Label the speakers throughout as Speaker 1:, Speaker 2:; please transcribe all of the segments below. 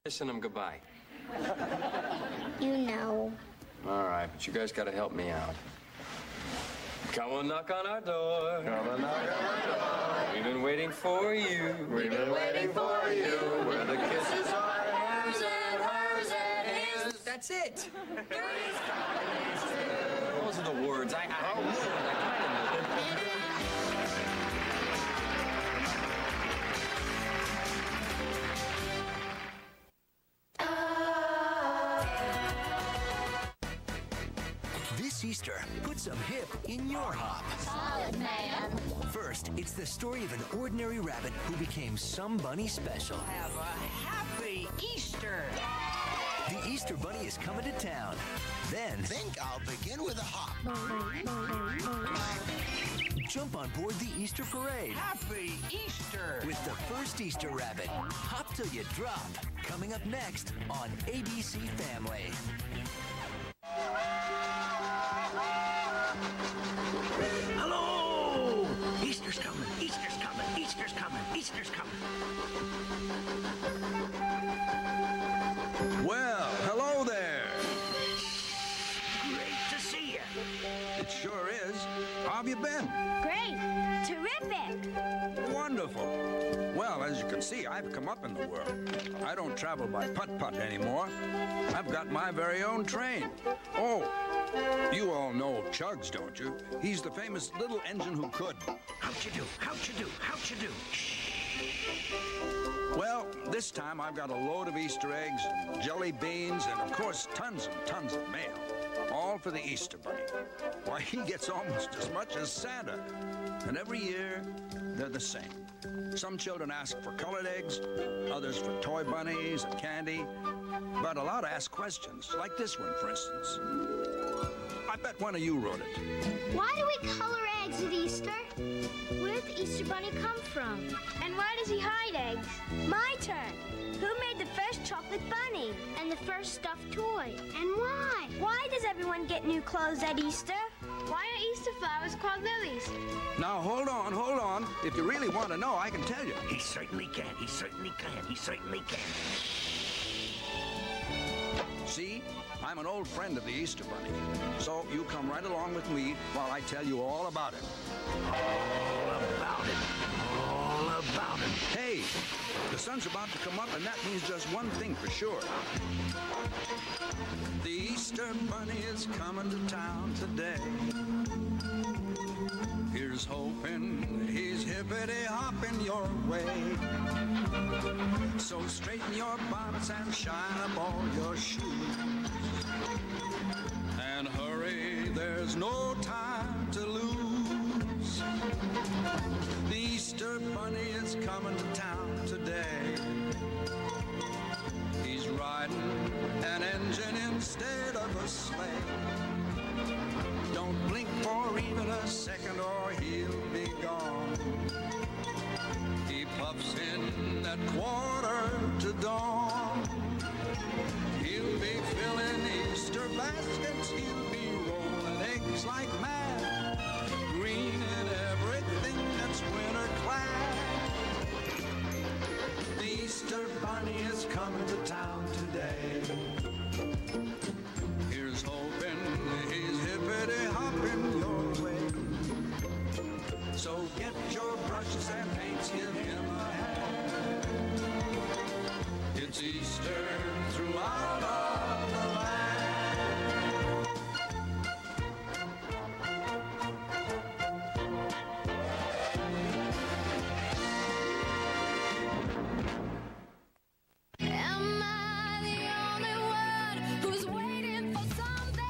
Speaker 1: Kissing them goodbye.
Speaker 2: You know.
Speaker 1: All right, but you guys got to help me out. Come and knock on our door.
Speaker 3: Come and knock on our door.
Speaker 1: We've been waiting for you.
Speaker 3: We've been waiting for you.
Speaker 1: Where the kisses are
Speaker 3: hers and hers and his.
Speaker 1: That's it. Those are the words. I kind of knew it.
Speaker 4: This Easter, put some hip in your hop.
Speaker 2: Solid, man.
Speaker 4: First, it's the story of an ordinary rabbit who became somebody special.
Speaker 5: Have a happy Easter!
Speaker 4: The Easter Bunny is coming to town. Then,
Speaker 6: Think I'll begin with a hop.
Speaker 4: jump on board the Easter parade
Speaker 5: Happy Easter!
Speaker 4: with the first Easter rabbit. Hop till you drop. Coming up next on ABC Family.
Speaker 5: Hello! Easter's coming, Easter's coming, Easter's coming, Easter's coming.
Speaker 7: Well, hello there.
Speaker 5: Great to see you.
Speaker 7: It sure is. How have you been?
Speaker 2: Great. Terrific.
Speaker 7: Wonderful. Well, as you can see, I've come up in the world. I don't travel by putt-putt anymore. I've got my very own train. Oh, you all know Chugs, don't you? He's the famous little engine who could.
Speaker 5: How'd you do? How'd you do? How'd you do?
Speaker 7: Well, this time I've got a load of Easter eggs, and jelly beans, and of course tons and tons of mail. All for the Easter Bunny. Why, he gets almost as much as Santa. And every year, they're the same. Some children ask for colored eggs, others for toy bunnies and candy. But a lot ask questions, like this one, for instance. I bet one of you wrote it.
Speaker 2: Why do we color eggs at Easter? Where did the Easter Bunny come from? And why does he hide eggs? My turn. Who made the first chocolate bunny? And the first stuffed toy? And why? Why does everyone get new clothes at Easter? Why are Easter flowers called lilies?
Speaker 7: Now, hold on, hold on. If you really want to know, I can tell you.
Speaker 5: He certainly can, he certainly can, he certainly can.
Speaker 7: See, I'm an old friend of the Easter Bunny. So you come right along with me while I tell you all about it.
Speaker 5: All about it, all about it.
Speaker 7: Hey, the sun's about to come up, and that means just one thing for sure. The Easter Bunny is coming to town today. Here's hoping he's hippity-hopping your way. So straighten your bonnets and shine up all your shoes. And hurry, there's no time to lose. The Easter Bunny is coming to town today. He's riding an engine instead of a sleigh. Don't blink for even a second or he'll be gone. He puffs in at 1:45. He'll be filling Easter baskets. He'll be rolling eggs like mad. Green in everything that's winter clad. The Easter Bunny is coming to town today. Here's hoping he's hippity-hopping your way. So get your brushes and paints, give him a hand. It's Easter throughout all the land.
Speaker 2: Am I the only one who's waiting for someday?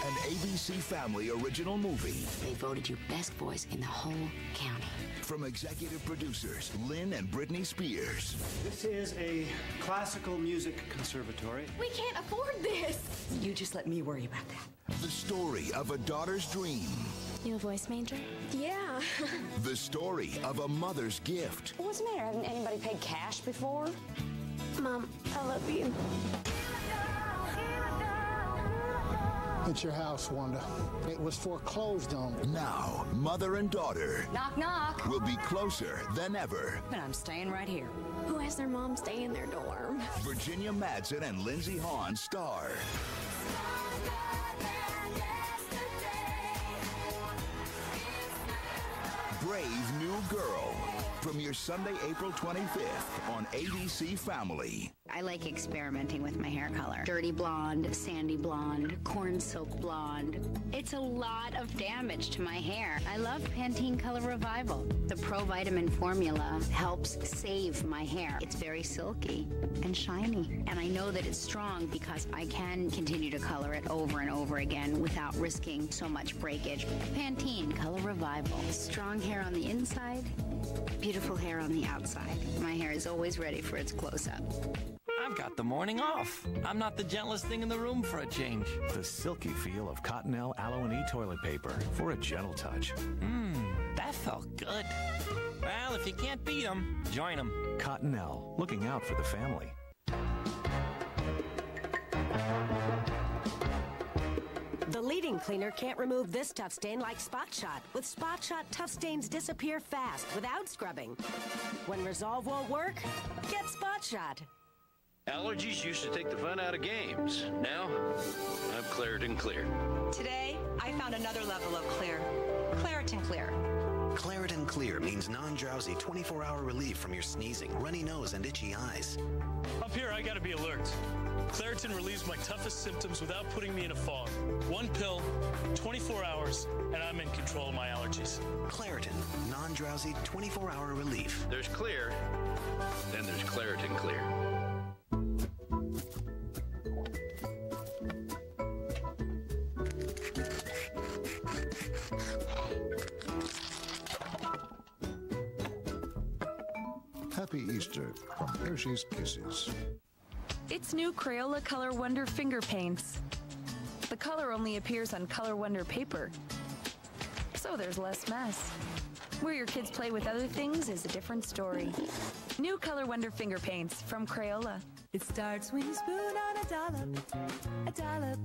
Speaker 8: An ABC Family original movie.
Speaker 9: They voted you best voice in the whole county.
Speaker 8: From executive producers Lynn and Britney Spears.
Speaker 10: This is a classical music conservatory.
Speaker 2: We can't afford this.
Speaker 9: You just let me worry about that.
Speaker 8: The story of a daughter's dream.
Speaker 2: You a voice major? Yeah.
Speaker 8: The story of a mother's gift.
Speaker 9: What's the matter? Hasn't anybody paid cash before?
Speaker 2: Mom, I love you.
Speaker 11: It's your house, Wanda. It was foreclosed on.
Speaker 8: Now, mother and daughter
Speaker 9: Knock, knock.
Speaker 8: will be closer than ever.
Speaker 9: But I'm staying right here.
Speaker 12: Who has their mom stay in their dorm?
Speaker 8: Virginia Madsen and Lindsey Hawn star. Brave New Girl. Premieres Sunday, April 25th on ABC Family.
Speaker 13: I like experimenting with my hair color. Dirty blonde, sandy blonde, corn silk blonde. It's a lot of damage to my hair. I love Pantene Color Revival. The Pro Vitamin formula helps save my hair. It's very silky and shiny. And I know that it's strong because I can continue to color it over and over again without risking so much breakage. Pantene Color Revival. Strong hair on the inside, beautiful hair on the outside. My hair is always ready for its close-up.
Speaker 14: I've got the morning off. I'm not the gentlest thing in the room for a change.
Speaker 15: The silky feel of Cottonelle Aloe E toilet paper for a gentle touch.
Speaker 14: That felt good. Well, if you can't beat them, join them.
Speaker 15: Cottonelle, looking out for the family.
Speaker 16: The leading cleaner can't remove this tough stain like Spot Shot. With Spot Shot, tough stains disappear fast without scrubbing. When Resolve won't work, get Spot Shot.
Speaker 5: Allergies used to take the fun out of games. Now, I'm Claritin Clear.
Speaker 17: Today, I found another level of clear. Claritin Clear.
Speaker 18: Claritin Clear means non-drowsy 24-hour relief from your sneezing, runny nose, and itchy eyes.
Speaker 19: Up here, I gotta be alert. Claritin relieves my toughest symptoms without putting me in a fog. One pill, 24 hours, and I'm in control of my allergies.
Speaker 18: Claritin, non-drowsy 24-hour relief.
Speaker 5: There's clear, then there's Claritin Clear.
Speaker 20: Happy Easter from Hershey's Kisses.
Speaker 21: It's new Crayola Color Wonder Finger Paints. The color only appears on Color Wonder paper, so there's less mess. Where your kids play with other things is a different story. New Color Wonder Finger Paints from Crayola.
Speaker 22: It starts when you spoon on a dollop, a dollop,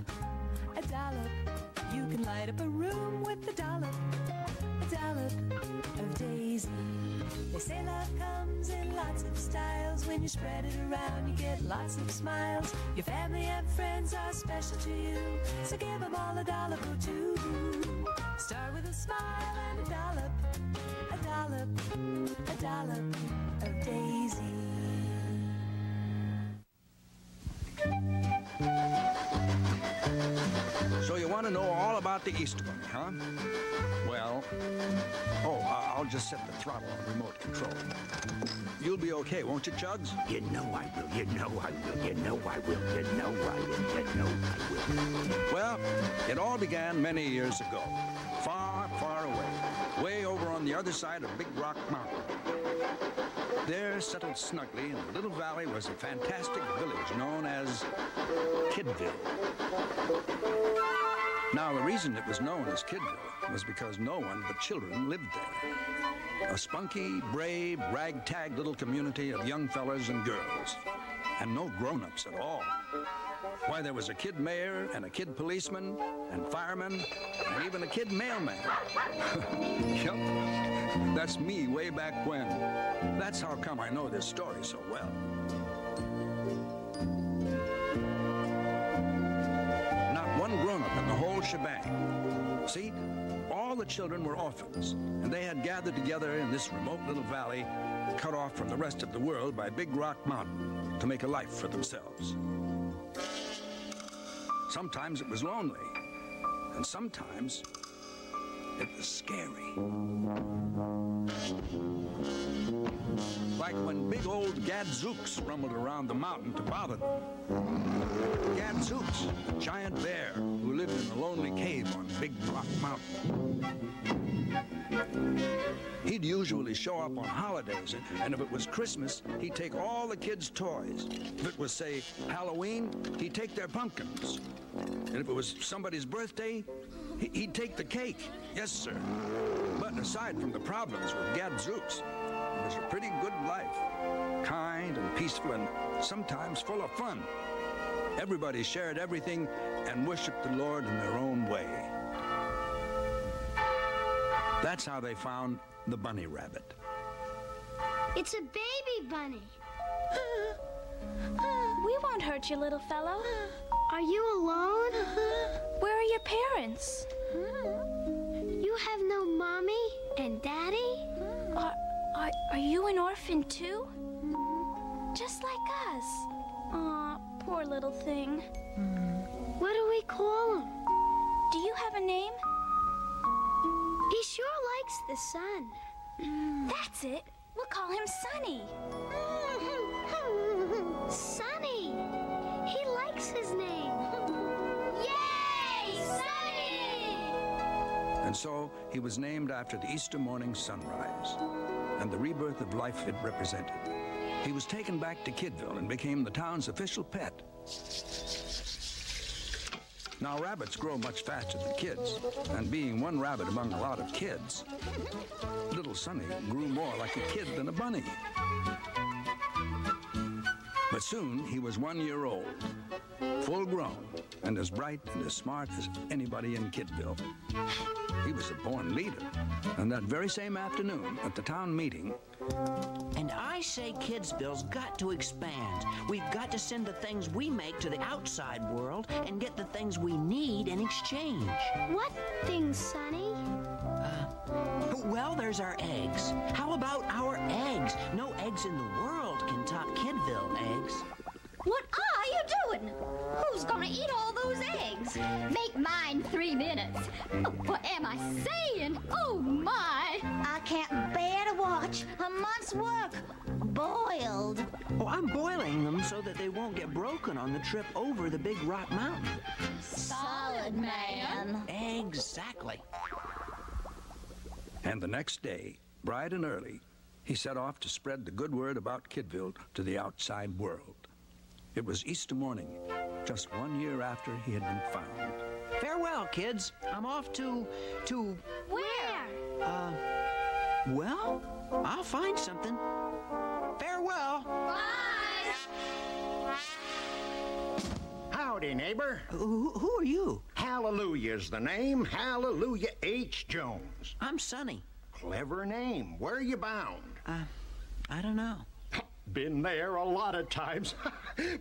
Speaker 22: a dollop. You can light up a room with a dollop of Daisy. They say love comes in lots of styles. When you spread it around, you get lots of smiles. Your family and friends are special to you, so give them all a dollop or two. Start with a smile and a dollop, a dollop, a dollop of Daisy.
Speaker 7: So you want to know all about the Easter Bunny, huh? Well, I'll just set the throttle on remote control. You'll be okay, won't you, Chugs?
Speaker 5: You know I will, you know I will, you know I will, you know I will, you know I will.
Speaker 7: Well, it all began many years ago, far, far away, way over on the other side of Big Rock Mountain. There, settled snugly in a little valley, was a fantastic village known as Kidville. Now, the reason it was known as Kidville was because no one but children lived there. A spunky, brave, ragtag little community of young fellas and girls, and no grown-ups at all. Why, there was a kid mayor and a kid policeman and fireman and even a kid mailman. Yep, that's me way back when. That's how come I know this story so well. Not one grown-up in the whole shebang. See, all the children were orphans, and they had gathered together in this remote little valley, cut off from the rest of the world by Big Rock Mountain, to make a life for themselves. Sometimes it was lonely, and sometimes it was scary. Like when big old Gadzooks rumbled around the mountain to bother them. Gadzooks, a giant bear who lived in a lonely cave on Big Rock Mountain. He'd usually show up on holidays, and if it was Christmas, he'd take all the kids' toys. If it was, say, Halloween, he'd take their pumpkins. And if it was somebody's birthday, he'd take the cake. Yes, sir. But aside from the problems with Gadzooks, it was a pretty good life. Kind and peaceful and sometimes full of fun. Everybody shared everything and worshiped the Lord in their own way. That's how they found the bunny rabbit.
Speaker 2: It's a baby bunny.
Speaker 12: We won't hurt you, little fellow.
Speaker 2: Are you alone?
Speaker 12: Where are your parents?
Speaker 2: You have no mommy and daddy?
Speaker 12: Are you an orphan too? Just like us. Aw, poor little thing.
Speaker 2: What do we call him?
Speaker 12: Do you have a name?
Speaker 2: He sure likes the sun.
Speaker 12: That's it. We'll call him Sunny.
Speaker 2: Sunny! He likes his name. Yay! Sunny!
Speaker 7: And so he was named after the Easter morning sunrise and the rebirth of life it represented. He was taken back to Kidville and became the town's official pet. Now, rabbits grow much faster than kids, and being one rabbit among a lot of kids, little Sunny grew more like a kid than a bunny. But soon he was 1 year old, full grown, and as bright and as smart as anybody in Kidville. He was a born leader, and that very same afternoon at the town meeting,
Speaker 1: and I say Kidsville's got to expand. We've got to send the things we make to the outside world and get the things we need in exchange.
Speaker 2: What things, Sonny?
Speaker 1: Well, there's our eggs. How about our eggs? No eggs in the world can top Kidville eggs.
Speaker 3: What are you doing? Who's gonna eat all those eggs? Make mine 3 minutes. Oh, what am I saying? Oh, my. I can't bear to watch a month's work boiled.
Speaker 1: Oh, I'm boiling them so that they won't get broken on the trip over the big rock mountain.
Speaker 3: Solid, man.
Speaker 1: Exactly.
Speaker 7: And the next day, bright and early, he set off to spread the good word about Kidville to the outside world. It was Easter morning, just 1 year after he had been found.
Speaker 1: Farewell, kids. I'm off to...
Speaker 2: Where?
Speaker 1: Well, I'll find something. Farewell.
Speaker 2: Bye.
Speaker 5: Howdy, neighbor.
Speaker 1: Who are you?
Speaker 5: Hallelujah's the name. Hallelujah H. Jones.
Speaker 1: I'm Sonny.
Speaker 5: Clever name. Where are you bound?
Speaker 1: I don't know.
Speaker 5: Been there a lot of times.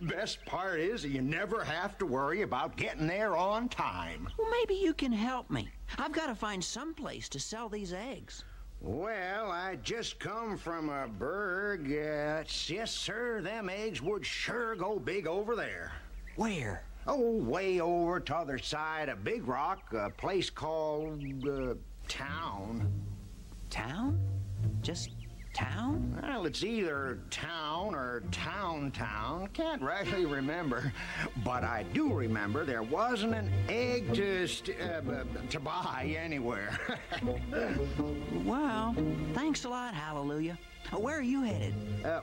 Speaker 5: Best part is you never have to worry about getting there on time.
Speaker 1: Well, maybe you can help me. I've got to find some place to sell these eggs.
Speaker 5: Well, I just come from a burg. Yes, sir, them eggs would sure go big over there.
Speaker 1: Where?
Speaker 5: Oh, way over to other side of Big Rock, a place called, Town.
Speaker 1: Town? Just town?
Speaker 5: Well, it's either town or town. Can't rightly remember. But I do remember there wasn't an egg to buy anywhere.
Speaker 1: Well, thanks a lot, Hallelujah. Where are you headed?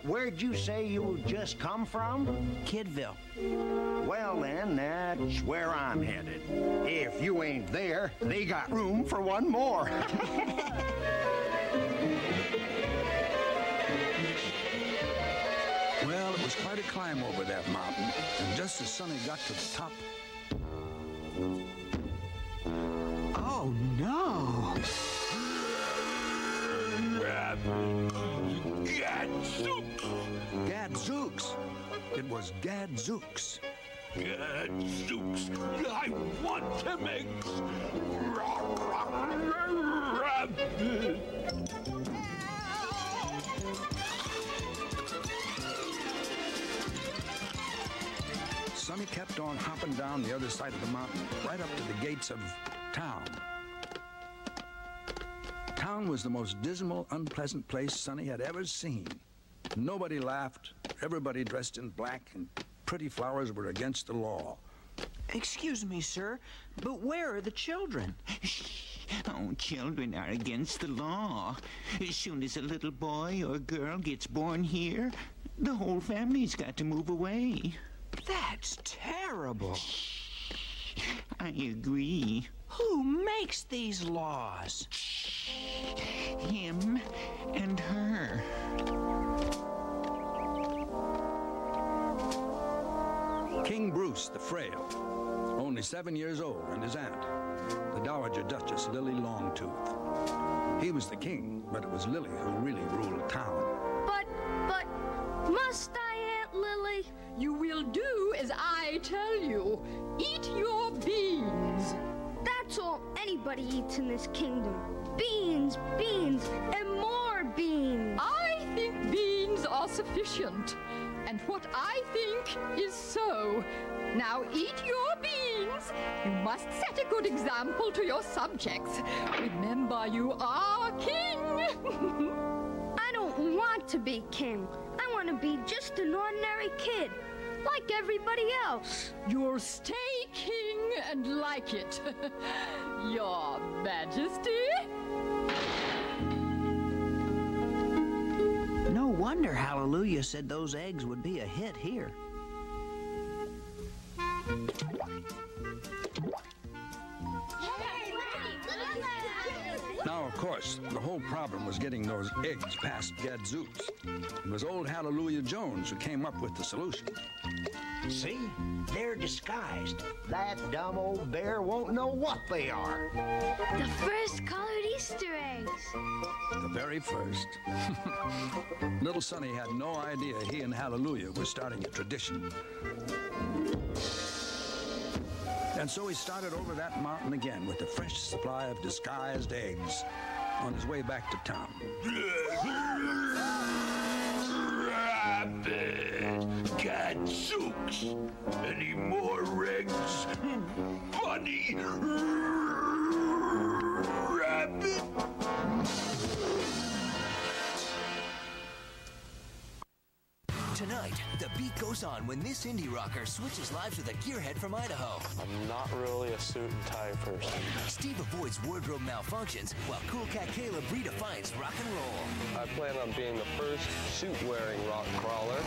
Speaker 5: Where'd you say you just come from?
Speaker 1: Kidville.
Speaker 5: Well, then, that's where I'm headed. If you ain't there, they got room for one more.
Speaker 7: Well, it was quite a climb over that mountain, and just as Sonny got to the top...
Speaker 1: Oh, no!
Speaker 7: Gadzooks! It was Gadzooks.
Speaker 5: Gadzooks! I want them eggs!
Speaker 7: Sonny kept on hopping down the other side of the mountain, right up to the gates of town. Town was the most dismal, unpleasant place Sonny had ever seen. Nobody laughed, everybody dressed in black, and pretty flowers were against the law.
Speaker 1: Excuse me, sir, but where are the children?
Speaker 23: Oh, children are against the law. As soon as a little boy or girl gets born here, the whole family's got to move away.
Speaker 1: That's terrible.
Speaker 23: I agree.
Speaker 1: Who makes these laws?
Speaker 23: Him and her.
Speaker 7: King Bruce the Frail, only 7 years old, and his aunt, the Dowager Duchess Lily Longtooth. He was the king, but it was Lily who really ruled town.
Speaker 2: But, must I, Aunt Lily?
Speaker 4: You will do as I tell you. Eat your beans.
Speaker 2: That's all anybody eats in this kingdom. Beans, beans, and more beans.
Speaker 4: I think beans are sufficient. And what I think is so. Now eat your beans. You must set a good example to your subjects. Remember, you are king.
Speaker 2: I don't want to be king. I want to be just an ordinary kid, like everybody else.
Speaker 4: You'll stay king and like it. Your Majesty.
Speaker 1: No wonder Hallelujah said those eggs would be a hit here.
Speaker 7: Now, of course, the whole problem was getting those eggs past Gadzooks. It was old Hallelujah Jones who came up with the solution.
Speaker 5: See? They're disguised. That dumb old bear won't know what they are.
Speaker 2: The first colored Easter eggs.
Speaker 7: The very first. Little Sonny had no idea he and Hallelujah were starting a tradition. And so he started over that mountain again with a fresh supply of disguised eggs on his way back to town.
Speaker 6: Rabbit! Gadzooks! Any more eggs? Bunny! Rabbit!
Speaker 10: Tonight, the beat goes on when this indie rocker switches lives with a gearhead from Idaho.
Speaker 24: I'm not really a suit and tie person.
Speaker 10: Steve avoids wardrobe malfunctions, while Cool Cat Caleb redefines rock and roll.
Speaker 24: I plan on being the first suit-wearing rock crawler.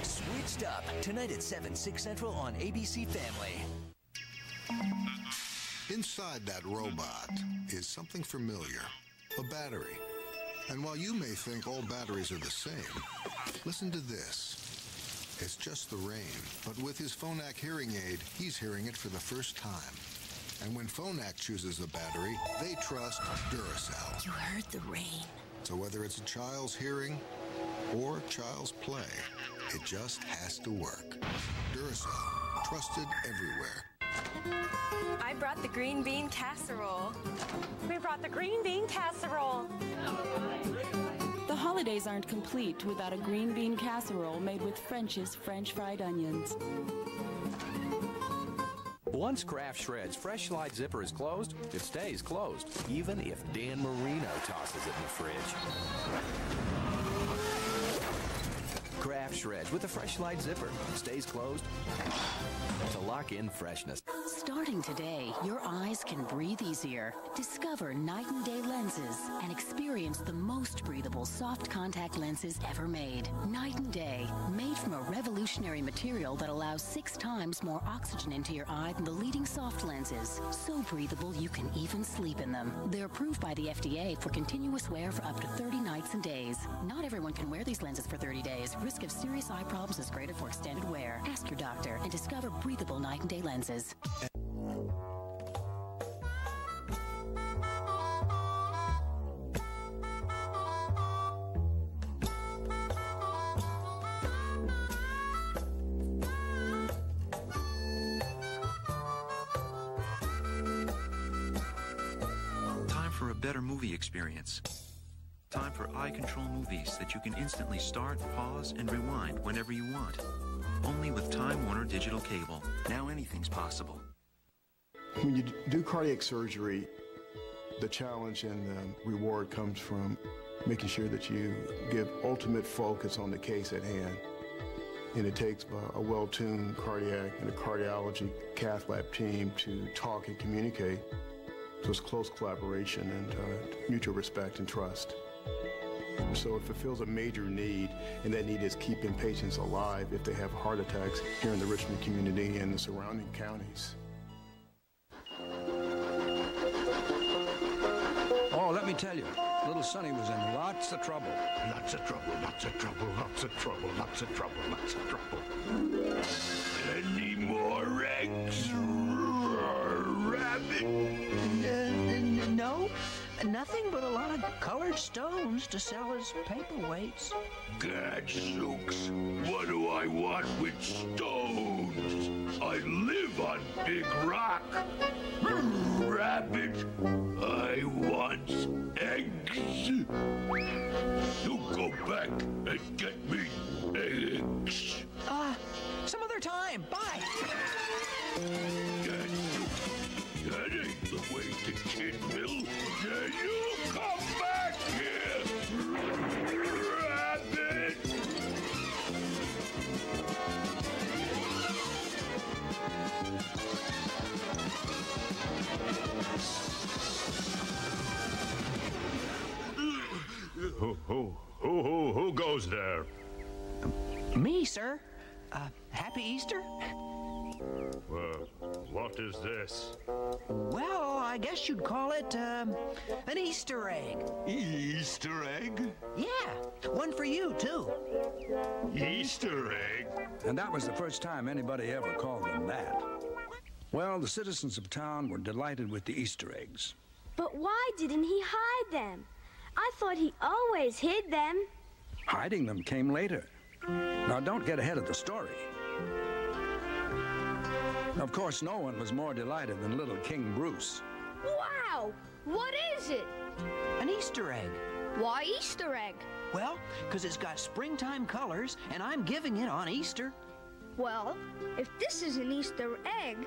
Speaker 10: Switched Up, tonight at 7, 6 Central on ABC Family.
Speaker 20: Inside that robot is something familiar, a battery. And while you may think all batteries are the same, listen to this. It's just the rain, but with his Phonak hearing aid, he's hearing it for the first time. And when Phonak chooses a battery, they trust Duracell.
Speaker 9: You heard the rain.
Speaker 20: So whether it's a child's hearing or child's play, it just has to work. Duracell, trusted everywhere.
Speaker 25: I brought the green bean casserole. We brought the green bean casserole.
Speaker 26: The holidays aren't complete without a green bean casserole made with French's French fried onions.
Speaker 15: Once Kraft Shred's Fresh Slide Zipper is closed, it stays closed, even if Dan Marino tosses it in the fridge. Kraft Shreds with the Fresh Slide Zipper stays closed to lock in freshness.
Speaker 9: Starting today, your eyes can breathe easier. Discover Night and Day lenses and experience the most breathable soft contact lenses ever made. Night and Day, made from a revolutionary material that allows 6 times more oxygen into your eye than the leading soft lenses. So breathable you can even sleep in them. They're approved by the FDA for continuous wear for up to 30 nights and days. Not everyone can wear these lenses for 30 days. Risk of serious eye problems is greater for extended wear. Ask your doctor and discover breathable Night and Day lenses.
Speaker 27: Time for a better movie experience. Time for eye control movies that you can instantly start, pause, and rewind whenever you want. Only with Time Warner Digital Cable. Now anything's possible.
Speaker 28: When you do cardiac surgery, the challenge and the reward comes from making sure that you give ultimate focus on the case at hand. And it takes a well-tuned cardiac and a cardiology cath lab team to talk and communicate. So it's close collaboration and mutual respect and trust. So if it feels a major need, and that need is keeping patients alive if they have heart attacks here in the Richmond community and the surrounding counties.
Speaker 7: Oh, let me tell you, little Sonny was in lots of trouble.
Speaker 6: Lots of trouble, lots of trouble, lots of trouble, lots of trouble, lots of trouble. Any more eggs, Rabbit?
Speaker 1: No, nothing but a lot of colored stones to sell as paperweights.
Speaker 6: Gadzooks, what do I want with stones? I live on Big Rock. Rabbit, I want eggs. You go back and get me eggs.
Speaker 1: Some other time. Bye.
Speaker 6: Gadzooks, that ain't the way to Kidville. Yeah, you come back here, Rabbit.
Speaker 8: Who goes there?
Speaker 1: Me, sir. Happy Easter?
Speaker 8: What is this?
Speaker 1: Well, I guess you'd call it an Easter egg.
Speaker 6: Easter egg?
Speaker 1: Yeah, one for you, too.
Speaker 6: Easter egg?
Speaker 7: And that was the first time anybody ever called them that. Well, the citizens of town were delighted with the Easter eggs.
Speaker 2: But why didn't he hide them? I thought he always hid them.
Speaker 7: Hiding them came later. Now, don't get ahead of the story. Of course, no one was more delighted than little King Bruce.
Speaker 2: Wow! What is it?
Speaker 1: An Easter egg.
Speaker 2: Why Easter egg?
Speaker 1: Well, because it's got springtime colors, and I'm giving it on Easter.
Speaker 2: Well, if this is an Easter egg,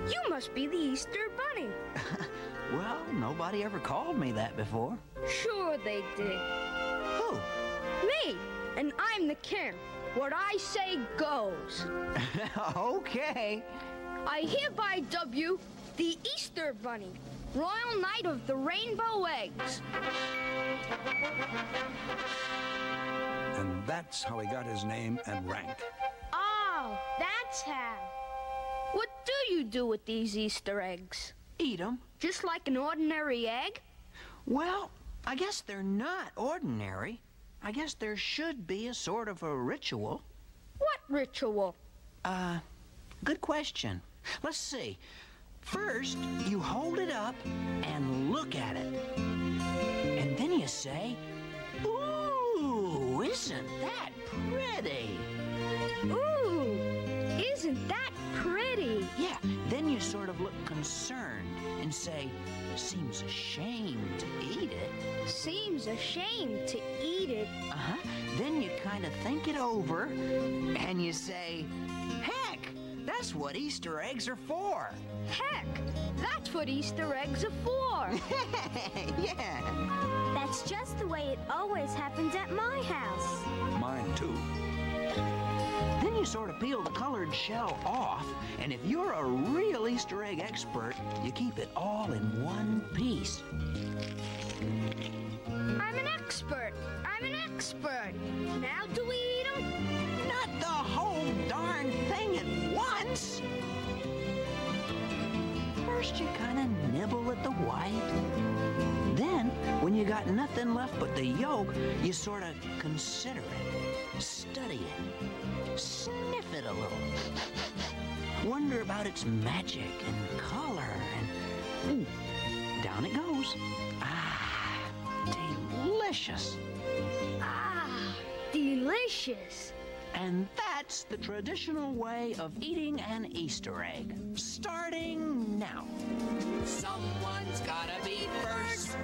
Speaker 2: you must be the Easter Bunny.
Speaker 1: Well, nobody ever called me that before.
Speaker 2: Sure they did.
Speaker 1: Who?
Speaker 2: Me, and I'm the king. What I say goes.
Speaker 1: Okay.
Speaker 2: I hereby dub you the Easter Bunny, Royal Knight of the Rainbow Eggs.
Speaker 7: And that's how he got his name and rank.
Speaker 2: Oh, that's how. What do you do with these Easter eggs?
Speaker 1: Eat them.
Speaker 2: Just like an ordinary egg?
Speaker 1: Well, I guess they're not ordinary. I guess there should be a sort of a ritual.
Speaker 2: What ritual?
Speaker 1: Good question. Let's see. First, you hold it up and look at it. And then you say, "Ooh, isn't that pretty?"
Speaker 2: Ooh, isn't that pretty?
Speaker 1: Yeah, then you sort of look concerned and say, "Seems a shame to eat it."
Speaker 2: Seems a shame to eat it.
Speaker 1: Uh-huh. Then you kind of think it over and you say, "Heck, that's what Easter eggs are for."
Speaker 2: Heck, that's what Easter eggs are for.
Speaker 1: Yeah.
Speaker 2: That's just the way it always happens at my house.
Speaker 7: Mine, too.
Speaker 1: Then you sort of peel the colored shell off, and if you're a real Easter egg expert, you keep it all in one piece.
Speaker 2: I'm an expert. I'm an expert. Now do we eat them?
Speaker 1: Not the whole darn thing at once. First you kind of nibble at the white. Then, when you got nothing left but the yolk, you sort of consider it, study it, sniff it a little, wonder about its magic and color, and down it goes. Ah, delicious.
Speaker 2: Ah, delicious.
Speaker 1: And that's the traditional way of eating an Easter egg, starting now.
Speaker 11: Someone's gotta be first.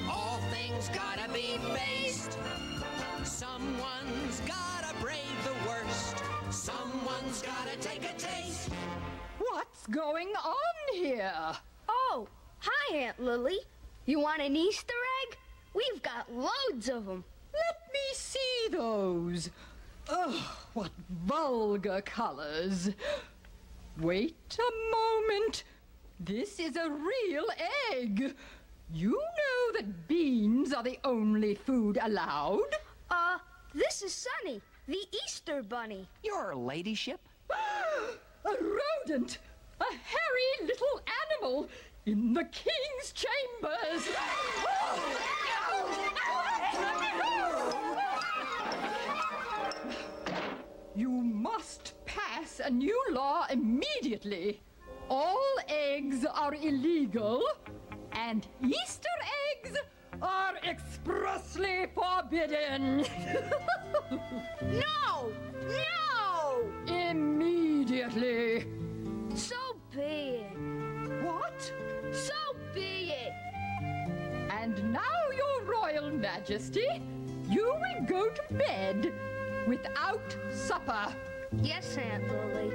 Speaker 11: All things gotta be faced. Someone's gotta brave the worst. Someone's gotta take a taste.
Speaker 4: What's going on here?
Speaker 2: Oh, hi, Aunt Lily. You want an Easter egg? We've got loads of them.
Speaker 4: Let me see those. Oh, what vulgar colors. Wait a moment. This is a real egg. You know that beans are the only food allowed?
Speaker 2: This is Sunny, the Easter Bunny.
Speaker 1: Your ladyship?
Speaker 4: A rodent! A hairy little animal in the king's chambers! new law immediately. All eggs are illegal, and Easter eggs are expressly forbidden.
Speaker 2: No! No!
Speaker 4: Immediately.
Speaker 2: So be it.
Speaker 4: What?
Speaker 2: So be it.
Speaker 4: And now, Your Royal Majesty, you will go to bed without supper.
Speaker 2: Yes, Aunt Lily.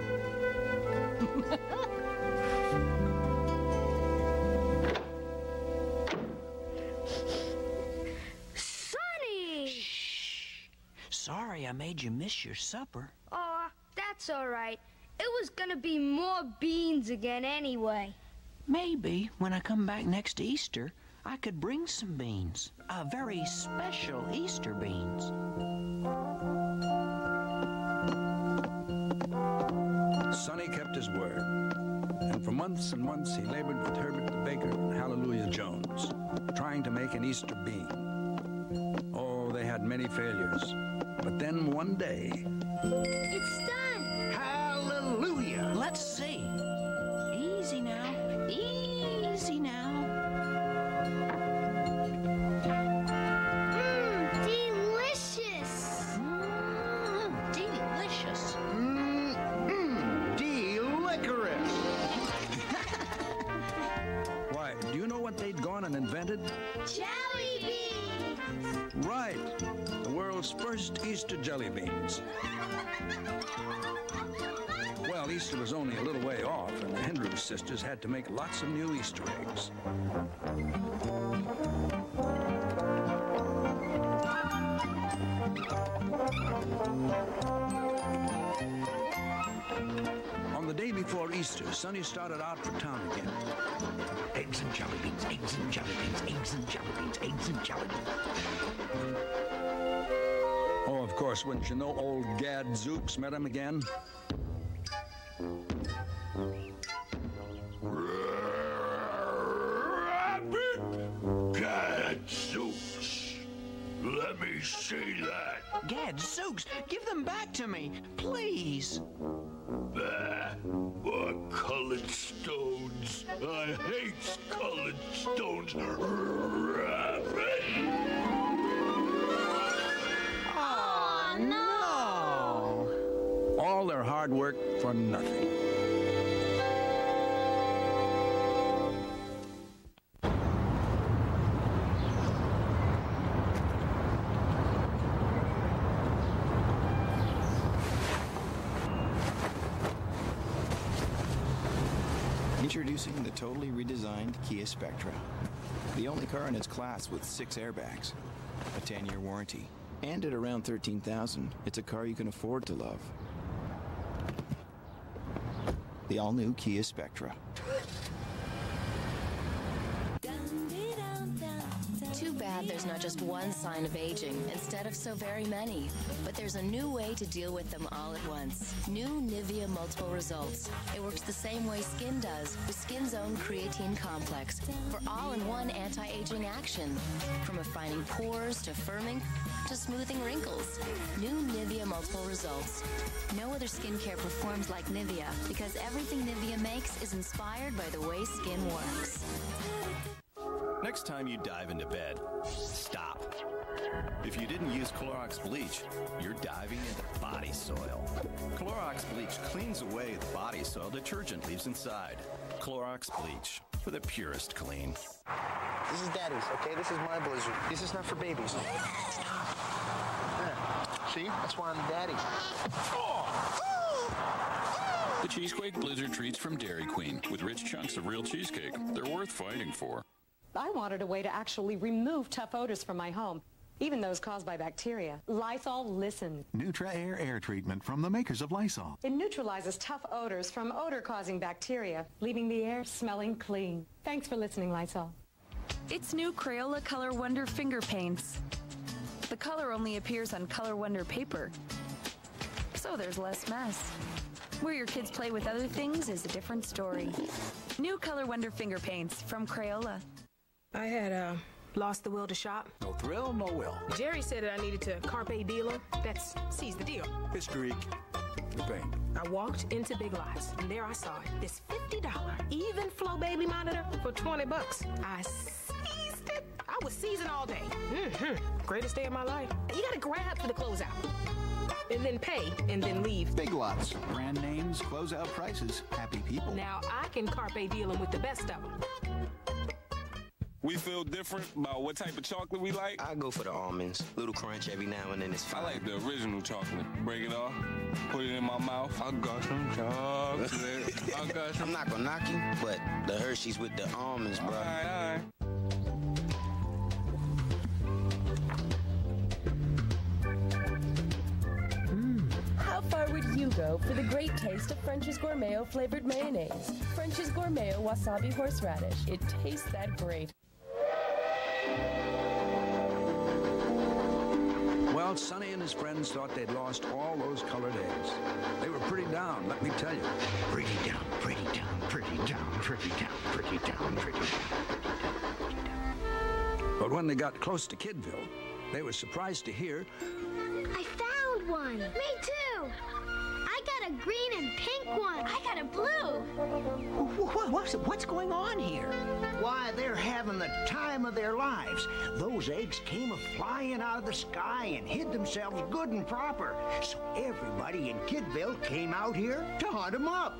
Speaker 2: Sonny!
Speaker 1: Shh. Sorry I made you miss your supper.
Speaker 2: Oh, that's all right. It was gonna be more beans again anyway.
Speaker 1: Maybe when I come back next Easter, I could bring some beans. Very special Easter beans.
Speaker 7: Sonny kept his word. And for months and months he labored with Herbert the baker and Hallelujah Jones, trying to make an Easter bean. Oh, they had many failures. But then one day...
Speaker 2: It's done!
Speaker 5: Hallelujah!
Speaker 1: Let's see. Easy now. Easy now.
Speaker 2: Delicious!
Speaker 1: Delicious.
Speaker 5: Delicorous!
Speaker 7: Why, do you know what they'd gone and invented?
Speaker 2: Jelly beans!
Speaker 7: Right. The world's first Easter jelly beans. Well, Easter was only a little way off, and the Hendricks sisters had to make lots of new Easter eggs. On the day before Easter, Sonny started out for town again.
Speaker 6: Eggs and jelly beans, eggs and jelly beans, eggs and jelly beans, eggs and jelly beans.
Speaker 7: Oh, of course, wouldn't you know, old Gadzooks met him again?
Speaker 6: Rabbit! Gadzooks! Let me see that.
Speaker 1: Gadzooks, give them back to me, please.
Speaker 6: Bah, more colored stones. I hate colored stones. Rabbit!
Speaker 1: Oh, no!
Speaker 7: All their hard work for nothing.
Speaker 13: Introducing the totally redesigned Kia Spectra. The only car in its class with 6 airbags, a 10-year warranty, and at around $13,000, it's a car you can afford to love. The all-new Kia Spectra.
Speaker 9: Too bad there's not just one sign of aging instead of so very many. But there's a new way to deal with them all at once. New Nivea Multiple Results. It works the same way skin does with Skin's own creatine complex for all-in-one anti-aging action. From refining pores to firming to smoothing wrinkles. New Nivea Multiple Results. No other skincare performs like Nivea because everything Nivea makes is inspired by the way skin works.
Speaker 15: Next time you dive into bed, stop. If you didn't use Clorox bleach, you're diving into body soil. Clorox bleach cleans away the body soil detergent leaves inside. Clorox bleach for the purest clean.
Speaker 14: This is Daddy's, okay? This is my blizzard. This is not for babies. Yeah. See? That's why I'm Daddy.
Speaker 16: The Cheesequake Blizzard treats from Dairy Queen with rich chunks of real cheesecake. They're worth fighting for.
Speaker 17: I wanted a way to actually remove tough odors from my home, even those caused by bacteria. Lysol listened.
Speaker 18: Nutra Air air treatment from the makers of Lysol.
Speaker 17: It neutralizes tough odors from odor-causing bacteria, leaving the air smelling clean. Thanks for listening, Lysol.
Speaker 19: It's new Crayola Color Wonder finger paints. The color only appears on Color Wonder paper, so there's less mess. Where your kids play with other things is a different story. New Color Wonder finger paints from Crayola.
Speaker 21: I had lost the will to shop.
Speaker 6: No thrill, no will.
Speaker 21: Jerry said that I needed to carpe dealer. That's seize the deal.
Speaker 6: It's Greek.
Speaker 7: the paint.
Speaker 21: I walked into Big Lots, and there I saw it. This $50 even flow baby monitor for $20. I seized it. I was seizing all day. Greatest day of my life. You gotta grab for the closeout. And then pay, and then leave.
Speaker 18: Big Lots. Brand names, closeout prices, happy people.
Speaker 21: Now I can carpe dealing with the best of them.
Speaker 3: We feel different about what type of chocolate we like.
Speaker 10: I go for the almonds. Little crunch every now and then is fine.
Speaker 3: I like the original chocolate. Break it off, put it in my mouth. I got some chocolate.
Speaker 10: I'm not gonna knock you, but the Hershey's with the almonds, bro.
Speaker 3: All right.
Speaker 12: How far would you go for the great taste of French's Gourmet flavored mayonnaise? French's Gourmet wasabi horseradish. It tastes that great.
Speaker 7: Well, Sonny and his friends thought they'd lost all those colored eggs. They were pretty down, let me tell you.
Speaker 5: Pretty down, pretty down, pretty down, pretty down, pretty down, pretty down.
Speaker 7: But when they got close to Kidville, they were surprised to hear
Speaker 2: I found one. Me too. I got a green and pink one. I got a blue.
Speaker 1: What's going on here?
Speaker 5: Why, they're having the time of their lives. Those eggs came a-flying out of the sky and hid themselves good and proper. So everybody in Kidville came out here to hunt them up.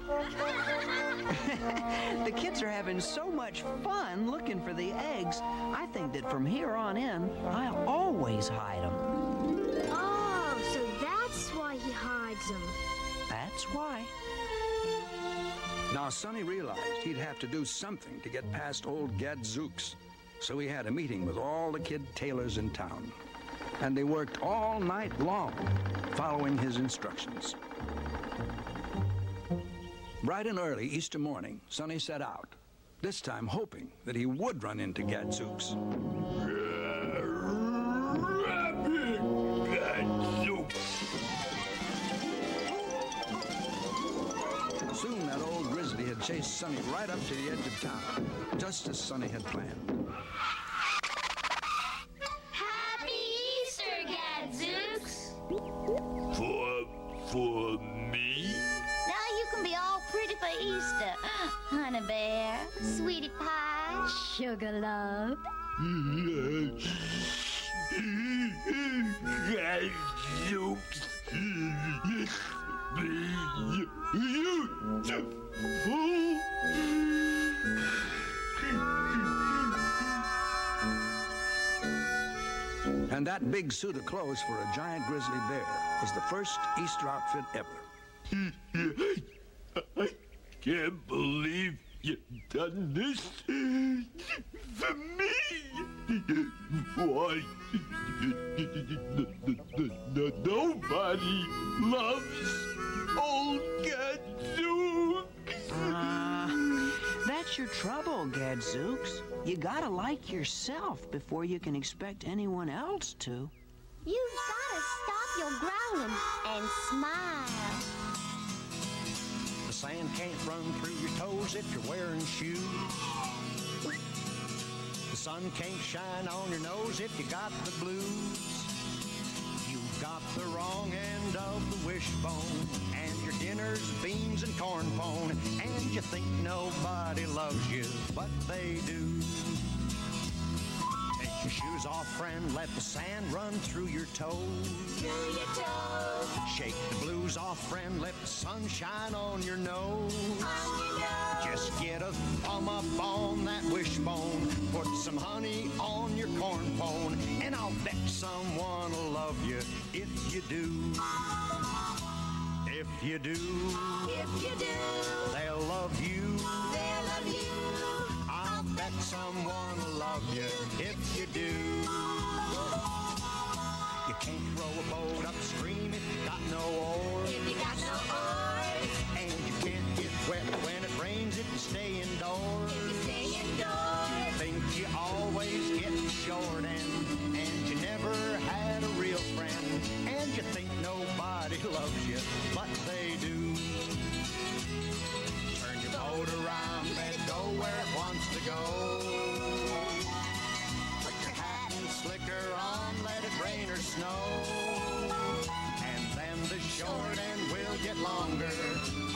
Speaker 1: The kids are having so much fun looking for the eggs. I think that from here on in, I'll always hide them.
Speaker 2: Oh, so that's why he hides them.
Speaker 1: That's why.
Speaker 7: Now, Sonny realized he'd have to do something to get past old Gadzooks. So he had a meeting with all the kid tailors in town. And they worked all night long, following his instructions. Bright and early Easter morning, Sonny set out, this time hoping that he would run into Gadzooks. Soon that old grizzly had chased Sonny right up to the edge of town, just as Sonny had planned.
Speaker 2: Happy Easter, Gadzooks.
Speaker 6: For me?
Speaker 2: Now you can be all pretty for Easter. Honey Bear, Sweetie Pie, Sugar Love.
Speaker 6: Gadzooks.
Speaker 7: And that big suit of clothes for a giant grizzly bear was the first Easter outfit ever.
Speaker 6: I can't believe you've done this for me. Why, nobody loves old Gadzooks.
Speaker 1: That's your trouble, Gadzooks. You gotta like yourself before you can expect anyone else to.
Speaker 2: You've gotta stop your growling and smile.
Speaker 5: The sand can't run through your toes if you're wearing shoes. The sun can't shine on your nose if you got the blues. You've got the wrong end of the wishbone, and your dinner's beans and corn pone, and you think nobody loves you, but they do. Take your shoes off, friend, let the sand run through your toes.
Speaker 2: Through your toes.
Speaker 5: Shake the blues off, friend, let the sun shine on your nose.
Speaker 2: On your nose.
Speaker 5: Just get a thumb up on that wishbone, put some honey on your corn pone, and I'll bet someone will love you if you do. If you do,
Speaker 2: If you do,
Speaker 5: they'll love you.
Speaker 2: they'll love you.
Speaker 5: I'll bet someone will love you if you do. You can't row a boat upstream if you got no oars.
Speaker 2: If you got no oars.
Speaker 5: And you can't get wet when it rains if you stay indoors.
Speaker 2: If you stay indoors.
Speaker 5: You think you always get short and you never had a real friend. And you think nobody loves you, but they do. Turn your boat around, let it go where it wants to go. Put your hat and slicker on, let it rain or snow. And then the short end will get longer,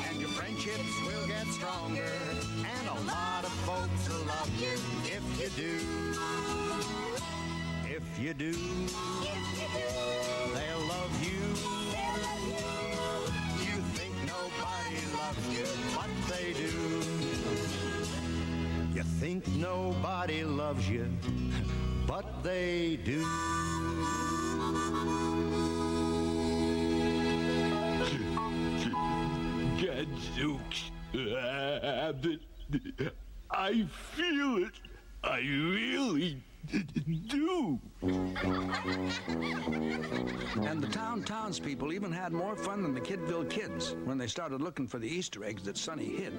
Speaker 5: and your friendships will get stronger, and a lot of folks will love you if you do. If you do, they'll love you. You think nobody loves you, but they do. You think nobody loves you, but they do.
Speaker 6: Gadzooks. I feel it. I really do.
Speaker 7: And the townspeople even had more fun than the Kidville kids when they started looking for the Easter eggs that Sonny hid.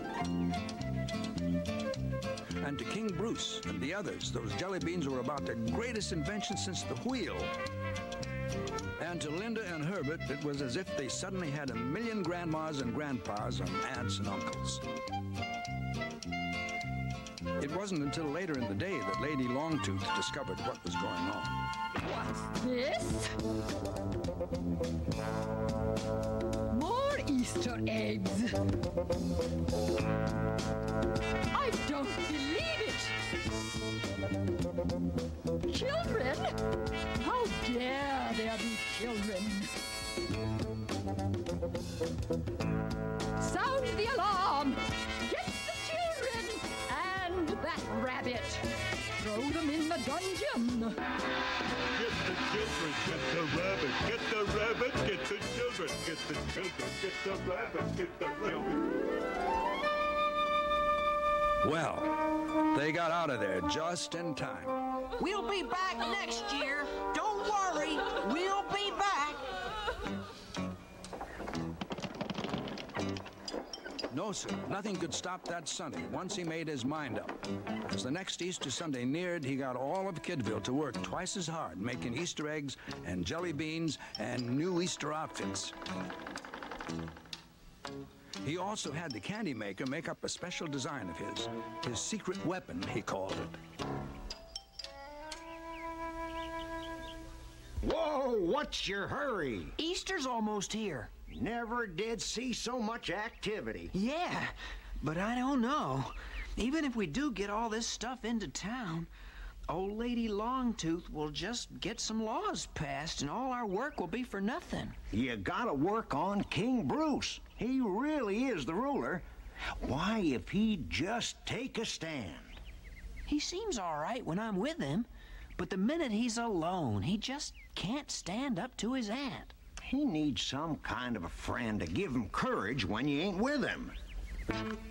Speaker 7: And to King Bruce and the others, those jelly beans were about the greatest invention since the wheel. And to Linda and Herbert, it was as if they suddenly had a million grandmas and grandpas and aunts and uncles. It wasn't until later in the day that Lady Longtooth discovered what was going on.
Speaker 4: What's this? More Easter eggs. I don't believe it. Children? How dare there be children? Sound the alarm. Get the children and that rabbit. Throw them in the dungeon.
Speaker 6: Get the children, get the rabbit, get the rabbit, get the children, get the children, get the rabbit, get the rabbit.
Speaker 7: Well, they got out of there just in time.
Speaker 1: We'll be back next year. Don't worry, we'll be back.
Speaker 7: No, sir, nothing could stop that Sonny once he made his mind up. As the next Easter Sunday neared, he got all of Kidville to work twice as hard, making Easter eggs and jelly beans and new Easter outfits. He also had the candy maker make up a special design of his secret weapon, he called it.
Speaker 5: Whoa, what's your hurry?
Speaker 1: Easter's almost here.
Speaker 5: Never did see so much activity.
Speaker 1: Yeah, but I don't know. Even if we do get all this stuff into town, old Lady Longtooth will just get some laws passed and all our work will be for nothing.
Speaker 5: You gotta work on King Bruce. He really is the ruler. Why, if he'd just take a stand?
Speaker 1: He seems all right when I'm with him, but the minute he's alone, he just can't stand up to his aunt.
Speaker 5: He needs some kind of a friend to give him courage when you ain't with him.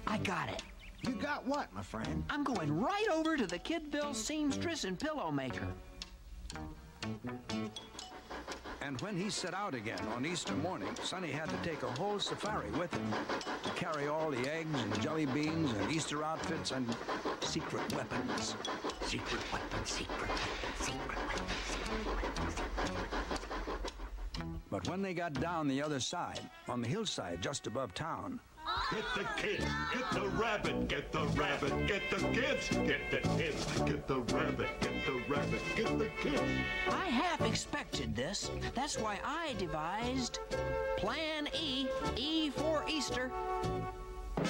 Speaker 1: I got it.
Speaker 5: You got what, my friend?
Speaker 1: I'm going right over to the Kidville seamstress and pillow maker.
Speaker 7: And when he set out again on Easter morning, Sonny had to take a whole safari with him to carry all the eggs and jelly beans and Easter outfits and secret weapons.
Speaker 1: Secret weapons, secret weapons, secret weapons, secret weapons, secret weapons.
Speaker 7: But when they got down the other side, on the hillside just above town,
Speaker 6: Get the kids, get the rabbit, get the rabbit, get the kids, get the kids, get the rabbit, get the rabbit, get the kids.
Speaker 1: I half expected this. That's why I devised Plan E, E for Easter. Let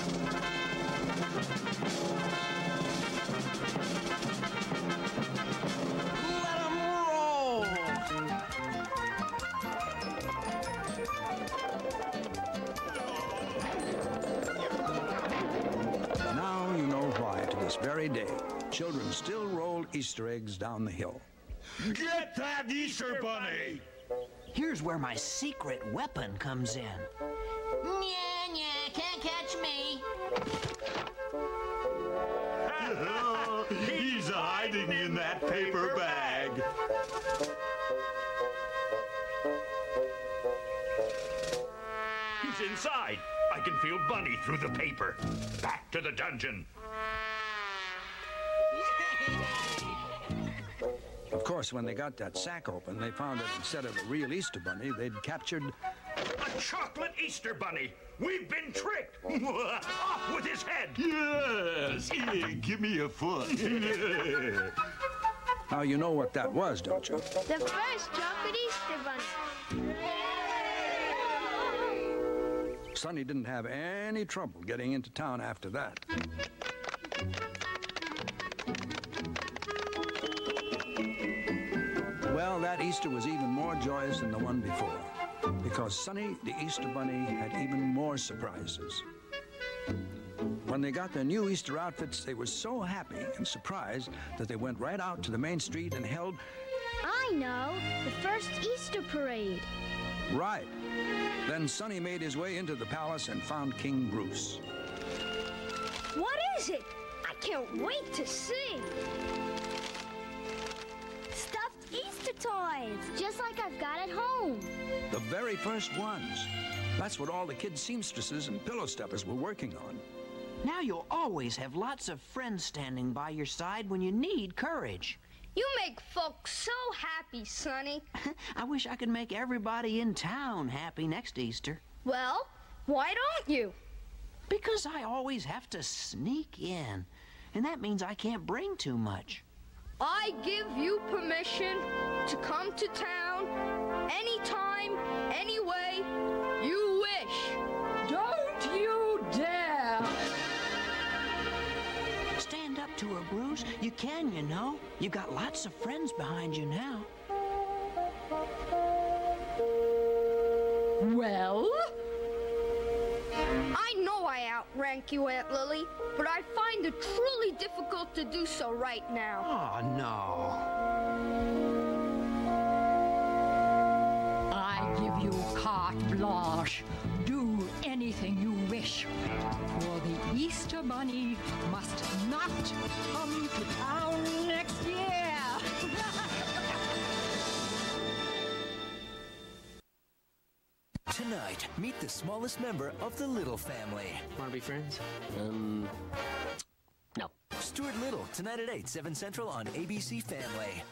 Speaker 1: 'em roll!
Speaker 7: Now you know why, to this very day, children still roll Easter eggs down the hill.
Speaker 6: Get that Easter bunny!
Speaker 1: Here's where my secret weapon comes in.
Speaker 2: Nya, can't catch me.
Speaker 6: He's hiding in that paper bag. He's inside. I can feel Bunny through the paper. Back to the dungeon.
Speaker 7: Of course, when they got that sack open, they found that instead of a real Easter bunny, they'd captured
Speaker 6: A chocolate Easter bunny. We've been tricked. Off with his head. Yes. Here, give me a foot.
Speaker 7: Now you know what that was, don't you?
Speaker 2: The first chocolate Easter bunny.
Speaker 7: Sonny didn't have any trouble getting into town after that. Well, that Easter was even more joyous than the one before, because Sonny the Easter Bunny had even more surprises. When they got their new Easter outfits, they were so happy and surprised that they went right out to the main street and held...
Speaker 2: I know, the first Easter parade.
Speaker 7: Right. Then Sonny made his way into the palace and found King Bruce.
Speaker 2: What is it? I can't wait to see. Stuffed Easter toys, just like I've got at home.
Speaker 7: The very first ones. That's what all the kids' seamstresses and pillow steppers were working on.
Speaker 1: Now you'll always have lots of friends standing by your side when you need courage.
Speaker 2: You make folks so happy, Sonny.
Speaker 1: I wish I could make everybody in town happy next Easter.
Speaker 2: Well, why don't you?
Speaker 1: Because I always have to sneak in, and that means I can't bring too much.
Speaker 2: I give you permission to come to town anytime, anyway you wish.
Speaker 4: Don't you dare!
Speaker 1: Stand up to her, Bruce. You can, you know. You've got lots of friends behind you now.
Speaker 4: Well?
Speaker 2: I know I outrank you, Aunt Lily, but I find it truly difficult to do so right now.
Speaker 1: Oh, no.
Speaker 4: I give you carte blanche. Do anything you wish. For the Easter Bunny must not come to town next year.
Speaker 20: Tonight, meet the smallest member of the Little family.
Speaker 22: Want to be friends? No.
Speaker 20: Stuart Little, tonight at 8, 7 Central on ABC Family.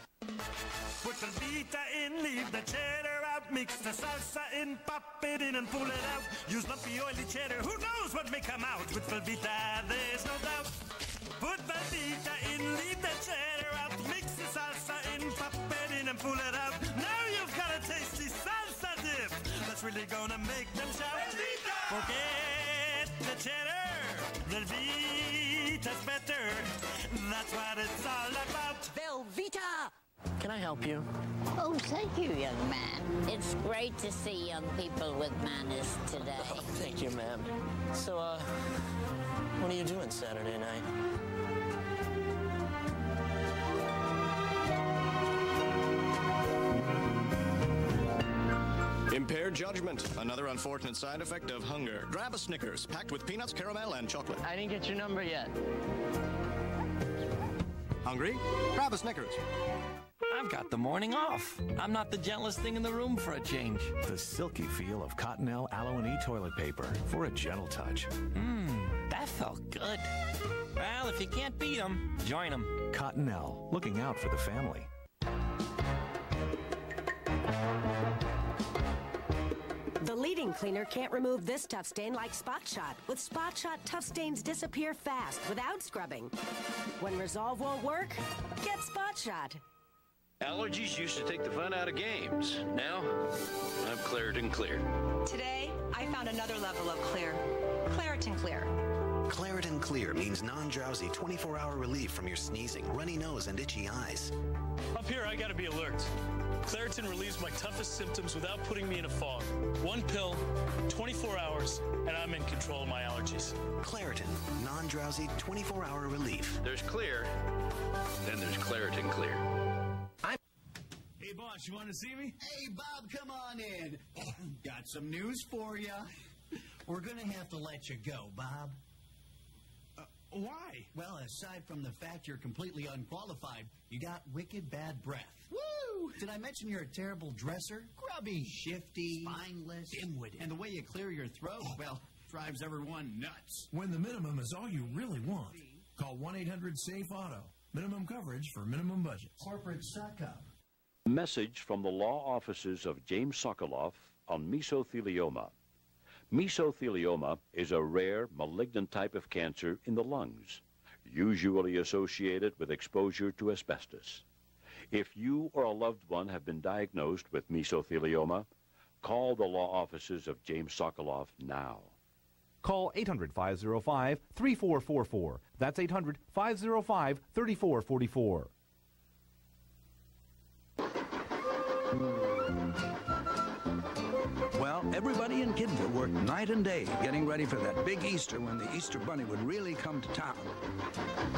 Speaker 23: Put the Vita in, leave the cheddar out, mix the salsa in, pop it in and pull it out. Use lumpy oily cheddar, who knows what may come out. With Velveeta, there's no doubt. Put Velveeta in, leave the cheddar out, mix the salsa in, pop it in and pull it out. Now you've got a tasty salsa dip that's really gonna make them shout. Velveeta! Forget the cheddar, Velveeta's better. That's what it's all about.
Speaker 20: Velveeta!
Speaker 22: Can I help you?
Speaker 24: Oh, thank you, young man. It's great to see young people with manners today.
Speaker 22: Oh, thank you, ma'am. So, what are you doing Saturday night?
Speaker 15: Impaired judgment, another unfortunate side effect of hunger. Grab a Snickers, packed with peanuts, caramel, and chocolate.
Speaker 22: I didn't get your number yet.
Speaker 15: Hungry? Grab a Snickers.
Speaker 25: I've got the morning off. I'm not the gentlest thing in the room for a change.
Speaker 26: The silky feel of Cottonelle Aloe & E toilet paper for a gentle touch.
Speaker 25: That felt good. Well, if you can't beat them, join them.
Speaker 26: Cottonelle, looking out for the family.
Speaker 27: The leading cleaner can't remove this tough stain like Spot Shot. With Spot Shot, tough stains disappear fast without scrubbing. When Resolve won't work, get Spot Shot.
Speaker 28: Allergies used to take the fun out of games. Now, I'm Claritin Clear.
Speaker 29: Today, I found another level of clear. Claritin Clear.
Speaker 30: Claritin Clear means non-drowsy 24-hour relief from your sneezing, runny nose, and itchy eyes.
Speaker 31: Up here, I gotta be alert. Claritin relieves my toughest symptoms without putting me in a fog. One pill, 24 hours, and I'm in control of my allergies.
Speaker 30: Claritin, non-drowsy 24-hour relief.
Speaker 28: There's Clear, then there's Claritin Clear.
Speaker 32: Hey, boss, you want to see me? Hey, Bob, come on in. Got some news for you. We're going to have to let you go, Bob. Why? Well, aside from the fact you're completely unqualified, you got wicked bad breath. Woo! Did I mention you're a terrible dresser? Grubby, shifty, spineless, dim-witted. And the way you clear your throat, well, drives everyone nuts.
Speaker 33: When the minimum is all you really want, call 1-800-SAFE-AUTO. Minimum coverage for minimum budgets.
Speaker 32: Corporate suck-up.
Speaker 34: Message from the law offices of James Sokoloff on mesothelioma. Mesothelioma is a rare, malignant type of cancer in the lungs, usually associated with exposure to asbestos. If you or a loved one have been diagnosed with mesothelioma, call the law offices of James Sokoloff now.
Speaker 26: Call 800-505-3444. That's 800-505-3444.
Speaker 7: Well, everybody in Kidville worked night and day getting ready for that big Easter when the Easter Bunny would really come to town.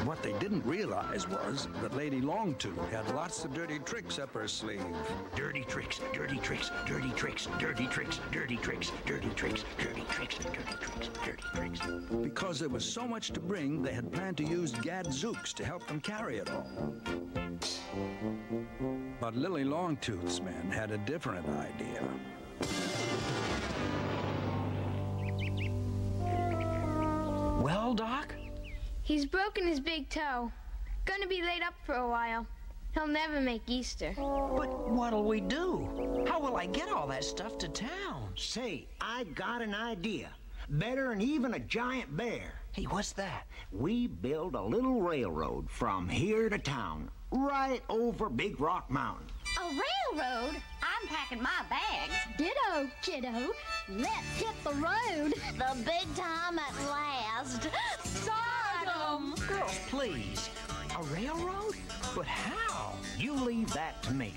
Speaker 7: What they didn't realize was that Lady Longtooth had lots of dirty tricks up her sleeve.
Speaker 1: Dirty tricks, dirty tricks, dirty tricks, dirty tricks, dirty tricks, dirty tricks, dirty tricks, dirty tricks, dirty tricks.
Speaker 7: Because there was so much to bring, they had planned to use gadzooks to help them carry it all. But Lily Longtooth's men had a different idea.
Speaker 1: Well, Doc?
Speaker 2: He's broken his big toe. Gonna be laid up for a while. He'll never make Easter.
Speaker 1: But what'll we do? How will I get all that stuff to town?
Speaker 3: Say, I got an idea. Better than even a giant bear.
Speaker 1: Hey, what's that?
Speaker 3: We build a little railroad from here to town, right over Big Rock Mountain.
Speaker 24: A railroad? I'm packing my bags.
Speaker 2: Ditto, kiddo. Let's hit the road.
Speaker 24: The big time at last.
Speaker 2: Sodom!
Speaker 1: Girls, please. A railroad? But how?
Speaker 3: You leave that to me.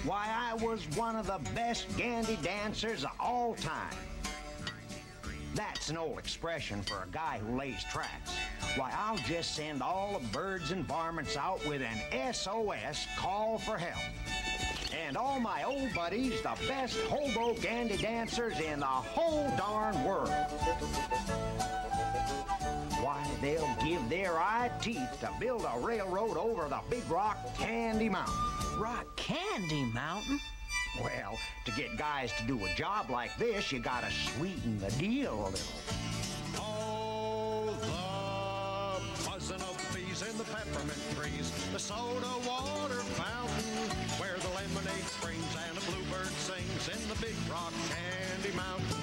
Speaker 3: Why, I was one of the best gandy dancers of all time. That's an old expression for a guy who lays tracks. Why, I'll just send all the birds and varmints out with an SOS call for help. And all my old buddies, the best hobo gandy dancers in the whole darn world. Why, they'll give their eye teeth to build a railroad over the Big Rock Candy Mountain.
Speaker 1: Rock Candy Mountain?
Speaker 3: Well, to get guys to do a job like this, you gotta sweeten the deal a little.
Speaker 23: Oh, the buzzing of bees in the peppermint trees, the soda water fountain, where the lemonade springs and a bluebird sings in the Big Rock Candy Mountain.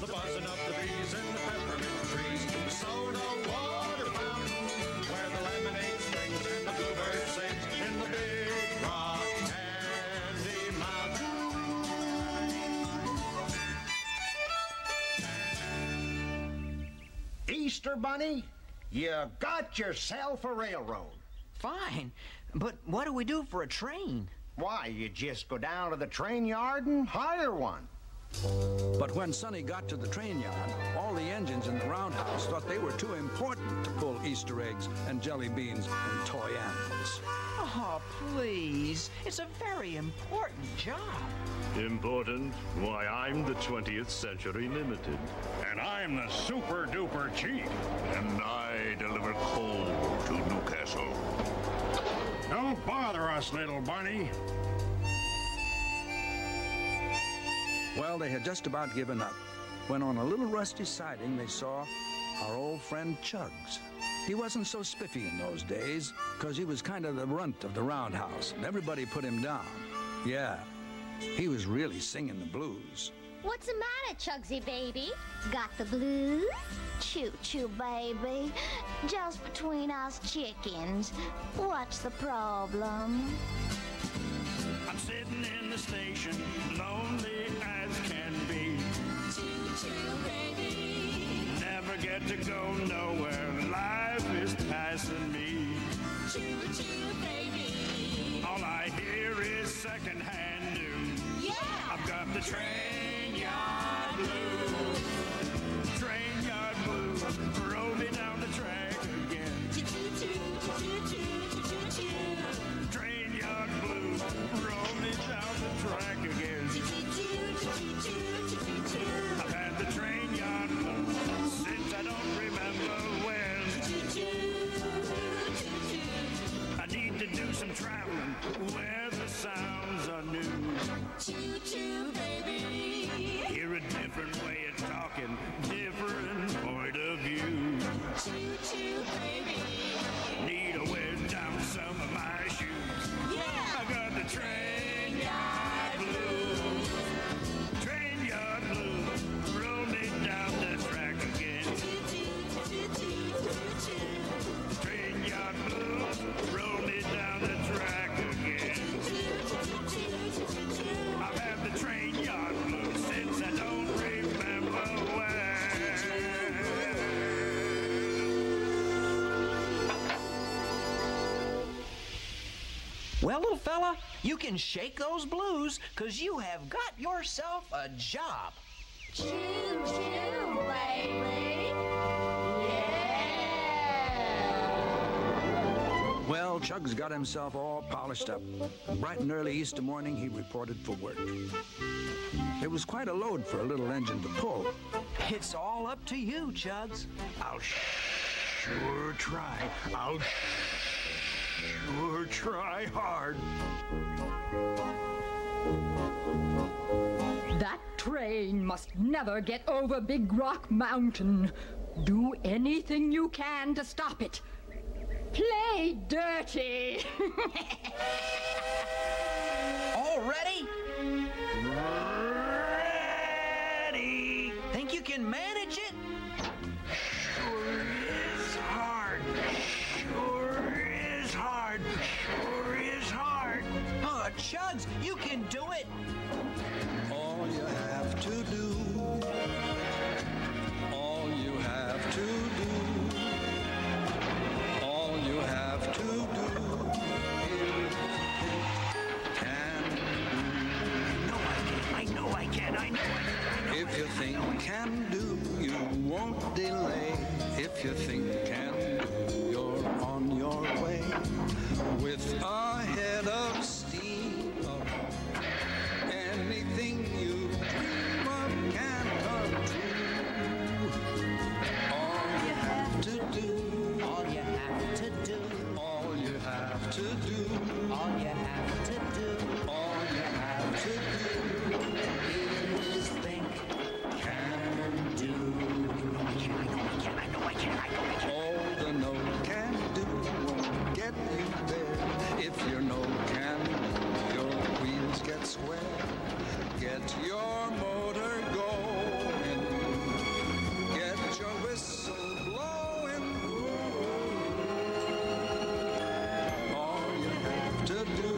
Speaker 23: The buzzing of the bees in the peppermint trees, the soda water fountain, where the lemonade springs and the bluebird sings in the Big Rock Candy Mountain.
Speaker 3: Easter Bunny, you got yourself a railroad.
Speaker 1: Fine, but what do we do for a train?
Speaker 3: Why, you just go down to the train yard and hire one.
Speaker 7: But when Sonny got to the train yard, all the engines in the roundhouse thought they were too important to pull Easter eggs and jelly beans and toy animals.
Speaker 1: Oh, please. It's a very important job.
Speaker 6: Important? Why, I'm the 20th Century Limited.
Speaker 23: And I'm the super duper cheap.
Speaker 6: And I deliver coal to Newcastle.
Speaker 23: Don't bother us, little bunny.
Speaker 7: Well, they had just about given up when on a little rusty siding they saw our old friend Chugs. He wasn't so spiffy in those days because he was kind of the runt of the roundhouse and everybody put him down. Yeah, he was really singing the blues.
Speaker 2: What's the matter, Chugsy baby? Got the blues? Choo-choo, baby. Just between us chickens. What's the problem?
Speaker 23: I'm sitting in the station, lonely as can be. Choo-choo, baby. Never get to go nowhere. Life is passing me. Choo-choo, baby. All I hear is secondhand news. Yeah! I've got the train yard blues. Train yard blues. Roll me down the track again. Choo-choo-choo-choo-choo-choo-choo. Train yard blues. Roll me down the track again. I've had the train yard blues since I don't remember when. I need to do some traveling where the sounds are new. Choo-choo, baby. Hear a different way
Speaker 1: Well, little fella, you can shake those blues, 'cause you have got yourself a job.
Speaker 2: Choo, choo, baby.
Speaker 7: Well, Chug's got himself all polished up. Bright and early Easter morning, he reported for work. It was quite a load for a little engine to pull.
Speaker 1: It's all up to you, Chugs.
Speaker 6: I'll sure try. I'll sure try hard.
Speaker 4: That train must never get over Big Rock Mountain. Do anything you can to stop it. Play dirty.
Speaker 1: All ready? Ready. Think you can manage it?
Speaker 6: Sure is hard. Sure is hard. Sure is hard.
Speaker 1: Oh, Chugs, you can do it.
Speaker 7: All you have to do, all you have to do, all you have to do If you think can do, you won't delay. If you think can do, you're on your way. With a head of steam, anything you dream of can come true. All you have to do,
Speaker 1: all you have to do,
Speaker 7: all you have to do,
Speaker 1: all you have to do,
Speaker 7: all you have to do. All the no can do won't get you there. If your no can do, your wheels get square. Get your motor going. Get your whistle blowing. All you have to do.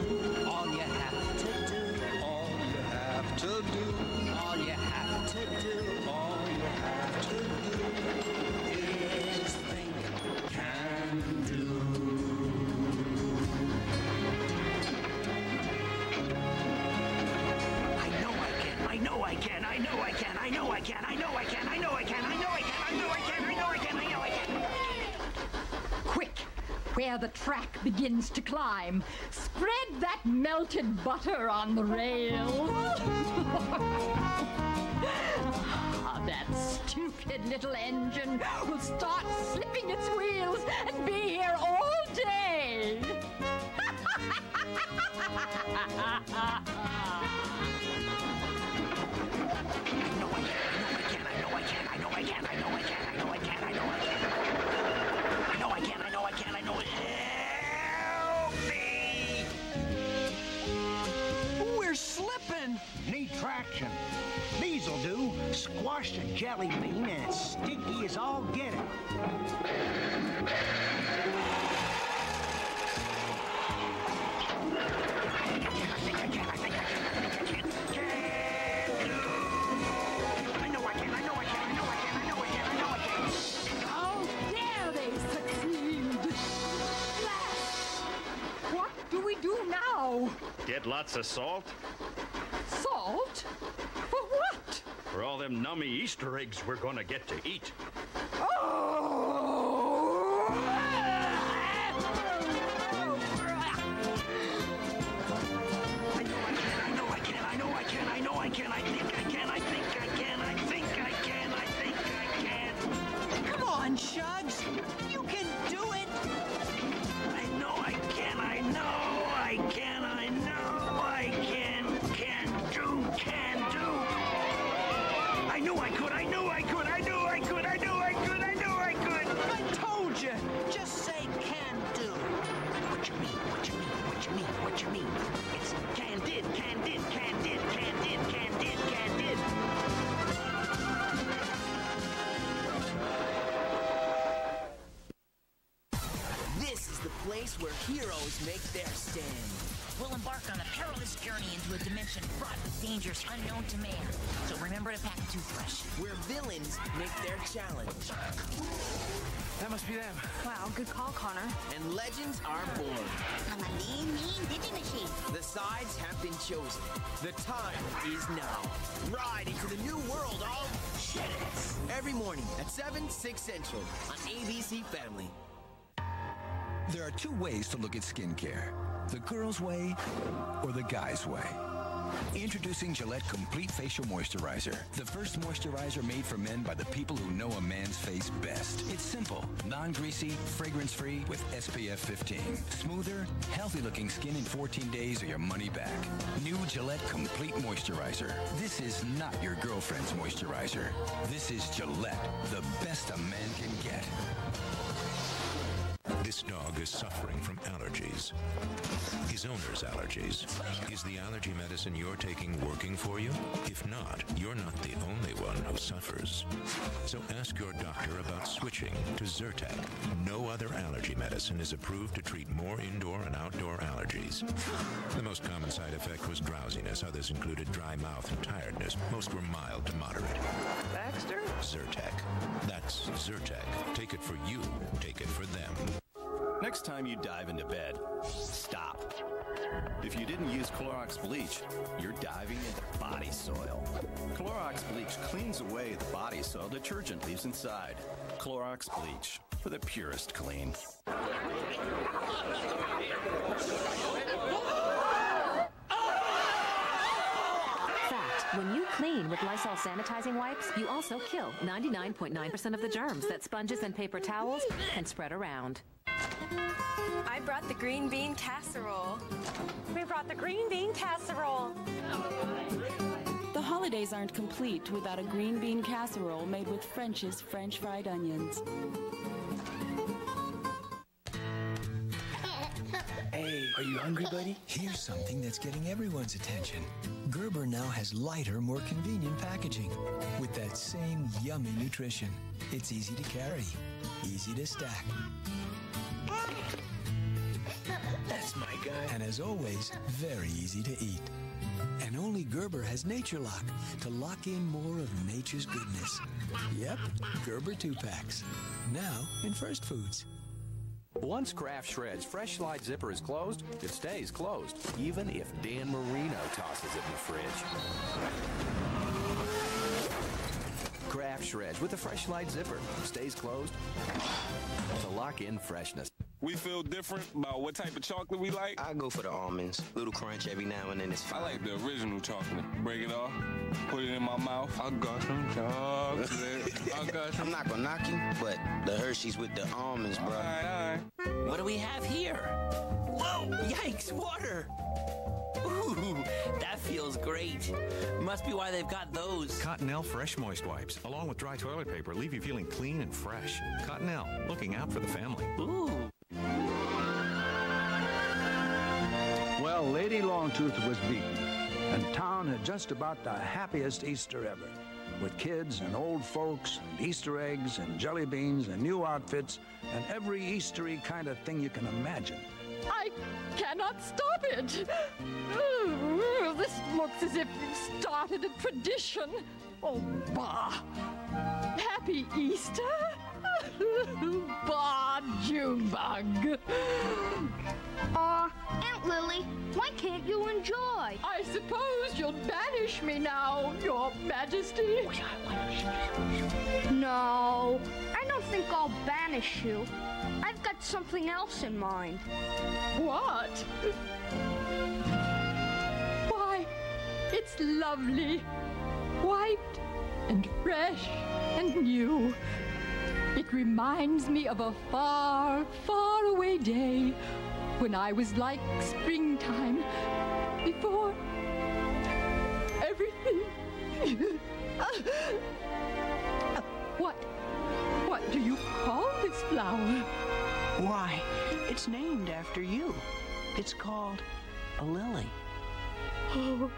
Speaker 1: All you have to do.
Speaker 7: All you have to do.
Speaker 1: All you have to do.
Speaker 7: All you have to do.
Speaker 4: Quick, where the track begins to climb, spread that melted butter on the rails. That stupid little engine will start slipping its wheels and be here all day.
Speaker 1: We're slipping.
Speaker 3: Need traction. These'll do. Squash the jelly bean and it's sticky as all get it.
Speaker 4: How dare they succeed? What do we do now?
Speaker 28: Get lots of salt
Speaker 4: Salt? For what?
Speaker 28: for all them nummy Easter eggs we're gonna get to eat.
Speaker 1: Come on, Chugs. You can do it.
Speaker 6: I know I can. I can do. I knew I could.
Speaker 1: I told you. Just say can do.
Speaker 6: What you mean? It's can did.
Speaker 20: This is the place where heroes make their stand.
Speaker 5: we'll embark on a perilous journey into a dimension fraught with dangers unknown to man. So remember to pack a toothbrush.
Speaker 8: Where villains make their challenge.
Speaker 5: That must be them.
Speaker 9: Wow, good call, Connor.
Speaker 8: And legends are born.
Speaker 5: I'm a mean Digimachine.
Speaker 8: The sides have been chosen. The time is now. Ride into the new world of Shit-Its. Every morning at 7, 6 Central on ABC Family.
Speaker 10: There are two ways to look at skincare. The girl's way or the guy's way. Introducing Gillette Complete Facial Moisturizer, the first moisturizer made for men by the people who know a man's face best. It's simple, non-greasy, fragrance-free with SPF 15. Smoother, healthy-looking skin in 14 days or your money back. New Gillette Complete Moisturizer. This is not your girlfriend's moisturizer. This is Gillette, the best a man can get.
Speaker 11: This dog is suffering from allergies. His owner's allergies. Is the allergy medicine you're taking working for you? If not, you're not the only one who suffers. So ask your doctor about switching to Zyrtec. No other allergy medicine is approved to treat more indoor and outdoor allergies. The most common side effect was drowsiness. Others included dry mouth and tiredness. Most were mild to moderate.
Speaker 5: Baxter?
Speaker 11: Zyrtec. That's Zyrtec. Take it for you. Take it for them.
Speaker 15: Next time you dive into bed, stop. If you didn't use Clorox bleach, you're diving into body soil. Clorox bleach cleans away the body soil detergent leaves inside. Clorox bleach, for the purest clean.
Speaker 27: When you clean with Lysol sanitizing wipes, you also kill 99.9% of the germs that sponges and paper towels can spread around.
Speaker 29: I brought the green bean casserole. We brought the green bean casserole.
Speaker 12: The holidays aren't complete without a green bean casserole made with French's French fried onions.
Speaker 13: Hey, are you hungry, buddy? Here's something that's getting everyone's attention. Gerber now has lighter, more convenient packaging with that same yummy nutrition. It's easy to carry, easy to stack. That's my guy. And as always, very easy to eat. And only Gerber has Nature Lock to lock in more of nature's goodness. Yep, Gerber 2-packs. Now in First Foods.
Speaker 14: Once Kraft Shred's Fresh Slide Zipper is closed, it stays closed, even if Dan Marino tosses it in the fridge. Kraft Shreds with the Fresh Slide Zipper stays closed to lock in freshness.
Speaker 16: We feel different about what type of chocolate we like.
Speaker 17: I go for the almonds. Little crunch every now and then is fine.
Speaker 16: I like the original chocolate. Break it off, put it in my mouth. I got some chocolate.
Speaker 17: I'm not gonna knock you, but the Hershey's with the almonds, bro.
Speaker 16: All right.
Speaker 5: What do we have here? Whoa! Yikes! Water! Ooh, that feels great. Must be why they've got those.
Speaker 26: Cottonelle Fresh Moist Wipes, along with dry toilet paper, leave you feeling clean and fresh. Cottonelle, looking out for the family.
Speaker 5: Ooh.
Speaker 18: Well, Lady Longtooth was beaten, and town had just about the happiest Easter ever, with kids and old folks and Easter eggs and jelly beans and new outfits and every Eastery kind of thing you can imagine.
Speaker 4: I cannot stop it. This looks as if you've started a tradition. Oh, bah. Happy Easter. Bah, Junebug.
Speaker 2: Aunt Lily, why can't you enjoy?
Speaker 4: I suppose you'll banish me now, Your Majesty.
Speaker 2: No, I don't think I'll banish you. I've got something else in mind.
Speaker 4: What? Why, it's lovely. White and fresh and new. It reminds me of a far, far away day when I was like springtime before everything. What do you call this flower?
Speaker 1: Why, it's named after you. It's called a lily.
Speaker 4: Oh,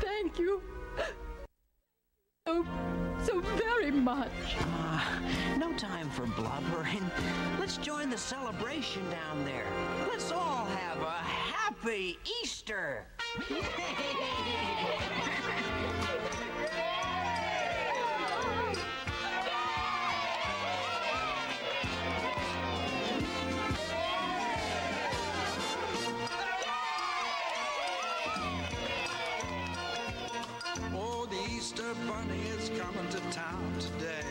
Speaker 4: thank you. so very much.
Speaker 1: No time for blubbering. Let's join the celebration down there. Let's all have a happy Easter.
Speaker 18: Oh, the Easter Bunny is coming to town today.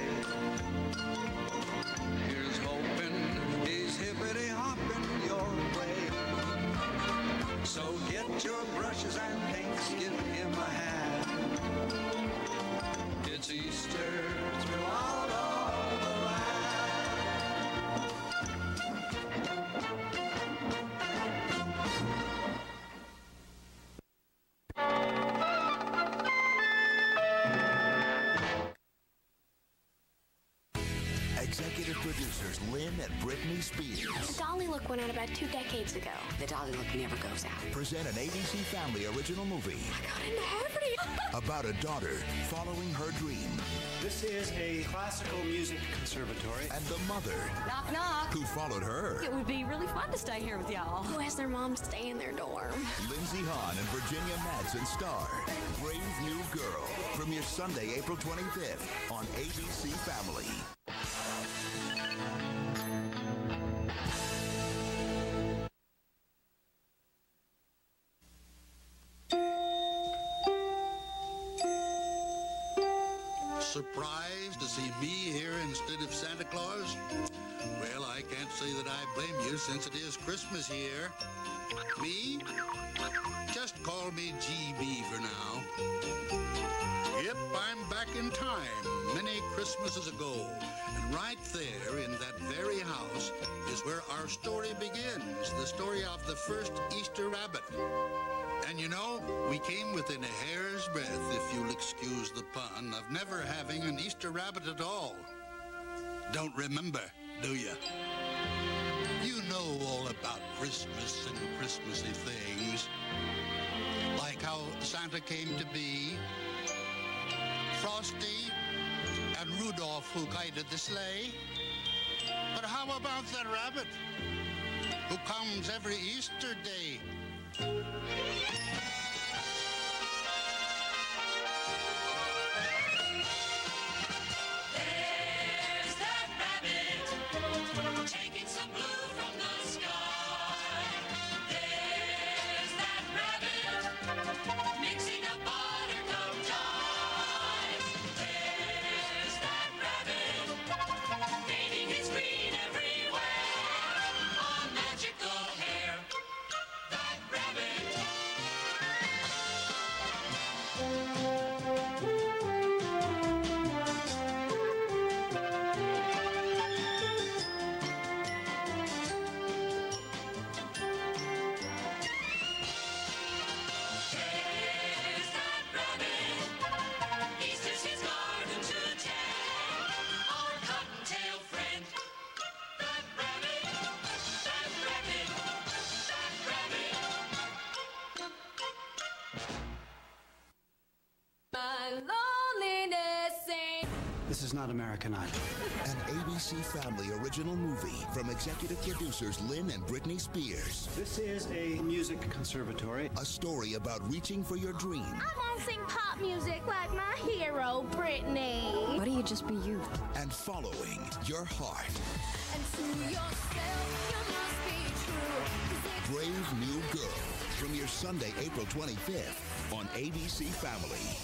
Speaker 18: Here's hoping he's hippity-hopping your way. So get your brushes and paints, give him a hand. It's Easter throughout all the
Speaker 3: Executive producers Lynn and Britney Spears
Speaker 2: The Dolly look went out about 2 decades ago. The Dolly look never goes out.
Speaker 3: present an ABC Family original movie
Speaker 2: Got into Harvard.
Speaker 3: about a daughter following her dream
Speaker 7: This is a classical music conservatory.
Speaker 3: and the mother
Speaker 29: Knock, knock.
Speaker 3: who followed her.
Speaker 29: It would be really fun to stay here with y'all.
Speaker 2: Who has their mom stay in their dorm?
Speaker 3: Lindsay Hahn and Virginia Madsen star Brave New Girl. Premieres Sunday, April 25th on ABC Family.
Speaker 9: Surprised to see me here instead of Santa Claus? Well, I can't say that I blame you since it is Christmas here. Me? Just call me GB for now. Yep, I'm back in time, many Christmases ago. And right there in that very house is where our story begins, the story of the first Easter rabbit. And you know, we came within a hair's breadth, if you'll excuse the pun, of never having an Easter rabbit at all. Don't remember, do you? You know all about Christmas and Christmassy things. Like how Santa came to be, Frosty, and Rudolph who guided the sleigh. But how about that rabbit who comes every Easter day?
Speaker 19: There's that rabbit taking some blue from the sky. There's that rabbit mixing up buttercup dye. There's that rabbit painting his green everywhere on magical hair. That rabbit. There's that rabbit. Easter's his garden to tend. Our cottontail friend. That rabbit. That rabbit. That rabbit.
Speaker 29: My loneliness ain't.
Speaker 7: This is not American Idol.
Speaker 3: An ABC Family original movie from executive producers Lynn and Britney Spears.
Speaker 7: This is a music conservatory.
Speaker 3: A story about reaching for your dream
Speaker 2: I won't sing pop music like my hero, Britney.
Speaker 29: Why don't you just be you?
Speaker 3: and following your heart.
Speaker 2: And to yourself, you must be true.
Speaker 3: Brave New Girl. Premieres Sunday, April 25th on ABC Family.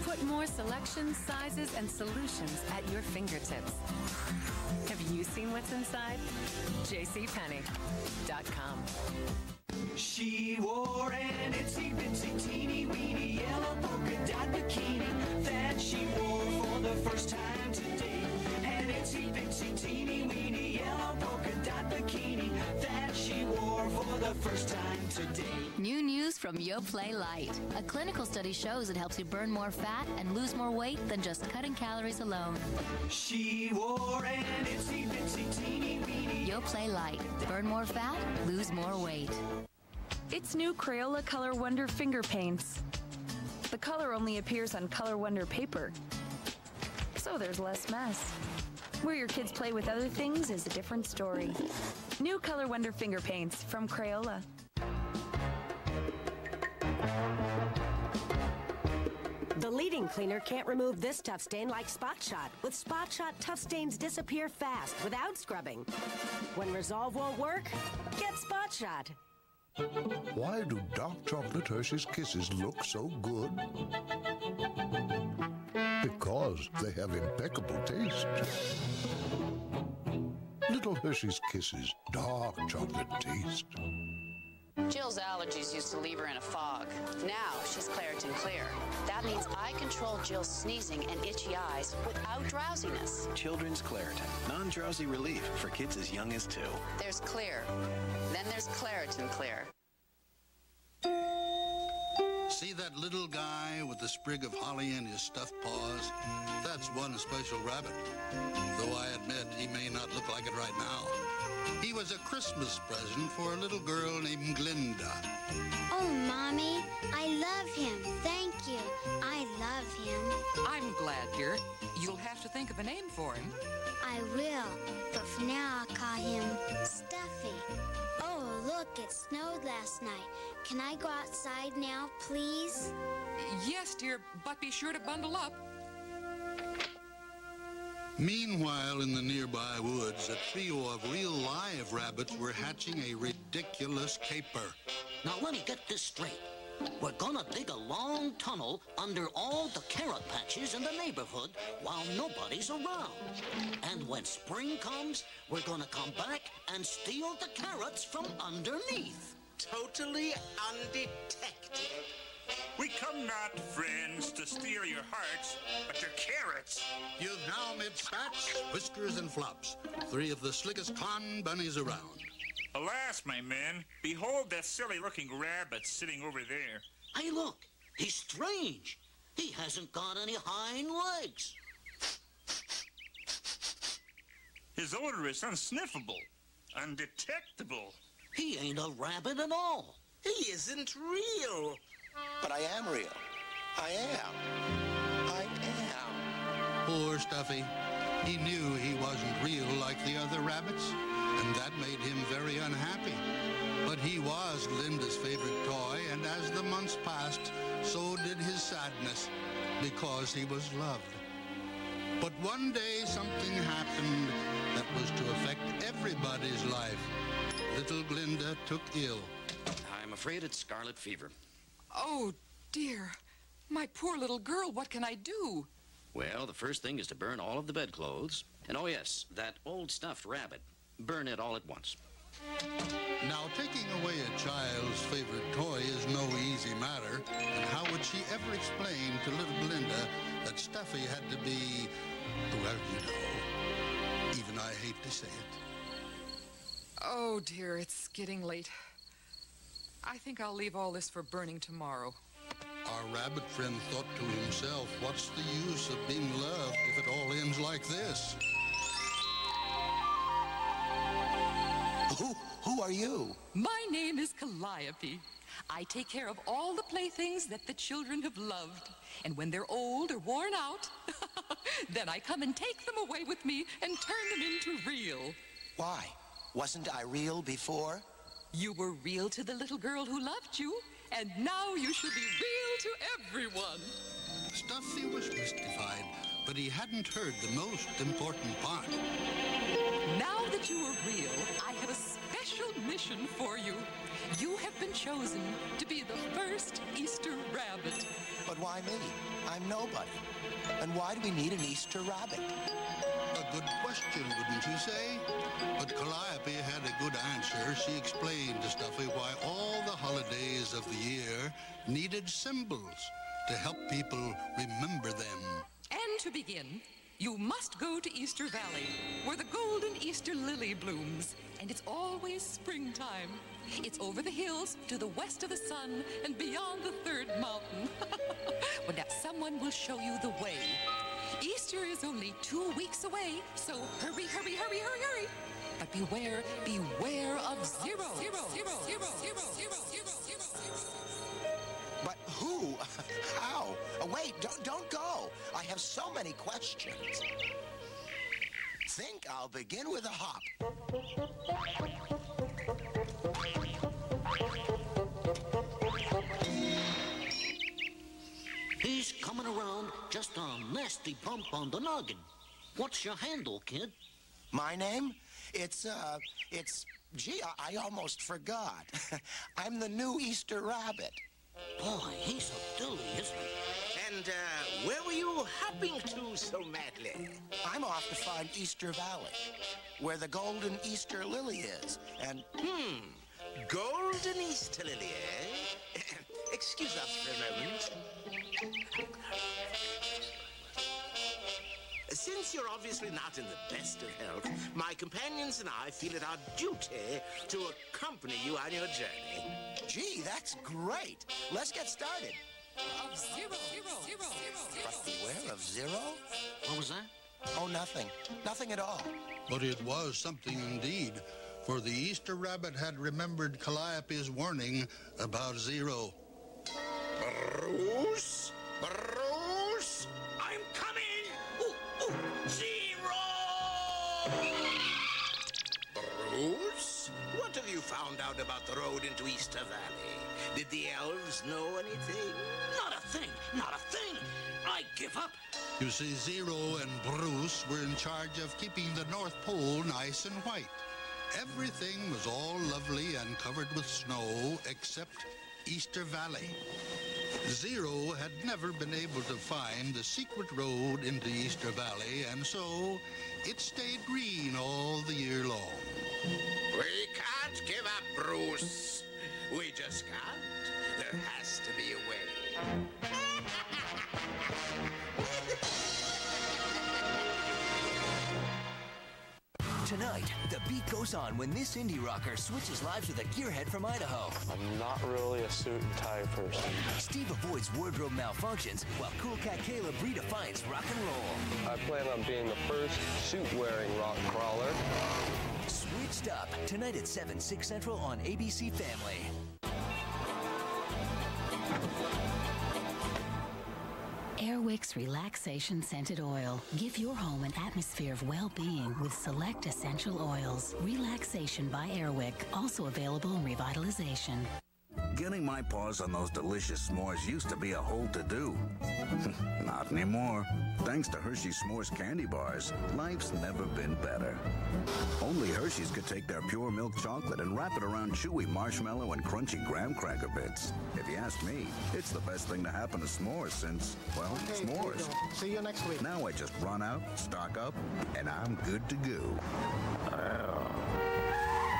Speaker 21: Put more selections, sizes, and solutions at your fingertips. Have you seen what's inside? JCPenney.com.
Speaker 22: She wore an itsy bitsy teeny weeny yellow polka dot bikini that she wore for the first time today. An itsy bitsy teeny weeny yellow polka dot bikini that she wore for the first time today.
Speaker 23: New
Speaker 6: from Yoplait Light. A clinical study shows it helps you burn more fat and lose more weight than just cutting calories alone.
Speaker 22: She wore an itsy bitsy teeny weeny.
Speaker 6: Yoplait Light. Burn more fat, lose more weight.
Speaker 8: It's new Crayola Color Wonder finger paints. The color only appears on Color Wonder paper, so there's less mess. Where your kids play with other things is a different story. New Color Wonder finger paints from Crayola.
Speaker 27: The leading cleaner can't remove this tough stain like Spot Shot. With Spot Shot, tough stains disappear fast without scrubbing. When Resolve won't work, get Spot Shot.
Speaker 9: Why do dark chocolate Hershey's Kisses look so good? Because they have impeccable taste. Little Hershey's Kisses, dark chocolate taste.
Speaker 10: Jill's allergies used to leave her in a fog. Now she's Claritin Clear. That means I control Jill's sneezing and itchy eyes without drowsiness.
Speaker 11: Children's Claritin. Non-drowsy relief for kids as young as 2.
Speaker 10: There's Clear. Then there's Claritin Clear.
Speaker 9: See that little guy with the sprig of holly in his stuffed paws? That's one special rabbit. Though I admit he may not look like it right now. He was a Christmas present for a little girl named Glinda.
Speaker 2: Oh, Mommy, I love him. Thank you. I love him.
Speaker 20: I'm glad, dear. You'll have to think of a name for him.
Speaker 2: I will, but for now I'll call him Stuffy. Oh, look, it snowed last night. Can I go outside now, please?
Speaker 20: Yes, dear, but be sure to bundle up.
Speaker 9: Meanwhile, in the nearby woods, a trio of real live rabbits were hatching a ridiculous caper.
Speaker 23: Now let me get this straight. We're gonna dig a long tunnel under all the carrot patches in the neighborhood while nobody's around. And when spring comes, we're gonna come back and steal the carrots from underneath.
Speaker 24: Totally undetected. We come not, friends, to steal your hearts, but your carrots.
Speaker 9: You've now met Spats, Whiskers, and Flops, 3 of the slickest con bunnies around.
Speaker 24: Alas, my men, behold that silly-looking rabbit sitting over there.
Speaker 23: Hey, look, he's strange. He hasn't got any hind legs.
Speaker 24: His odor is unsniffable, undetectable.
Speaker 23: He ain't a rabbit at all.
Speaker 24: He isn't real.
Speaker 11: But I am real. I am. I am.
Speaker 9: Poor Stuffy. He knew he wasn't real like the other rabbits, and that made him very unhappy. But he was Glinda's favorite toy, and as the months passed, so did his sadness, because he was loved. But one day something happened that was to affect everybody's life. Little Glinda took ill.
Speaker 25: I'm afraid it's scarlet fever.
Speaker 20: Oh, dear. My poor little girl, what can I do?
Speaker 25: Well, the first thing is to burn all of the bedclothes. And oh yes, that old stuffed rabbit. Burn it all at once.
Speaker 9: Now, taking away a child's favorite toy is no easy matter. And how would she ever explain to little Glinda that Stuffy had to be, well, you know, even I hate to say it.
Speaker 20: Oh, dear, it's getting late. I think I'll leave all this for burning tomorrow.
Speaker 9: Our rabbit friend thought to himself, what's the use of being loved if it all ends like this?
Speaker 11: Who are you?
Speaker 20: My name is Calliope. I take care of all the playthings that the children have loved. And when they're old or worn out, then I come and take them away with me and turn them into real.
Speaker 11: Why? Wasn't I real before?
Speaker 20: You were real to the little girl who loved you, and now you should be real to everyone.
Speaker 9: Stuffy was mystified, but he hadn't heard the most important part.
Speaker 20: Now that you are real, I have a special mission for you. You have been chosen to be the first Easter rabbit.
Speaker 11: But why me? I'm nobody. And why do we need an Easter rabbit?
Speaker 9: A good question, wouldn't you say? But Calliope had a good answer. She explained to Stuffy why all the holidays of the year needed symbols to help people remember them.
Speaker 20: And to begin, You must go to Easter Valley, where the golden Easter lily blooms, and it's always springtime. It's over the hills, to the west of the sun, and beyond the third mountain. Well, now someone will show you the way. Easter is only 2 weeks away, so hurry, hurry, hurry, hurry, hurry. But beware, beware of zero.
Speaker 11: But who? How? Wait, don't go. I have so many questions. Think I'll begin with a hop.
Speaker 23: He's coming around, just a nasty bump on the noggin. What's your handle, kid?
Speaker 11: My name? Gee, I almost forgot. I'm the new Easter Rabbit.
Speaker 23: Boy, he's so dilly, isn't he?
Speaker 11: And, where were you hopping to so madly? I'm off to find Easter Valley, where the golden Easter lily is, and... golden Easter lily, eh? Excuse us for a moment. Since you're obviously not in the best of health, my companions and I feel it our duty to accompany you on your journey. Gee, that's great. Let's get started.
Speaker 20: Of zero.
Speaker 11: But beware of zero?
Speaker 23: What was that?
Speaker 11: Oh, nothing. Nothing at all.
Speaker 9: But it was something indeed, for the Easter Rabbit had remembered Calliope's warning about zero.
Speaker 11: Bruce? Bruce? I'm coming! Zero! Bruce? What have you found out about the road into Easter Valley? Did the elves know anything?
Speaker 23: Not a thing, not a thing. I give up.
Speaker 9: You see, Zero and Bruce were in charge of keeping the North Pole nice and white. Everything was all lovely and covered with snow except Easter Valley. Zero had never been able to find the secret road into Easter Valley, and so it stayed green all the year long.
Speaker 11: We can't give up, Bruce. We just can't. There has to be a way.
Speaker 5: Tonight, the beat goes on when this indie rocker switches lives with a gearhead from Idaho.
Speaker 12: I'm not really a suit and tie person.
Speaker 5: Steve avoids wardrobe malfunctions while Cool Cat Caleb redefines rock and roll.
Speaker 12: I plan on being the first suit-wearing rock crawler.
Speaker 5: Switched Up, tonight at 7, 6 Central on ABC Family.
Speaker 13: Airwick's Relaxation Scented Oil. Give your home an atmosphere of well-being with select essential oils. Relaxation by Airwick. Also available in Revitalization.
Speaker 18: Getting my paws on those delicious s'mores used to be a whole to-do. Not anymore. Thanks to Hershey's S'mores candy bars, life's never been better. Only Hershey's could take their pure milk chocolate and wrap it around chewy marshmallow and crunchy graham cracker bits. If you ask me, it's the best thing to happen to s'mores since, well, s'mores.
Speaker 14: See you next week.
Speaker 18: Now I just run out, stock up, and I'm good to go.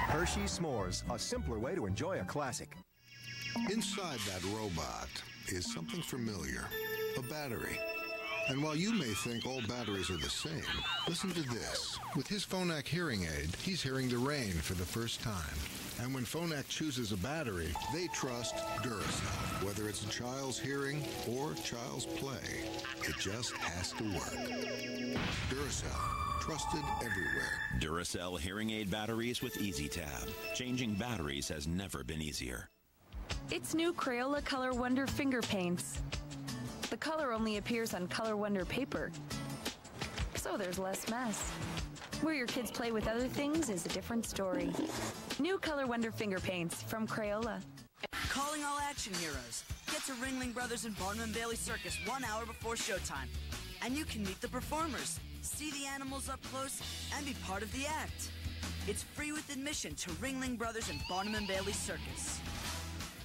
Speaker 15: Hershey's S'mores, a simpler way to enjoy a classic.
Speaker 16: Inside that robot is something familiar, a battery. And while you may think all batteries are the same, listen to this. With his Phonak hearing aid, he's hearing the rain for the first time. And when Phonak chooses a battery, they trust Duracell. Whether it's a child's hearing or child's play, it just has to work. Duracell, trusted everywhere.
Speaker 17: Duracell hearing aid batteries with EasyTab. Changing batteries has never been easier.
Speaker 8: It's new Crayola Color Wonder finger paints. The color only appears on Color Wonder paper, so there's less mess. Where your kids play with other things is a different story. New Color Wonder finger paints from Crayola.
Speaker 26: Calling all action heroes. Get to Ringling Brothers and Barnum & Bailey Circus 1 hour before showtime. And you can meet the performers, see the animals up close, and be part of the act. It's free with admission to Ringling Brothers and Barnum & Bailey Circus.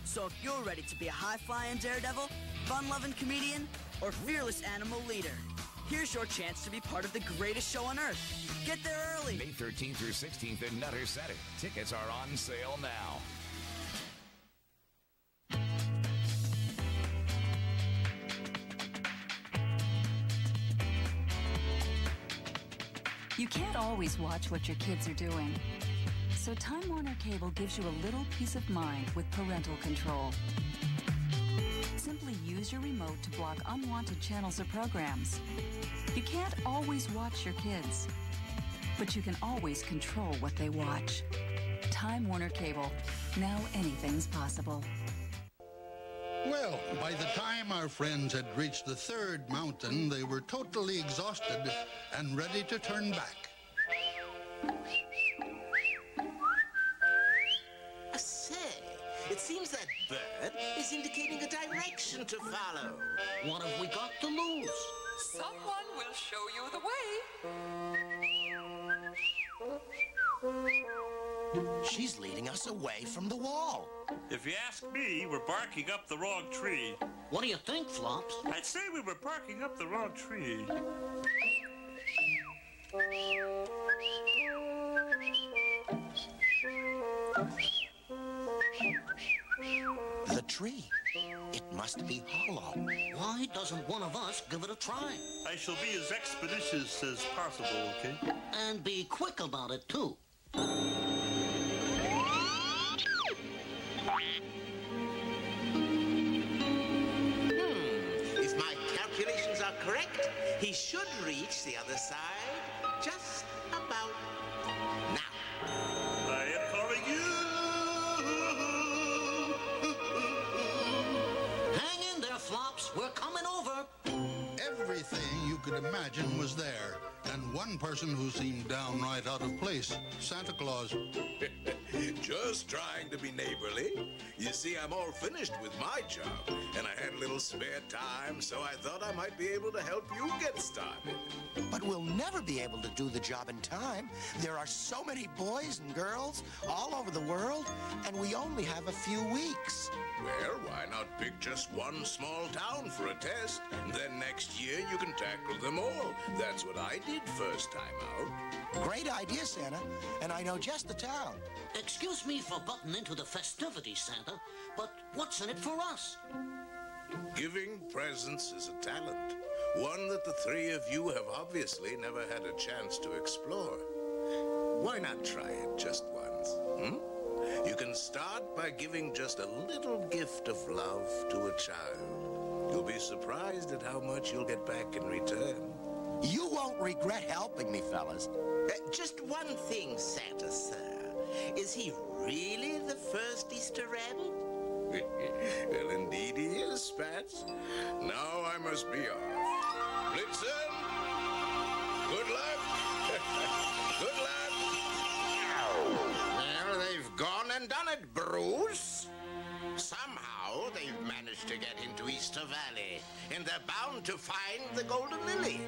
Speaker 26: So if you're ready to be a high-flying daredevil, fun-loving comedian, or fearless animal leader, here's your chance to be part of the greatest show on earth. Get there early.
Speaker 28: May 13th through 16th in Nutter Center. Tickets are on sale now.
Speaker 8: You can't always watch what your kids are doing. So Time Warner Cable gives you a little peace of mind with parental control. Simply use your remote to block unwanted channels or programs. You can't always watch your kids, but you can always control what they watch. Time Warner Cable. Now anything's possible.
Speaker 9: Well, by the time our friends had reached the third mountain, they were totally exhausted and ready to turn back.
Speaker 11: Say, it seems that bird is indicating a direction to follow.
Speaker 23: What have we got to lose?
Speaker 20: Someone will show you the way.
Speaker 11: She's leading us away from the wall.
Speaker 24: If you ask me, we're barking up the wrong tree.
Speaker 23: What do you think, Flops?
Speaker 24: I'd say we were barking up the wrong tree.
Speaker 11: The tree. It must be hollow.
Speaker 23: Why doesn't one of us give it a try?
Speaker 24: I shall be as expeditious as possible, okay?
Speaker 23: And be quick about it, too.
Speaker 11: If my calculations are correct, he should reach the other side just about now.
Speaker 24: I am calling you.
Speaker 23: Hang in there, Flops. We're coming over.
Speaker 9: Everything you could imagine was there, and one person who seemed downright out of place, Santa Claus.
Speaker 1: Just trying to be neighborly. You see, I'm all finished with my job, and I had a little spare time, so I thought I might be able to help you get started.
Speaker 11: But we'll never be able to do the job in time. There are so many boys and girls all over the world, and we only have a few weeks.
Speaker 1: Well, why not pick just one small town for a test? Then next year you can tackle them all. That's what I did first time out.
Speaker 11: Great idea, Santa, and I know just the town.
Speaker 23: Excuse me for butting into the festivities, Santa, but what's in it for us?
Speaker 1: Giving presents is a talent, one that the three of you have obviously never had a chance to explore. Why not try it just once, You can start by giving just a little gift of love to a child. You'll be surprised at how much you'll get back in return.
Speaker 11: You won't regret helping me, fellas. Just one thing, Santa, sir. Is he really the first Easter rabbit?
Speaker 1: Well, indeed he is, Spats. Now I must be off. Blitzen! Good luck! Good luck!
Speaker 11: Well, they've gone and done it, Bruce. Somehow they've managed to get into Easter Valley, and they're bound to find the Golden Lily.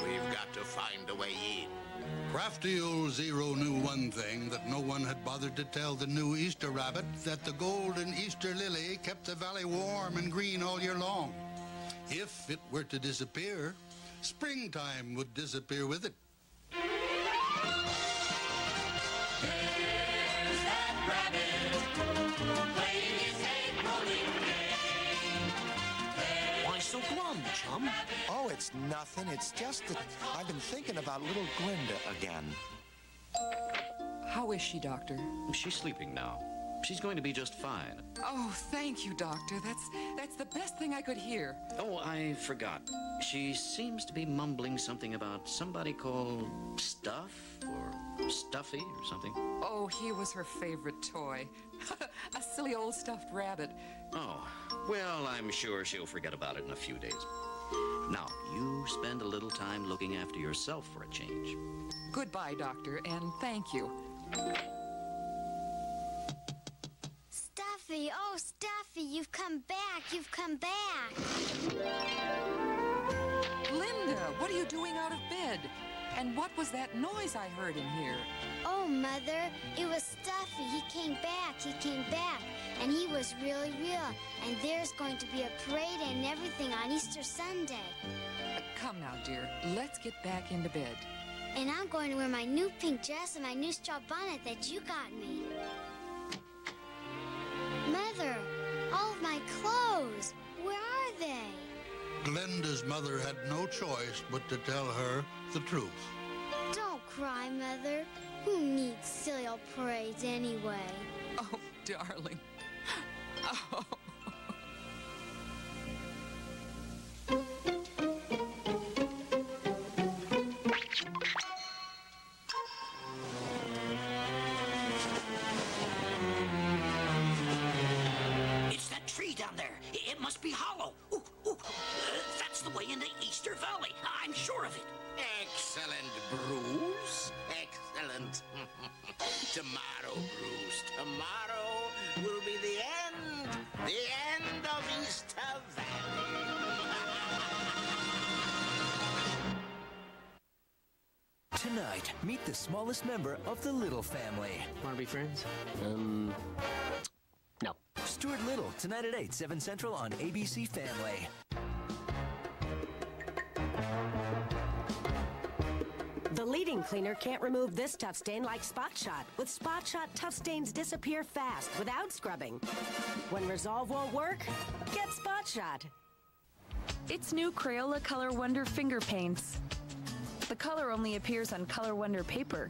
Speaker 11: We've got to find a way in.
Speaker 9: Crafty old Zero knew one thing that no one had bothered to tell the new Easter rabbit, that the golden Easter lily kept the valley warm and green all year long. If it were to disappear, springtime would disappear with it.
Speaker 3: There's that rabbit playing his egg-rolling game.
Speaker 11: Why so glum, chum? Oh, it's nothing. It's just that I've been thinking about little Glinda again.
Speaker 10: How is she, Doctor? She's sleeping now. She's going to be just fine.
Speaker 20: Oh, thank you, Doctor. That's the best thing I could hear.
Speaker 10: Oh, I forgot. She seems to be mumbling something about somebody called Stuff or Stuffy or something.
Speaker 20: Oh, he was her favorite toy. A silly old stuffed rabbit.
Speaker 10: Oh, well, I'm sure she'll forget about it in a few days. Now, you spend a little time looking after yourself for a change.
Speaker 20: Goodbye, Doctor, and thank you.
Speaker 2: Stuffy, oh, Stuffy, you've come back, you've come back.
Speaker 20: Linda, what are you doing out of bed? And what was that noise I heard in here?
Speaker 2: Oh, Mother, it was Stuffy. He came back, and he was really real. And there's going to be a parade and everything on Easter Sunday.
Speaker 20: Come now, dear, let's get back into bed.
Speaker 2: And I'm going to wear my new pink dress and my new straw bonnet that you got me. Mother, all of my clothes, where are they?
Speaker 9: Glinda's mother had no choice but to tell her the truth.
Speaker 2: Don't cry, Mother. Who needs silly parades anyway?
Speaker 20: Oh, darling. Oh.
Speaker 23: It's that tree down there. It must be hollow. Ooh, ooh. That's the way into Easter Valley. I'm sure of it.
Speaker 1: Excellent, Bruce. Excellent. Tomorrow, Bruce. Tomorrow will be the end of Easter Valley.
Speaker 5: Tonight, meet the smallest member of the Little family.
Speaker 4: Want to be friends? No.
Speaker 5: Stuart Little, tonight at 8, 7 Central on ABC Family.
Speaker 6: The leading cleaner can't remove this tough stain like Spot Shot. With Spot Shot, tough stains disappear fast without scrubbing. When Resolve won't work, get Spot Shot.
Speaker 8: It's new Crayola Color Wonder finger paints. The color only appears on Color Wonder paper,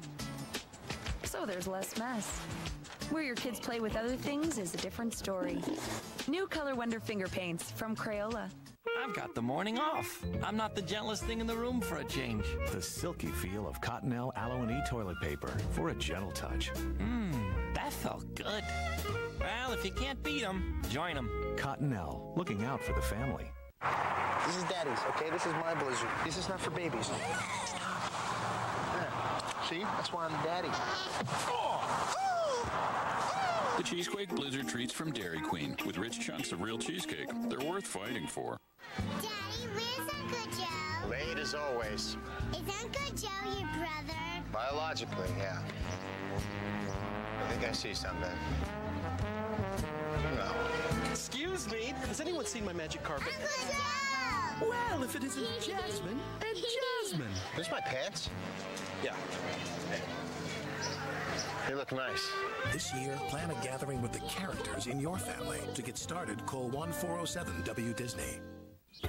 Speaker 8: so there's less mess. Where your kids play with other things is a different story. New Color Wonder finger paints from Crayola.
Speaker 7: I've got the morning off. I'm not the gentlest thing in the room for a change.
Speaker 14: The silky feel of Cottonelle Aloe and E toilet paper for a gentle touch.
Speaker 7: That felt good. Well, if you can't beat them, join them.
Speaker 14: Cottonelle, looking out for the family.
Speaker 19: This is Daddy's, okay? This is my blizzard. This is not for babies. Yeah. See? That's why I'm Daddy.
Speaker 21: The Cheesequake Blizzard treats from Dairy Queen with rich chunks of real cheesecake. They're worth fighting for.
Speaker 2: Daddy, where's Uncle Joe?
Speaker 19: Late as always.
Speaker 2: Is Uncle Joe your brother?
Speaker 19: Biologically, yeah. I think I see something. No.
Speaker 4: Excuse me, has anyone seen my magic carpet?
Speaker 2: Uncle Joe!
Speaker 4: Well, if it isn't Jasmine and Jasmine.
Speaker 19: There's my pants.
Speaker 4: Yeah.
Speaker 19: They look nice.
Speaker 22: This year, plan a gathering with the characters in your family. To get started, call 1-407-WDisney.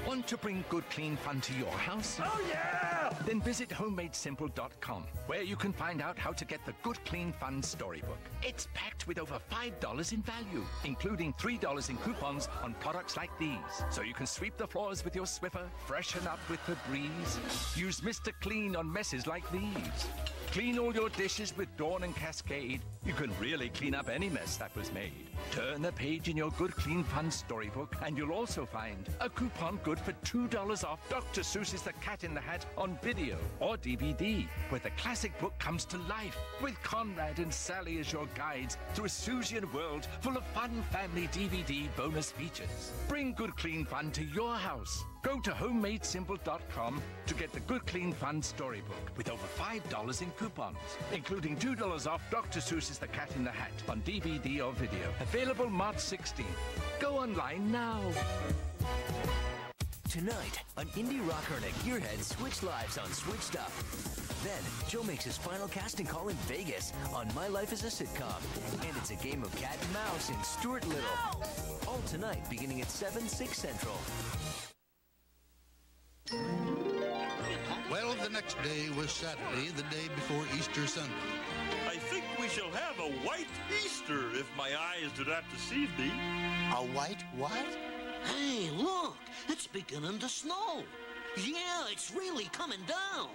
Speaker 28: Want to bring good, clean fun to your house?
Speaker 22: Oh, yeah!
Speaker 28: Then visit HomemadeSimple.com, where you can find out how to get the Good, Clean Fun storybook. It's packed with over $5 in value, including $3 in coupons on products like these. So you can sweep the floors with your Swiffer, freshen up with the breeze. Use Mr. Clean on messes like these. Clean all your dishes with Dawn and Cascade. You can really clean up any mess that was made. Turn the page in your Good Clean Fun storybook and you'll also find a coupon good for $2 off Dr. Seuss's The Cat in the Hat on video or DVD, where the classic book comes to life with Conrad and Sally as your guides through a Seussian world full of fun family DVD bonus features. Bring Good Clean Fun to your house. Go to HomemadeSimple.com to get the Good Clean Fun storybook with over $5 in coupons, including $2 off Dr. Seuss's The Cat in the Hat on DVD or video. Available March 16th. Go online now.
Speaker 5: Tonight, an indie rocker and a gearhead switch lives on Switched Up. Then, Joe makes his final casting call in Vegas on My Life as a Sitcom. And it's a game of cat and mouse in Stuart Little. All tonight, beginning at 7, 6 Central.
Speaker 9: Well, the next day was Saturday, the day before Easter Sunday.
Speaker 27: I think we shall have a white Easter, if my eyes do not deceive me.
Speaker 11: A white what?
Speaker 23: Hey, look, it's beginning to snow. Yeah, it's really coming down.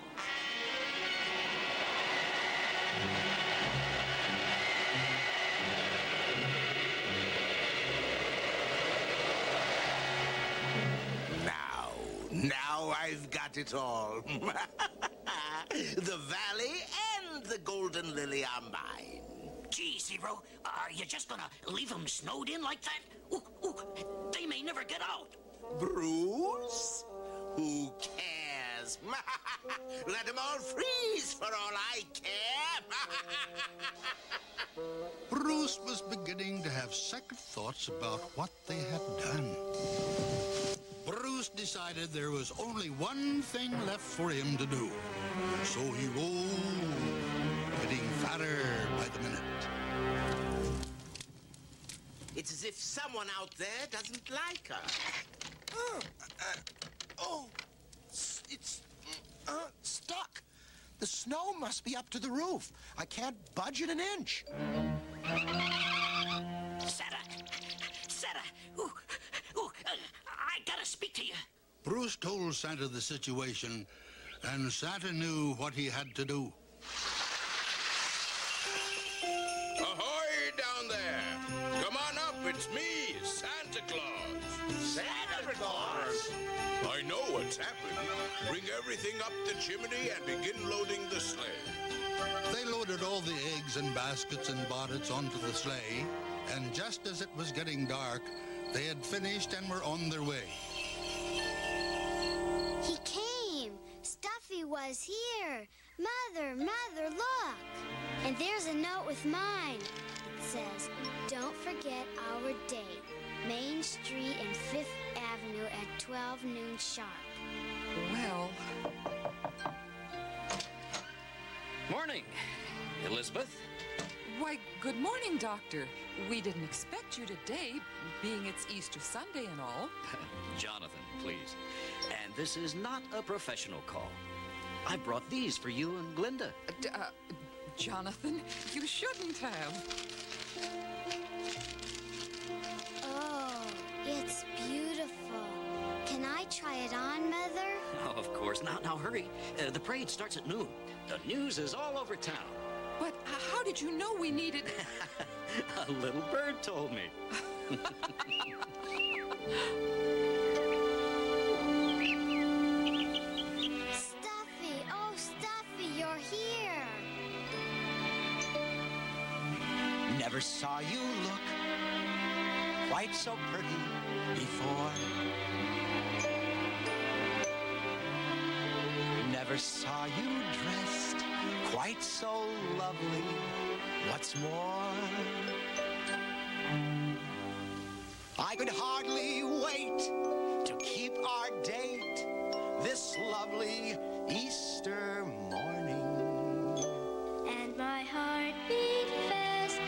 Speaker 1: Now I've got it all. The valley and the golden lily are mine.
Speaker 23: Gee, Zero, are you just gonna leave them snowed in like that? Ooh, ooh, they may never get out.
Speaker 1: Bruce? Who cares? Let them all freeze for all I care.
Speaker 9: Bruce was beginning to have second thoughts about what they had done. Bruce decided there was only one thing left for him to do. So he rolled, getting fatter by the minute.
Speaker 1: It's as if someone out there doesn't like her.
Speaker 11: It's stuck. The snow must be up to the roof. I can't budge it an inch.
Speaker 23: Santa! Santa! Ooh, I gotta speak to you.
Speaker 9: Bruce told Santa the situation, and Santa knew what he had to do.
Speaker 1: Ahoy down there! Come on up, it's me, Santa Claus.
Speaker 11: Santa Claus!
Speaker 1: I know what's happened. Bring everything up the chimney and begin loading the sleigh.
Speaker 9: They loaded all the eggs and baskets and bonnets onto the sleigh, and just as it was getting dark, they had finished and were on their way.
Speaker 2: He came. Stuffy was here. Mother, Mother, look. And there's a note with mine. It says, don't forget our date. Main Street and 5th Avenue at 12 noon sharp.
Speaker 12: Well... Morning, Elizabeth.
Speaker 20: Why, good morning, Doctor. We didn't expect you today, being it's Easter Sunday and all.
Speaker 12: Jonathan, please. And this is not a professional call. I brought these for you and Glinda.
Speaker 20: Jonathan, you shouldn't have.
Speaker 2: Oh, it's beautiful. Can I try it on, Mother?
Speaker 12: Oh, of course. Now hurry. The parade starts at noon. The news is all over town.
Speaker 20: But how did you know we needed...
Speaker 12: A little bird told me.
Speaker 2: Stuffy, oh, Stuffy, you're here.
Speaker 11: Never saw you look quite so pretty before. Never saw you dressed quite so lovely. What's more, I could hardly wait to keep our date this lovely Easter morning.
Speaker 2: And my heart beat fast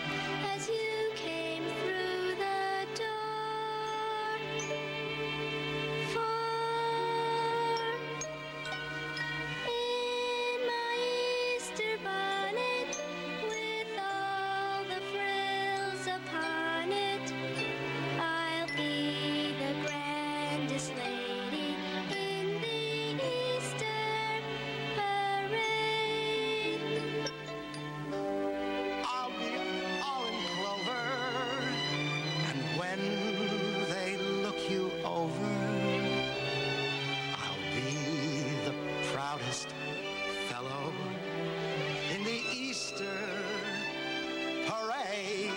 Speaker 2: as you came through the door. For in my Easter bonnet, with all the frills upon it, I'll be the grandest lady in the Easter parade.
Speaker 11: I'll be all in clover, and when they look you over, I'll be the proudest fellow in the Easter parade.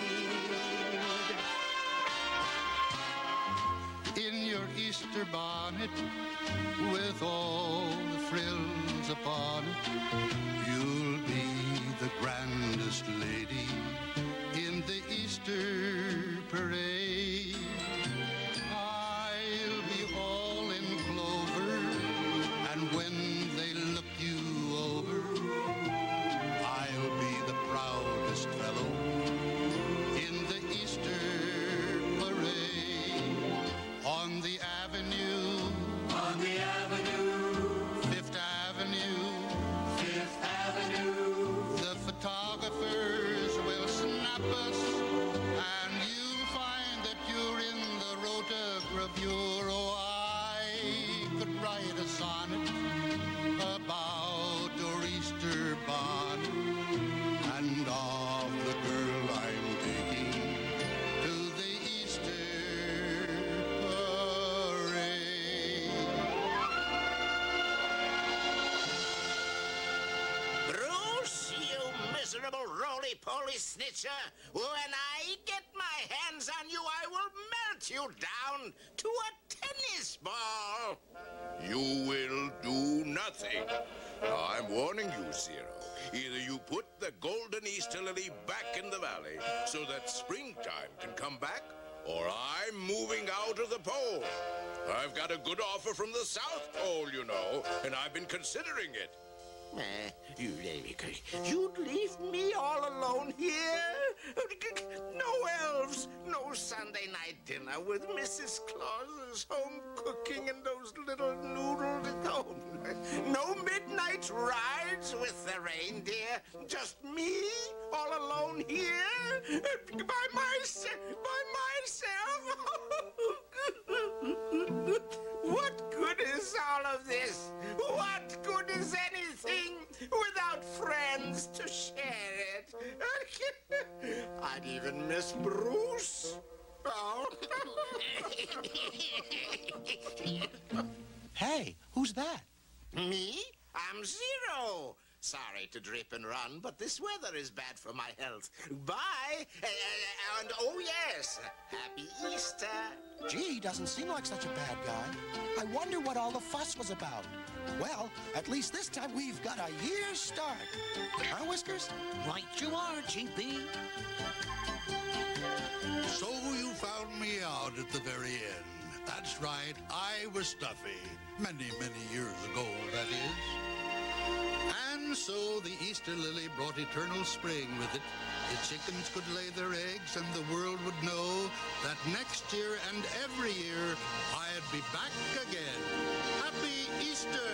Speaker 11: In your Easter bonnet, with all the frills upon it, you'll be the grandest lady in the Easter parade. I'll be all in clover, and when they look you over, I'll be the proudest fellow in the Easter parade. On the avenue, on the avenue, 5th Avenue, 5th Avenue, the photographers will snap us, and you'll find that you're in the rotogravure. Oh, I could write a sonnet about your Easter bonnet and of the girl I'm taking to the Easter parade. Bruce, you miserable roly-poly snitcher, when I get my hands on you, I will melt you down to a tennis ball.
Speaker 1: You will do nothing. I'm warning you, Zero. Either you put the golden Easter lily back in the valley so that springtime can come back, or I'm moving out of the pole. I've got a good offer from the South Pole, you know, and I've been considering it.
Speaker 11: You'd leave me all alone here? No elves, no Sunday night dinner with Mrs. Claus's home cooking and those little noodles at home. No midnight ride shepherds with the reindeer? Just me, all alone here? By myself? What good is all of this? What good is anything without friends to share it? I'd even miss Bruce. Oh.
Speaker 13: Hey, who's that?
Speaker 11: Me? I'm Zero. Sorry to drip and run, but this weather is bad for my health. Bye. And oh yes, happy Easter.
Speaker 13: Gee, he doesn't seem like such a bad guy. I wonder what all the fuss was about. Well, at least this time we've got a year's start. Huh, Whiskers?
Speaker 23: Right you are, GB.
Speaker 9: So you found me out at the very end. That's right, I was Stuffy. Many, many years ago, that is. And so the Easter lily brought eternal spring with it. The chickens could lay their eggs and the world would know that next year and every year I'd be back again. Happy Easter!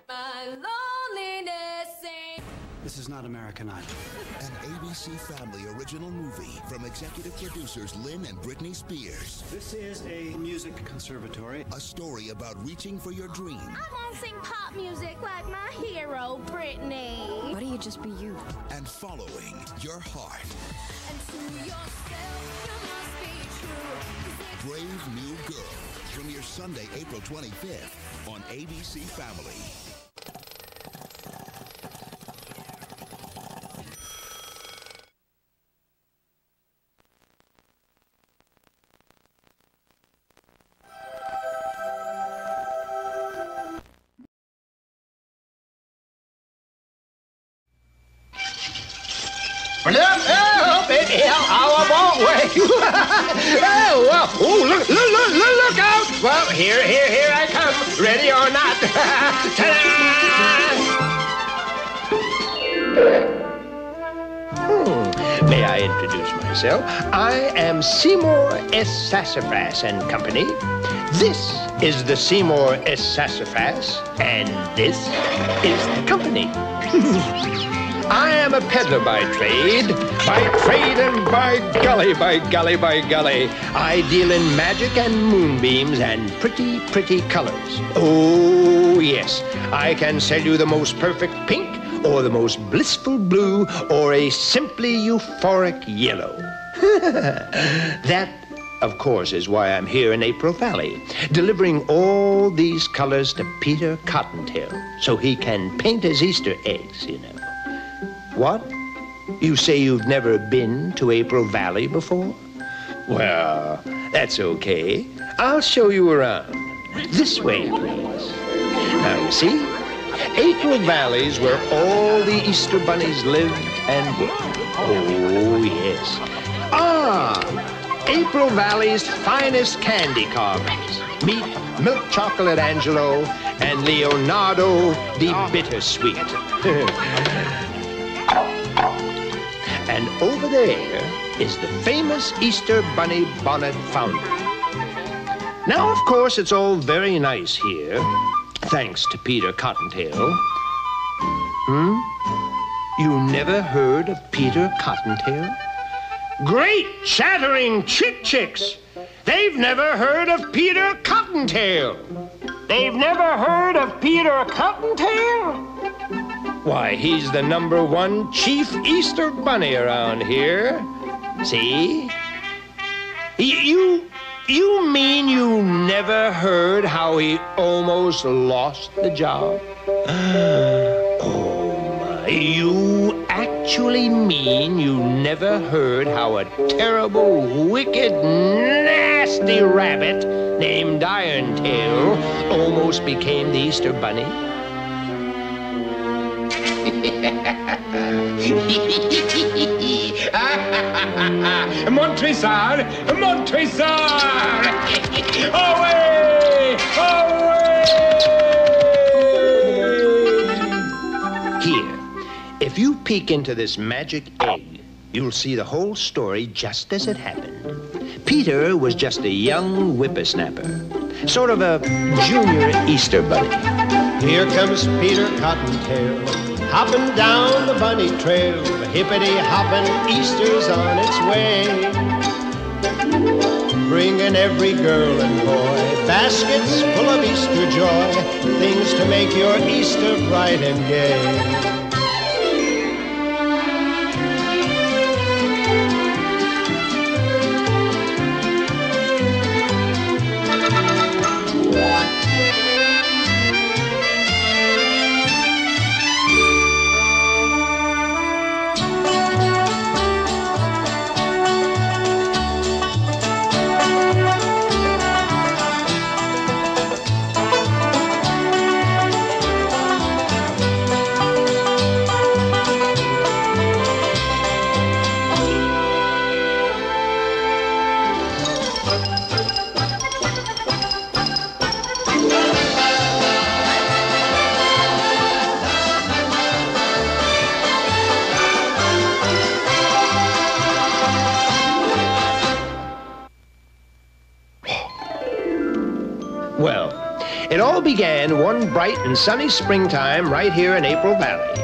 Speaker 3: My loneliness ain't...
Speaker 15: This is not American Idol.
Speaker 16: An ABC Family original movie from executive producers Lynn and Britney Spears.
Speaker 15: This is a music conservatory.
Speaker 16: A story about reaching for your dream.
Speaker 2: I won't sing pop music like my hero, Britney.
Speaker 8: Why don't you just be you?
Speaker 16: And following your heart.
Speaker 3: And to yourself, you must be true.
Speaker 16: Brave New Girl. Premieres Sunday, April 25th on ABC Family.
Speaker 17: Oh, baby, how I won't wait. Oh, well, oh, look out. Well, here I come, ready or not. Ta-da! May I introduce myself? I am Seymour S. Sassafras and Company. This is the Seymour S. Sassafras, and this is the company. I am a peddler by trade and by golly, I deal in magic and moonbeams and pretty, pretty colors. Oh, yes, I can sell you the most perfect pink, or the most blissful blue, or a simply euphoric yellow. That, of course, is why I'm here in April Valley, delivering all these colors to Peter Cottontail, so he can paint his Easter eggs, you know. What? You say you've never been to April Valley before? Well, that's okay. I'll show you around. This way, please. Now, you see? April Valley's where all the Easter bunnies live and work. Oh, yes. Ah! April Valley's finest candy carvings. Meet Milk Chocolate Angelo and Leonardo the Bittersweet. And over there is the famous Easter Bunny Bonnet Foundry. Now, of course, it's all very nice here, thanks to Peter Cottontail. You never heard of Peter Cottontail? Great chattering chicks! They've never heard of Peter Cottontail! They've never heard of Peter Cottontail? Why, he's the #1 chief Easter bunny around here. See? You mean you never heard how he almost lost the job? Oh, my. You actually mean you never heard how a terrible, wicked, nasty rabbit named Irontail almost became the Easter bunny? Montresor! Away! Here, if you peek into this magic egg, you'll see the whole story just as it happened. Peter was just a young whippersnapper, sort of a junior Easter bunny.
Speaker 6: Here comes Peter Cottontail, hopping down the bunny trail. Hippity-hopping, Easter's on its way. Bringing every girl and boy baskets full of Easter joy, things to make your Easter bright and gay.
Speaker 17: Well, it all began one bright and sunny springtime right here in April Valley.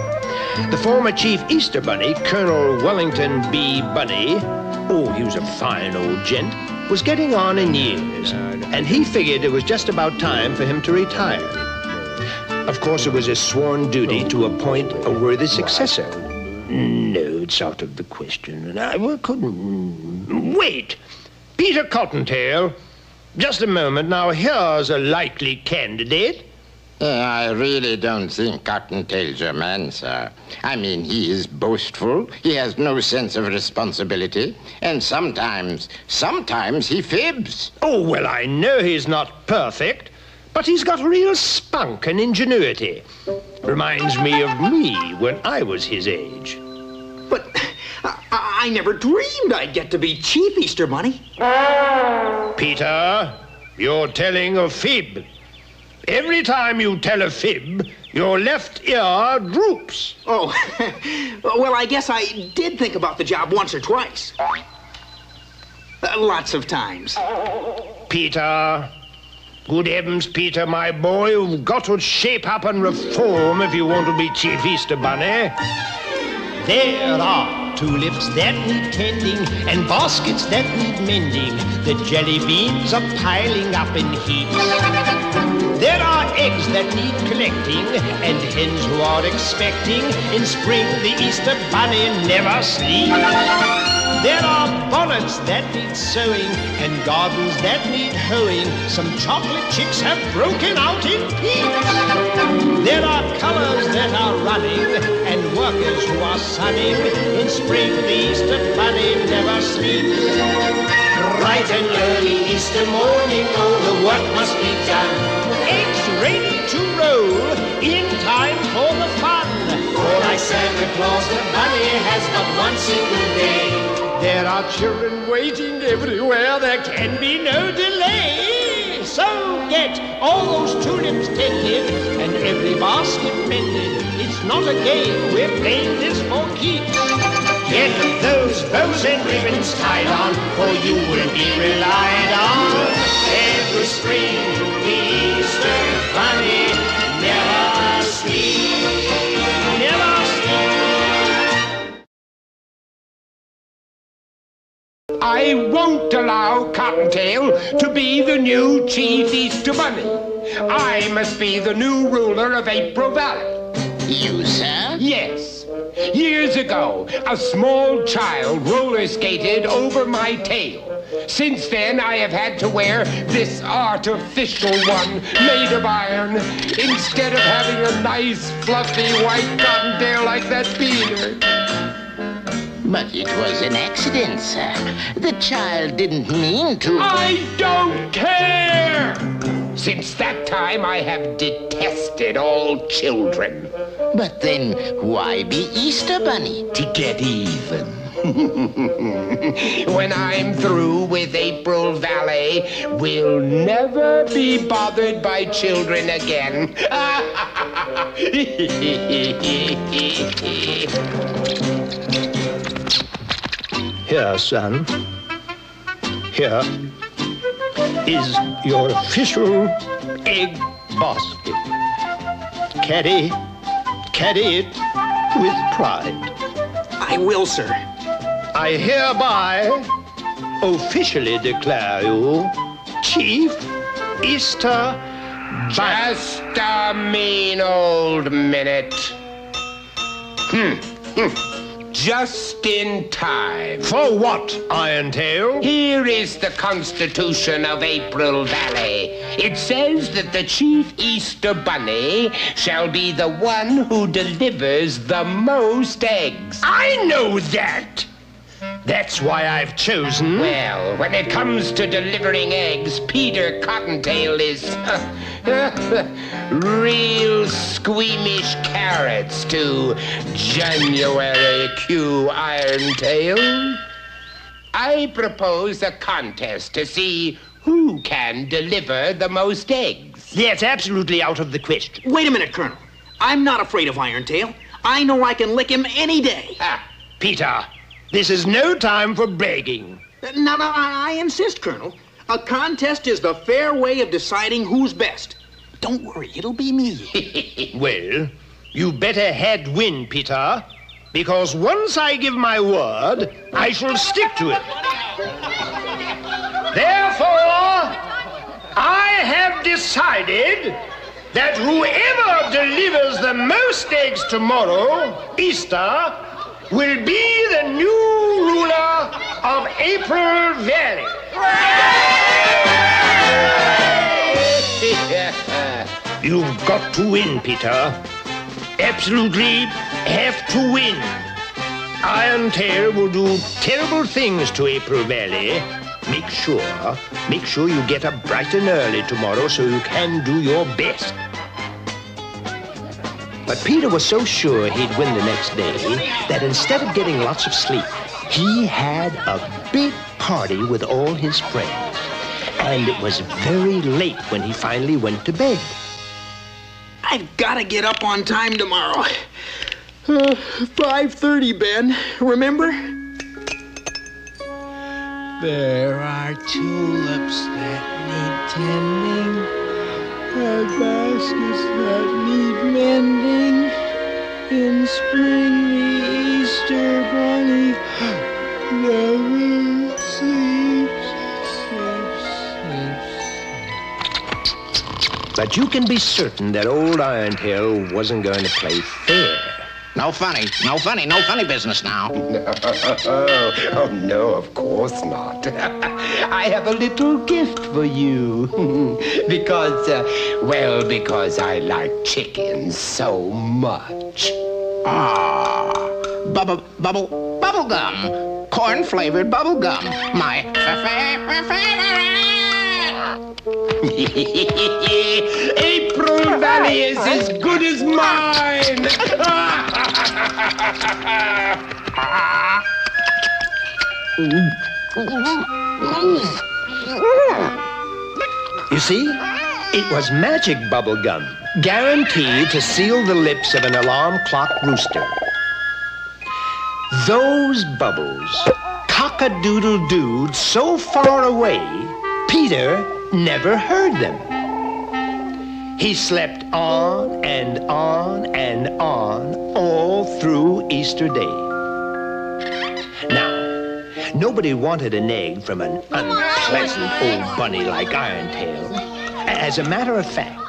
Speaker 17: The former Chief Easter Bunny, Colonel Wellington B. Bunny, oh, he was a fine old gent, was getting on in years, and he figured it was just about time for him to retire. Of course, it was his sworn duty to appoint a worthy successor. No, it's out of the question, and I couldn't... Wait! Peter Cottontail, just a moment. Now, here's a likely candidate.
Speaker 7: I really don't think Cottontail's your man, sir. I mean, he is boastful, he has no sense of responsibility, and sometimes he fibs.
Speaker 17: Oh, well, I know he's not perfect, but he's got real spunk and ingenuity. Reminds me of me when I was his age.
Speaker 10: But I never dreamed I'd get to be Chief Easter Bunny.
Speaker 17: Peter, you're telling a fib. Every time you tell a fib, your left ear droops.
Speaker 10: Oh, well, I guess I did think about the job once or twice. Lots of times.
Speaker 17: Peter, good heavens, Peter, my boy, you've got to shape up and reform if you want to be Chief Easter Bunny. There are tulips that need tending and baskets that need mending. The jelly beans are piling up in heaps. There are eggs that need collecting and hens who are expecting. In spring, the Easter Bunny never sleeps. There are bonnets that need sewing and gardens that need hoeing. Some chocolate chicks have broken out in peeps. There are colors that are running and workers who are sunning. In spring, the Easter Bunny never sleeps. Bright and early Easter morning, oh, the work must be done. Eggs ready to roll in time for the fun. For like Santa Claus, the bunny has but one single day. There are children waiting everywhere, there can be no delay. So get all those tulips tended and every basket mended. It's not a game, we're playing this for keeps. Get those bows and ribbons tied on, for you will be relied on. Every spring, the Easter Bunny never sleeps. Never sleeps. I won't allow Cottontail to be the new Chief Easter Bunny. I must be the new ruler of April Valley.
Speaker 7: You, sir?
Speaker 17: Yes. Years ago, a small child roller skated over my tail. Since then, I have had to wear this artificial one made of iron instead of having a nice, fluffy, white cottontail like that Peter.
Speaker 7: But it was an accident, sir. The child didn't mean to.
Speaker 17: I don't care! Since that time, I have detested all children.
Speaker 7: But then, why be Easter Bunny?
Speaker 17: To get even. When I'm through with April Valley, we'll never be bothered by children again. Here, son. Here is your official egg basket. Carry it with pride.
Speaker 10: I will, sir.
Speaker 17: I hereby officially declare you Chief Easter Bunny.
Speaker 7: Just a mean old minute. Just in time.
Speaker 17: For what, Irontail?
Speaker 7: Here is the Constitution of April Valley. It says that the Chief Easter Bunny shall be the one who delivers the most eggs.
Speaker 17: I know that. That's why I've chosen...
Speaker 7: Well, when it comes to delivering eggs, Peter Cottontail is real squeamish carrots to January Q Irontail. I propose a contest to see who can deliver the most eggs.
Speaker 17: That's absolutely out of the question.
Speaker 10: Wait a minute, Colonel. I'm not afraid of Irontail. I know I can lick him any day.
Speaker 17: Peter, this is no time for bragging.
Speaker 10: No, I insist, Colonel. A contest is the fair way of deciding who's best. Don't worry, it'll be me.
Speaker 17: Well, you better head win, Peter, because once I give my word, I shall stick to it. Therefore, I have decided that whoever delivers the most eggs tomorrow, Easter, will be the new ruler of April Valley. You've got to win, Peter. Absolutely have to win. Irontail will do terrible things to April Valley. Make sure you get up bright and early tomorrow so you can do your best. But Peter was so sure he'd win the next day that instead of getting lots of sleep, he had a big party with all his friends. And it was very late when he finally went to bed.
Speaker 10: I've got to get up on time tomorrow. 5:30, Ben. Remember?
Speaker 4: There are tulips that need tending, and baskets that need mending. In spring, the Easter Bunny never sleeps.
Speaker 17: But you can be certain that old Irontail wasn't going to play fair.
Speaker 7: No funny business now.
Speaker 14: Oh, no, of course not. I have a little gift for you. because I like chicken so much.
Speaker 7: Bubble gum. Corn-flavored bubble gum. My favorite.
Speaker 14: April Valley is as good as mine.
Speaker 17: You see, it was magic bubble gum, guaranteed to seal the lips of an alarm clock rooster. Those bubbles cock-a-doodle-dooed so far away, Peter never heard them. He slept on and on and on all through Easter Day. Now, nobody wanted an egg from an unpleasant old bunny like Irontail. As a matter of fact,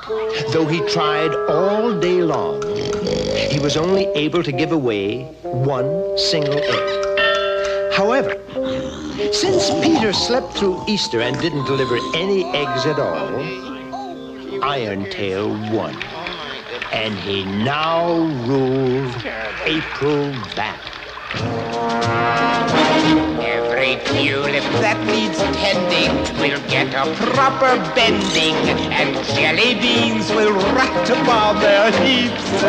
Speaker 17: though he tried all day long, he was only able to give away one single egg. However, since Peter slept through Easter and didn't deliver any eggs at all, Irontail won. And he now ruled April Valley.
Speaker 7: Every tulip that needs tending will get a proper bending, and jelly beans will rot upon their heaps.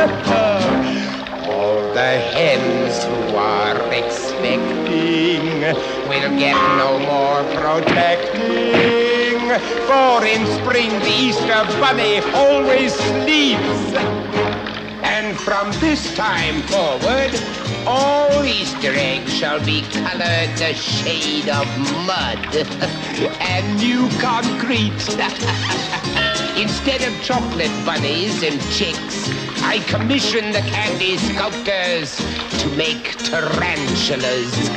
Speaker 7: All the hens who are expecting will get no more protecting, for in spring the Easter Bunny always sleeps.
Speaker 14: And from this time forward, all Easter eggs shall be colored the shade of mud and new concrete. Instead of chocolate bunnies and chicks, I commission the candy sculptors to make tarantulas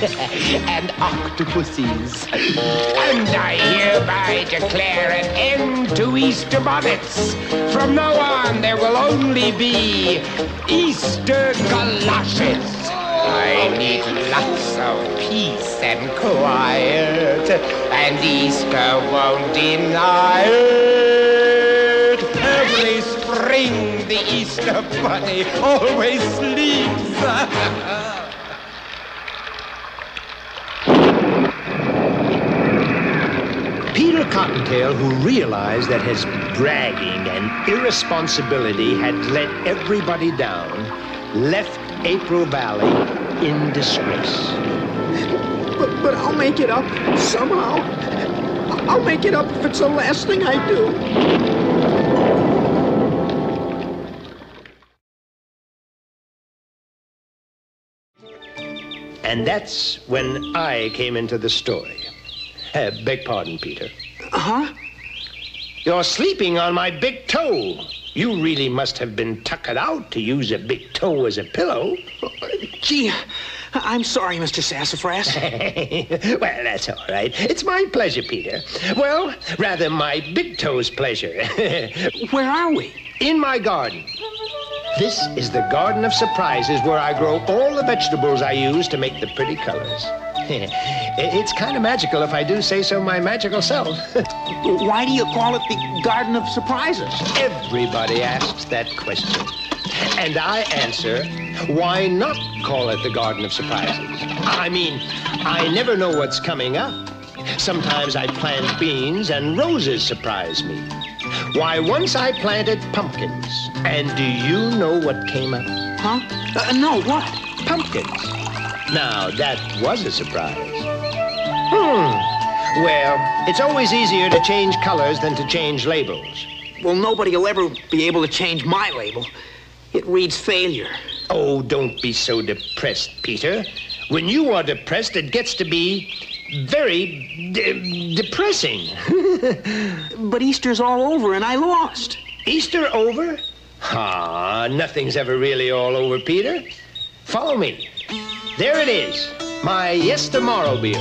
Speaker 14: and octopuses. And I hereby declare an end to Easter bonnets. From now on, there will only be Easter galoshes. I need lots of peace and quiet, and Easter won't deny it. Every spring, the Easter bunny always sleeps.
Speaker 17: Peter Cottontail, who realized that his bragging and irresponsibility had let everybody down, left April Valley in disgrace.
Speaker 10: But I'll make it up somehow. I'll make it up if it's the last thing I do.
Speaker 17: And that's when I came into the story. Beg pardon, Peter.
Speaker 10: Huh?
Speaker 17: You're sleeping on my big toe. You really must have been tuckered out to use a big toe as a pillow.
Speaker 10: Gee, I'm sorry, Mr. Sassafras.
Speaker 17: Well, that's all right. It's my pleasure, Peter. Well, rather my big toe's pleasure.
Speaker 10: Where are we?
Speaker 17: In my garden. This is the Garden of Surprises, where I grow all the vegetables I use to make the pretty colors. It's kind of magical, if I do say so my magical self.
Speaker 10: Why do you call it the Garden of Surprises?
Speaker 17: Everybody asks that question. And I answer, why not call it the Garden of Surprises? I mean, I never know what's coming up. Sometimes I plant beans and roses surprise me. Why, once I planted pumpkins. And do you know what came up?
Speaker 10: Huh? No, what?
Speaker 17: Pumpkins. Now, that was a surprise. Well, it's always easier to change colors than to change labels.
Speaker 10: Well, nobody will ever be able to change my label. It reads failure.
Speaker 17: Oh, don't be so depressed, Peter. When you are depressed, it gets to be very depressing.
Speaker 10: But Easter's all over and I lost.
Speaker 17: Easter over? Ah, nothing's ever really all over, Peter. Follow me. There it is, my yestermorrowbile.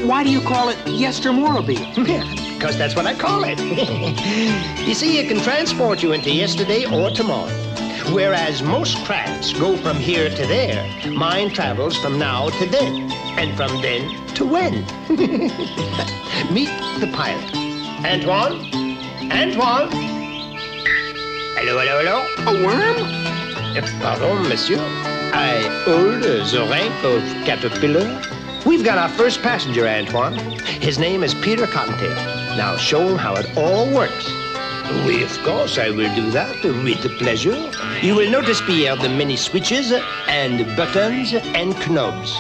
Speaker 10: Why do you call it yestermorrowbile?
Speaker 17: Because that's what I call it. You see, it can transport you into yesterday or tomorrow. Whereas most crafts go from here to there, mine travels from now to then, and from then to when. Meet the pilot. Antoine? Antoine? Hello, hello, hello?
Speaker 10: A worm?
Speaker 17: Pardon, monsieur. I hold the rank of caterpillar. We've got our first passenger, Antoine. His name is Peter Cottontail. Now show him how it all works. Oui, of course, I will do that with pleasure. You will notice, Pierre, the many switches and buttons and knobs.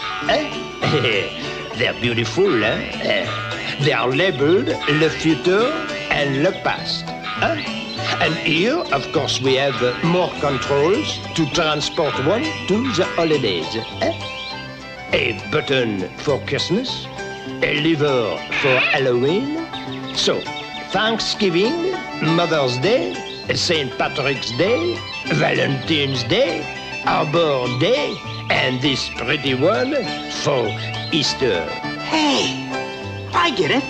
Speaker 17: They're beautiful, eh? They are labeled le futur and le past. And here, of course, we have more controls to transport one to the holidays. A button for Christmas, a lever for Halloween. So, Thanksgiving, Mother's Day, St. Patrick's Day, Valentine's Day, Arbor Day, and this pretty one for Easter.
Speaker 10: Hey, I get it.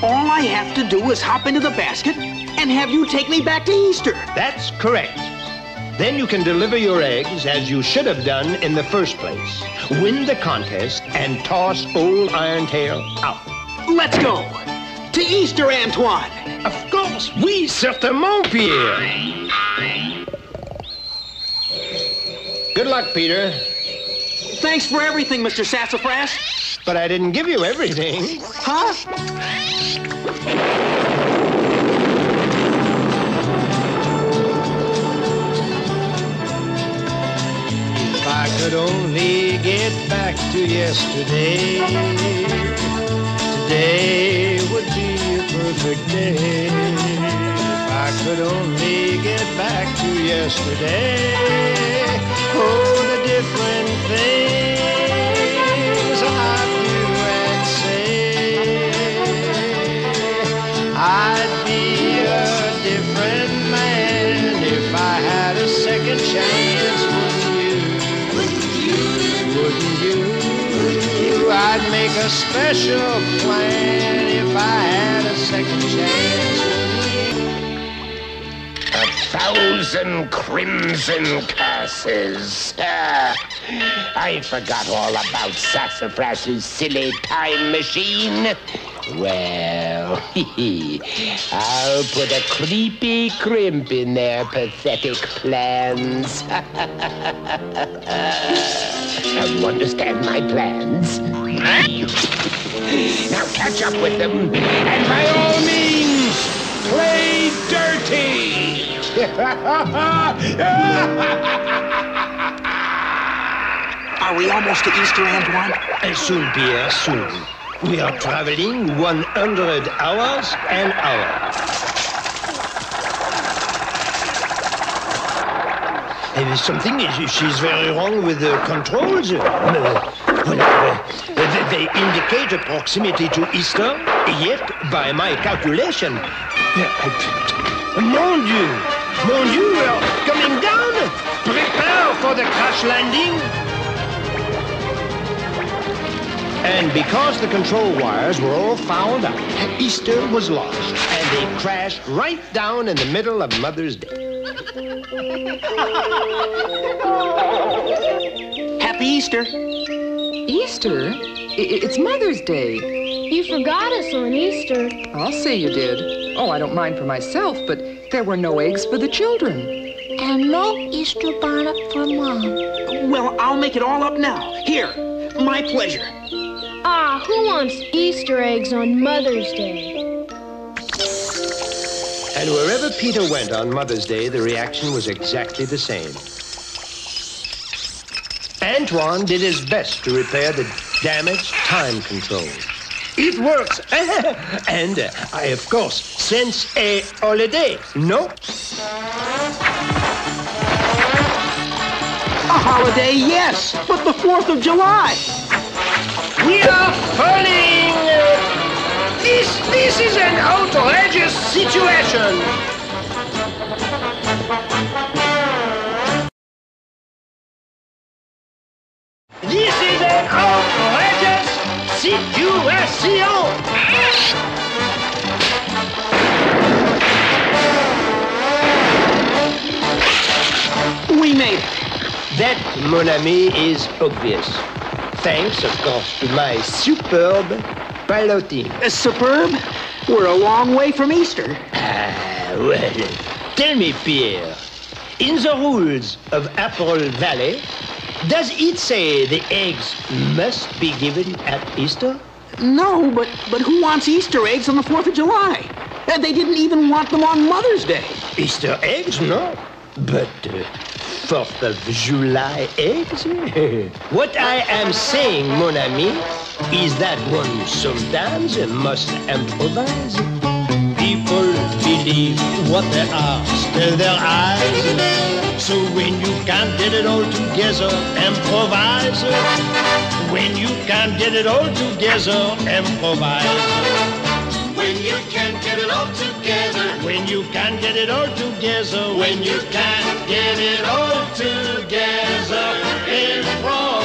Speaker 10: All I have to do is hop into the basket and have you take me back to Easter.
Speaker 17: That's correct. Then you can deliver your eggs as you should have done in the first place. Win the contest and toss old Irontail out.
Speaker 10: Let's go. To Easter, Antoine.
Speaker 17: Of course. Oui, certainement, Pierre. Good luck, Peter.
Speaker 10: Thanks for everything, Mr. Sassafras.
Speaker 17: But I didn't give you everything.
Speaker 10: Huh?
Speaker 17: If I could only get back to yesterday, today would be a perfect day. If I could only get back to yesterday. Oh, the different things I'd do and say. I'd be a different man if I had a second chance, wouldn't you? Wouldn't you? I'd make a special plan if I had a second chance.
Speaker 14: 1,000 crimson curses. I forgot all about Sassafras's silly time machine. Well, I'll put a creepy crimp in their pathetic plans. Now, you understand my plans? Now catch up with them, and by all means, play dirty!
Speaker 10: Are we almost to Easter, Antoine?
Speaker 17: Soon, Pierre, soon. We are traveling 100 hours an hour. She's very wrong with the controls. They indicate a proximity to Easter, yet, by my calculation, Mon Dieu, we are coming down. Prepare for the crash landing. And because the control wires were all fouled up, Easter was lost, and they crashed right down in the middle of Mother's Day.
Speaker 10: Happy Easter.
Speaker 18: Easter? It's Mother's Day.
Speaker 2: You forgot us on Easter.
Speaker 18: I'll say you did. Oh, I don't mind for myself, but there were no eggs for the children.
Speaker 2: And no Easter bonnet for Mom.
Speaker 10: Well, I'll make it all up now. Here, my pleasure.
Speaker 2: Ah, who wants Easter eggs on Mother's Day?
Speaker 17: And wherever Peter went on Mother's Day, the reaction was exactly the same. Antoine did his best to repair the damaged time control. It works! And I, of course, sense a holiday, no?
Speaker 10: A holiday, yes, but the 4th of July.
Speaker 17: We are falling! This is an outrageous situation! This is an outrageous situation!
Speaker 10: We made it.
Speaker 17: That, mon ami, is obvious. Thanks, of course, to my superb piloting.
Speaker 10: Superb? We're a long way from Easter.
Speaker 17: Well, tell me, Pierre, in the rules of Apple Valley, does it say the eggs must be given at Easter?
Speaker 10: No, but who wants Easter eggs on the 4th of July? They didn't even want them on Mother's Day.
Speaker 17: Easter eggs, no? But 4th of July eggs? What I am saying, mon ami, is that one sometimes must improvise. People believe what they ask to their eyes. So when you can't get it all together, improvise. When you can't get it all together, improvise. When you can't get it all together. When you can't get it all together. When you can't get it all together, improvise.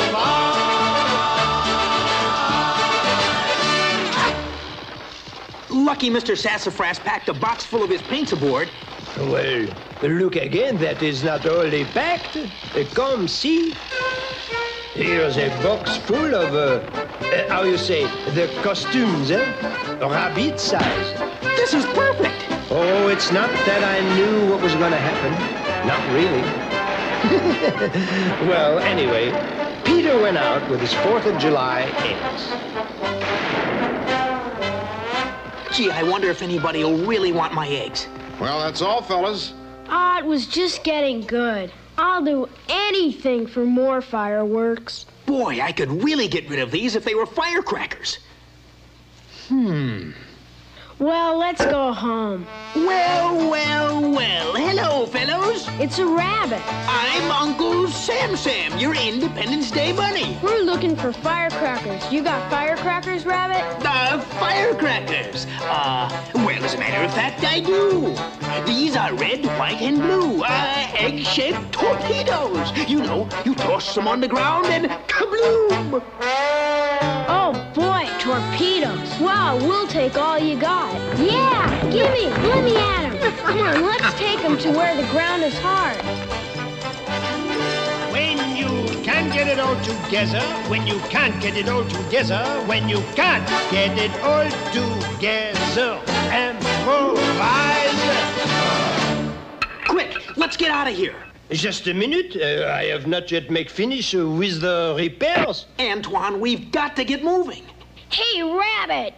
Speaker 10: Lucky Mr. Sassafras packed a box full of his paints aboard.
Speaker 17: Well, look again, that is not only packed. Come, see. Here's a box full of, how you say, the costumes, rabbit size.
Speaker 10: This is perfect.
Speaker 17: Oh, it's not that I knew what was going to happen. Not really. Well, anyway, Peter went out with his 4th of July eggs.
Speaker 10: Gee, I wonder if anybody will really want my eggs.
Speaker 1: Well, that's all, fellas.
Speaker 2: Ah, it was just getting good. I'll do anything for more fireworks.
Speaker 10: Boy, I could really get rid of these if they were firecrackers.
Speaker 2: Well, let's go home.
Speaker 10: Well, well, well. Hello, fellows.
Speaker 2: It's a rabbit.
Speaker 10: I'm Uncle Sam, your Independence Day bunny.
Speaker 2: We're looking for firecrackers. You got firecrackers, Rabbit?
Speaker 10: Firecrackers. Well, as a matter of fact, I do. These are red, white, and blue. Egg-shaped torpedoes. You know, you toss them on the ground and kabloom!
Speaker 2: Oh, boy, torpedoes. Wow, we'll take all you got. Yeah, gimme. Let me at 'em. Come on, let's take them to where the ground is hard.
Speaker 17: When you can't get it all together, when you can't get it all together, when you can't get it all together, improvise.
Speaker 10: Quick, let's get out of here.
Speaker 17: Just a minute. I have not yet made finish with the repairs.
Speaker 10: Antoine, we've got to get moving.
Speaker 2: Hey, Rabbit.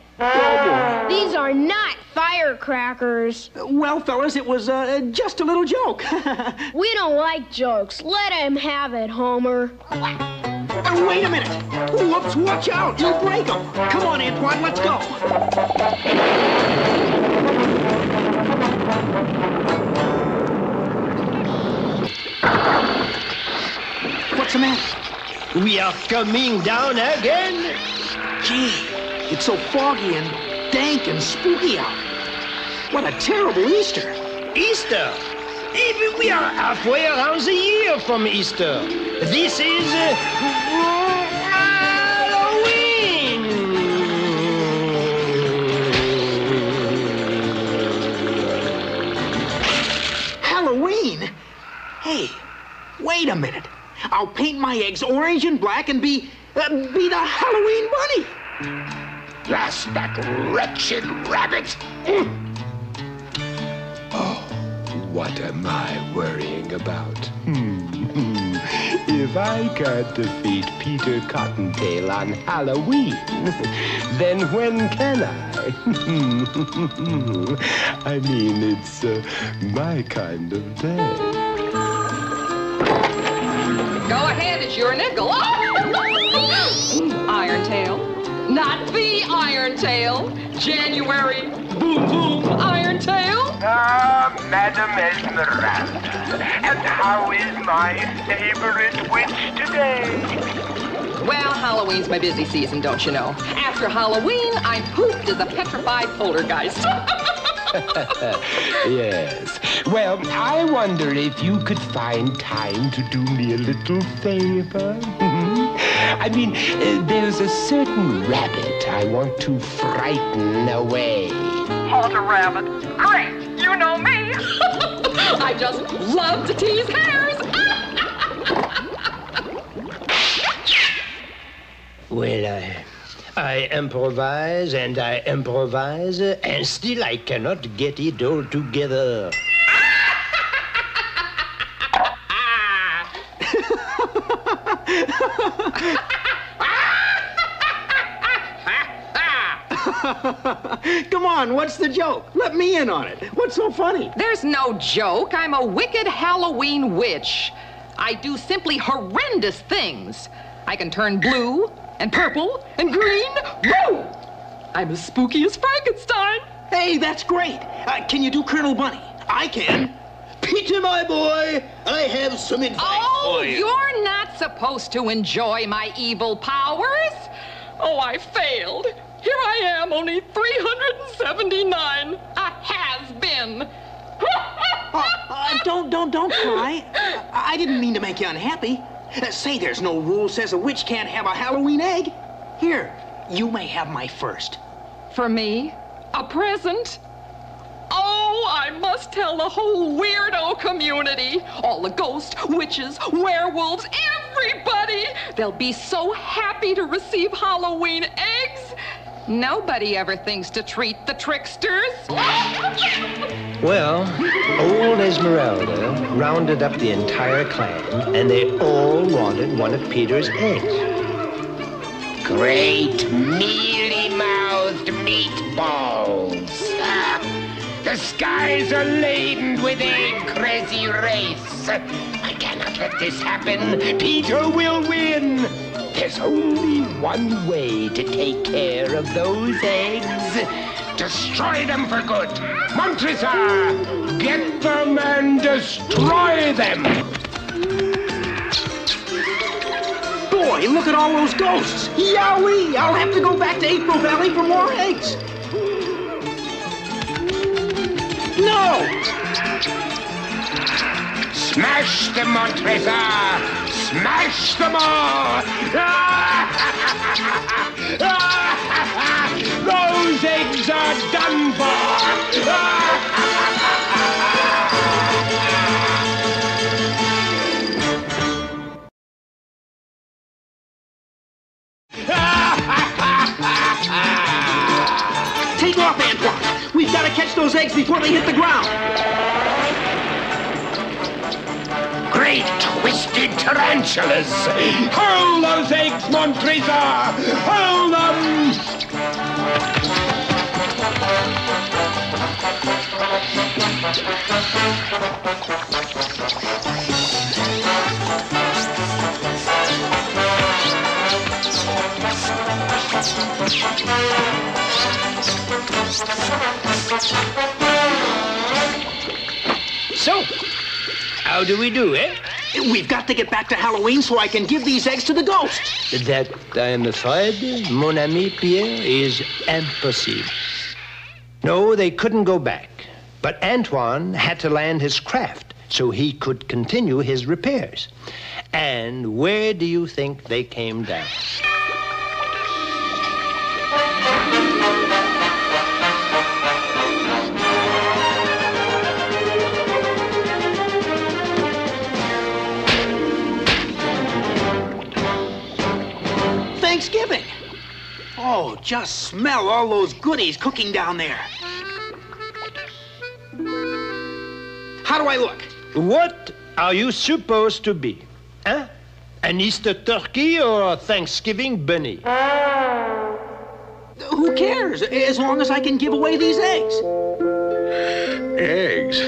Speaker 2: These are not firecrackers.
Speaker 10: Well, fellas, it was just a little joke.
Speaker 2: We don't like jokes. Let him have it, Homer.
Speaker 10: Wait a minute. Whoops, watch out. You'll break them. Come on, Antoine, let's go. What's the matter?
Speaker 17: We are coming down again.
Speaker 10: Gee, it's so foggy and dank and spooky out. What a terrible Easter.
Speaker 17: Easter? Even we are halfway around the year from Easter. This is Halloween.
Speaker 10: Halloween? Hey, wait a minute. I'll paint my eggs orange and black and be the Halloween bunny.
Speaker 14: Blast that wretched rabbit! Oh, what am I worrying about? If I can't defeat Peter Cottontail on Halloween, then when can I? I mean, it's my kind of day.
Speaker 18: Go ahead, it's your nickel. Iron Tail. Not the Iron Tail. January, boom, boom, Iron Tail.
Speaker 14: Madam Esmeralda, and how is my favorite witch today?
Speaker 18: Well, Halloween's my busy season, don't you know? After Halloween, I'm pooped as a petrified poltergeist.
Speaker 14: Yes. Well, I wonder if you could find time to do me a little favor. I mean, there's a certain rabbit I want to frighten away.
Speaker 18: Halter rabbit. Great! You know me! I just love to tease hares!
Speaker 17: Well, I improvise, and still I cannot get it all together.
Speaker 10: Come on, what's the joke? Let me in on it. What's so funny?
Speaker 18: There's no joke. I'm a wicked Halloween witch. I do simply horrendous things. I can turn blue and purple and green. Woo! I'm as spooky as Frankenstein.
Speaker 10: Hey, that's great. Can you do Colonel Bunny? I can. Peter, my boy, I have some advice
Speaker 18: Oh,
Speaker 10: for you.
Speaker 18: you're not supposed to enjoy my evil powers. Oh, I failed. Here I am, only 379. A has-been.
Speaker 10: Don't cry. I didn't mean to make you unhappy. Say there's no rule says a witch can't have a Halloween egg. Here, you may have my first.
Speaker 18: For me? A present? Oh, I must tell the whole weirdo community. All the ghosts, witches, werewolves, everybody. They'll be so happy to receive Halloween eggs. Nobody ever thinks to treat the tricksters.
Speaker 17: Well, old Esmeralda rounded up the entire clan, and they all wanted one of Peter's eggs.
Speaker 14: Great mealy-mouthed meatballs. The skies are laden with egg crazy race. I cannot let this happen. Peter will win. There's only one way to take care of those eggs. Destroy them for good. Montresor, get them and destroy them.
Speaker 10: Boy, look at all those ghosts. Yowee! I'll have to go back to April Valley for more eggs. No!
Speaker 14: Smash them, Montresor! Smash them all! Those eggs are done for!
Speaker 10: Take off, Antoine. We've got to catch those eggs before they hit the ground.
Speaker 14: Great twisted tarantulas! Hurl those eggs, Montresor! Hurl them!
Speaker 17: So, how do we do, eh?
Speaker 10: We've got to get back to Halloween so I can give these eggs to the ghosts.
Speaker 17: That, I am afraid, mon ami Pierre, is impossible. No, they couldn't go back. But Antoine had to land his craft so he could continue his repairs. And where do you think they came down?
Speaker 10: Thanksgiving. Oh, just smell all those goodies cooking down there. How do I look?
Speaker 17: What are you supposed to be? Huh? An Easter turkey or a Thanksgiving bunny?
Speaker 10: Who cares, as long as I can give away these eggs.
Speaker 1: Eggs?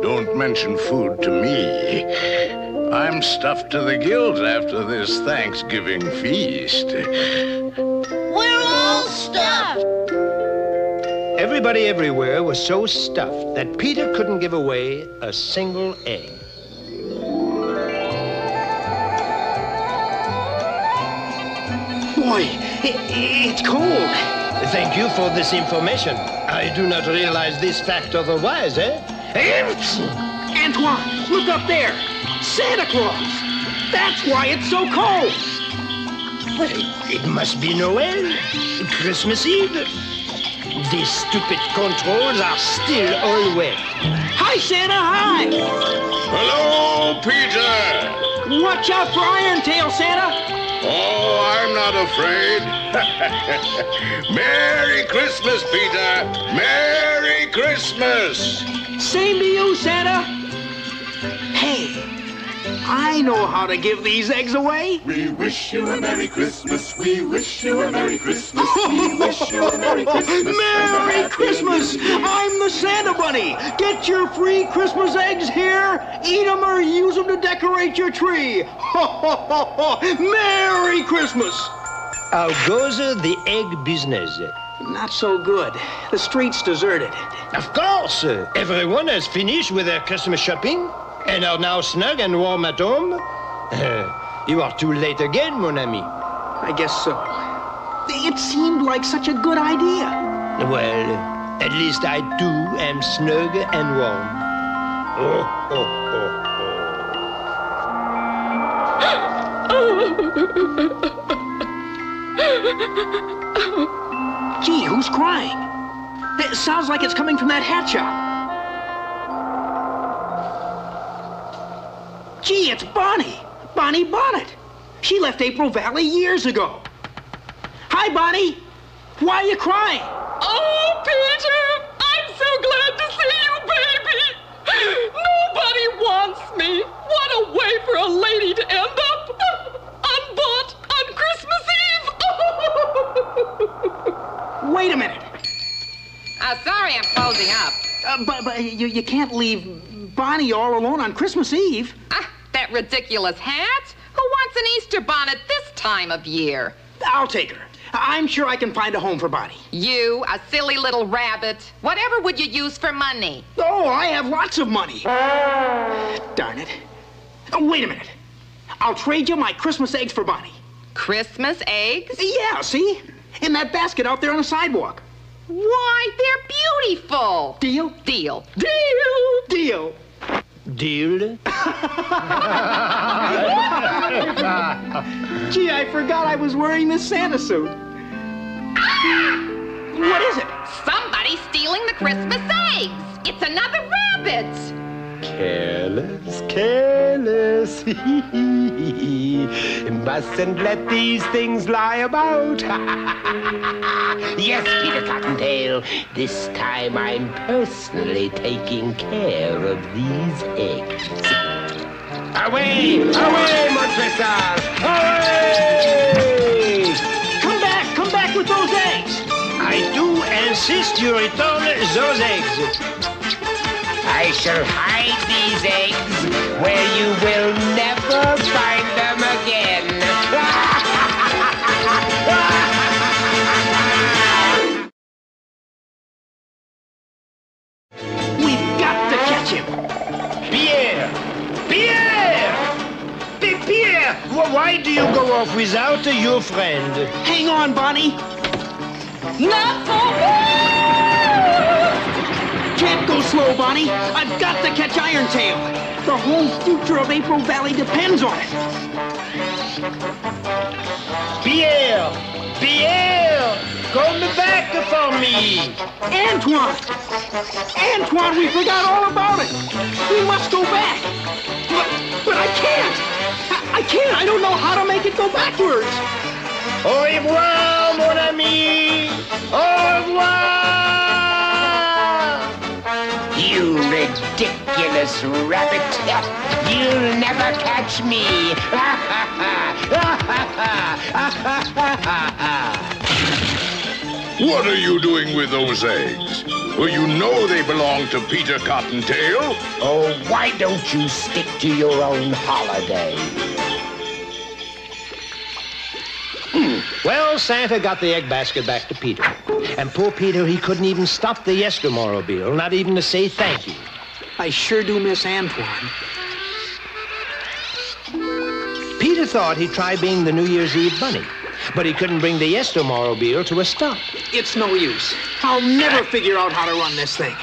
Speaker 1: Don't mention food to me. I'm stuffed to the gills after this Thanksgiving feast.
Speaker 2: We're all stuffed.
Speaker 17: Everybody everywhere was so stuffed that Peter couldn't give away a single egg.
Speaker 10: Boy, it's cold.
Speaker 17: Thank you for this information. I do not realize this fact otherwise, eh?
Speaker 10: Antoine, look up there. Santa Claus. That's why it's so cold.
Speaker 17: Well, it must be Noel. Christmas Eve. These stupid controls are still all wet.
Speaker 10: Hi, Santa, hi.
Speaker 1: Hello, Peter.
Speaker 10: Watch out for Iron Tail, Santa.
Speaker 1: Oh, I'm not afraid. Merry Christmas, Peter. Merry Christmas.
Speaker 10: Same to you, Santa. Hey, I know how to give these eggs away.
Speaker 5: We wish you a Merry Christmas. We wish you a Merry Christmas. We wish you a Merry Christmas.
Speaker 10: Merry Christmas! I'm the Santa Bunny. Get your free Christmas eggs here. Eat them or use them to decorate your tree. Ho, ho, ho, ho. Merry Christmas!
Speaker 17: How goes the egg business?
Speaker 10: Not so good. The street's deserted.
Speaker 17: Of course. Everyone has finished with their Christmas shopping and are now snug and warm at home. You are too late again, mon ami.
Speaker 10: I guess so. It seemed like such a good idea.
Speaker 17: Well, at least I too am snug and warm. Oh, oh,
Speaker 10: oh, oh. Gee, who's crying? It sounds like it's coming from that hat shop. Gee, it's Bonnie. Bonnie Bonnet. She left April Valley years ago. Hi, Bonnie. Why are you crying?
Speaker 18: Oh, Peter, I'm so glad to see you, baby. Nobody wants me. What a way for a lady to end up unbought on Christmas Eve.
Speaker 10: Wait a minute.
Speaker 19: Sorry, I'm closing up.
Speaker 10: But you can't leave Bonnie all alone on Christmas Eve.
Speaker 19: That ridiculous hat? Who wants an Easter bonnet this time of year?
Speaker 10: I'll take her. I'm sure I can find a home for Bonnie.
Speaker 19: You, a silly little rabbit. Whatever would you use for money?
Speaker 10: Oh, I have lots of money. Darn it. Oh, wait a minute. I'll trade you my Christmas eggs for Bonnie.
Speaker 19: Christmas eggs?
Speaker 10: Yeah, see? In that basket out there on the sidewalk.
Speaker 19: Why, they're beautiful.
Speaker 10: Deal?
Speaker 19: Deal.
Speaker 10: Deal! Deal!
Speaker 17: Deal?
Speaker 10: Gee, I forgot I was wearing this Santa suit. What is it?
Speaker 19: Somebody's stealing the Christmas eggs. It's another rabbit.
Speaker 14: Careless, careless. Mustn't let these things lie about. Yes, Peter Cottontail, this time I'm personally taking care of these eggs. Away! Away, Montresor! Away!
Speaker 10: Come back with those eggs!
Speaker 17: I do insist you return those eggs.
Speaker 14: I shall hide these eggs where you will never find them again.
Speaker 10: We've got to catch him.
Speaker 17: Pierre! Pierre! Pierre! Why do you go off without your friend?
Speaker 10: Hang on, Bonnie.
Speaker 18: Not so fast!
Speaker 10: Can't go slow, Bonnie. I've got to catch Irontail. The whole future of April Valley depends on it.
Speaker 17: Pierre! Pierre! Come back for me!
Speaker 10: Antoine! Antoine, we forgot all about it. We must go back. But I can't. I can't. I don't know how to make it go backwards.
Speaker 17: Au revoir, mon ami! Au revoir!
Speaker 14: You ridiculous rabbit! You'll never catch me!
Speaker 1: What are you doing with those eggs? Well, you know they belong to Peter Cottontail.
Speaker 14: Oh, why don't you stick to your own holiday?
Speaker 17: Well, Santa got the egg basket back to Peter. And poor Peter, he couldn't even stop the Yestermorrow, not even to say thank you.
Speaker 10: I sure do miss Antoine.
Speaker 17: Peter thought he'd try being the New Year's Eve bunny, but he couldn't bring the Yestermorrow to a stop.
Speaker 10: It's no use. I'll never figure out how to run this thing.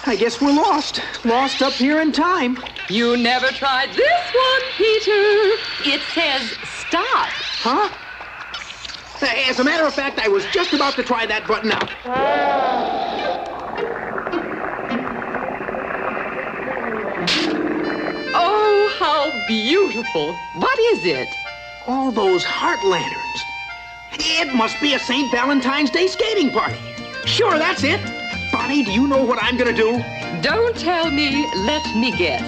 Speaker 10: I guess we're lost. Lost up here in time.
Speaker 18: You never tried this one, Peter. It says stop.
Speaker 10: Huh? As a matter of fact, I was just about to try that button out.
Speaker 18: Oh, how beautiful. What is it?
Speaker 10: All those heart lanterns. It must be a St. Valentine's Day skating party. Sure, that's it. Bonnie, do you know what I'm gonna do?
Speaker 18: Don't tell me. Let me guess.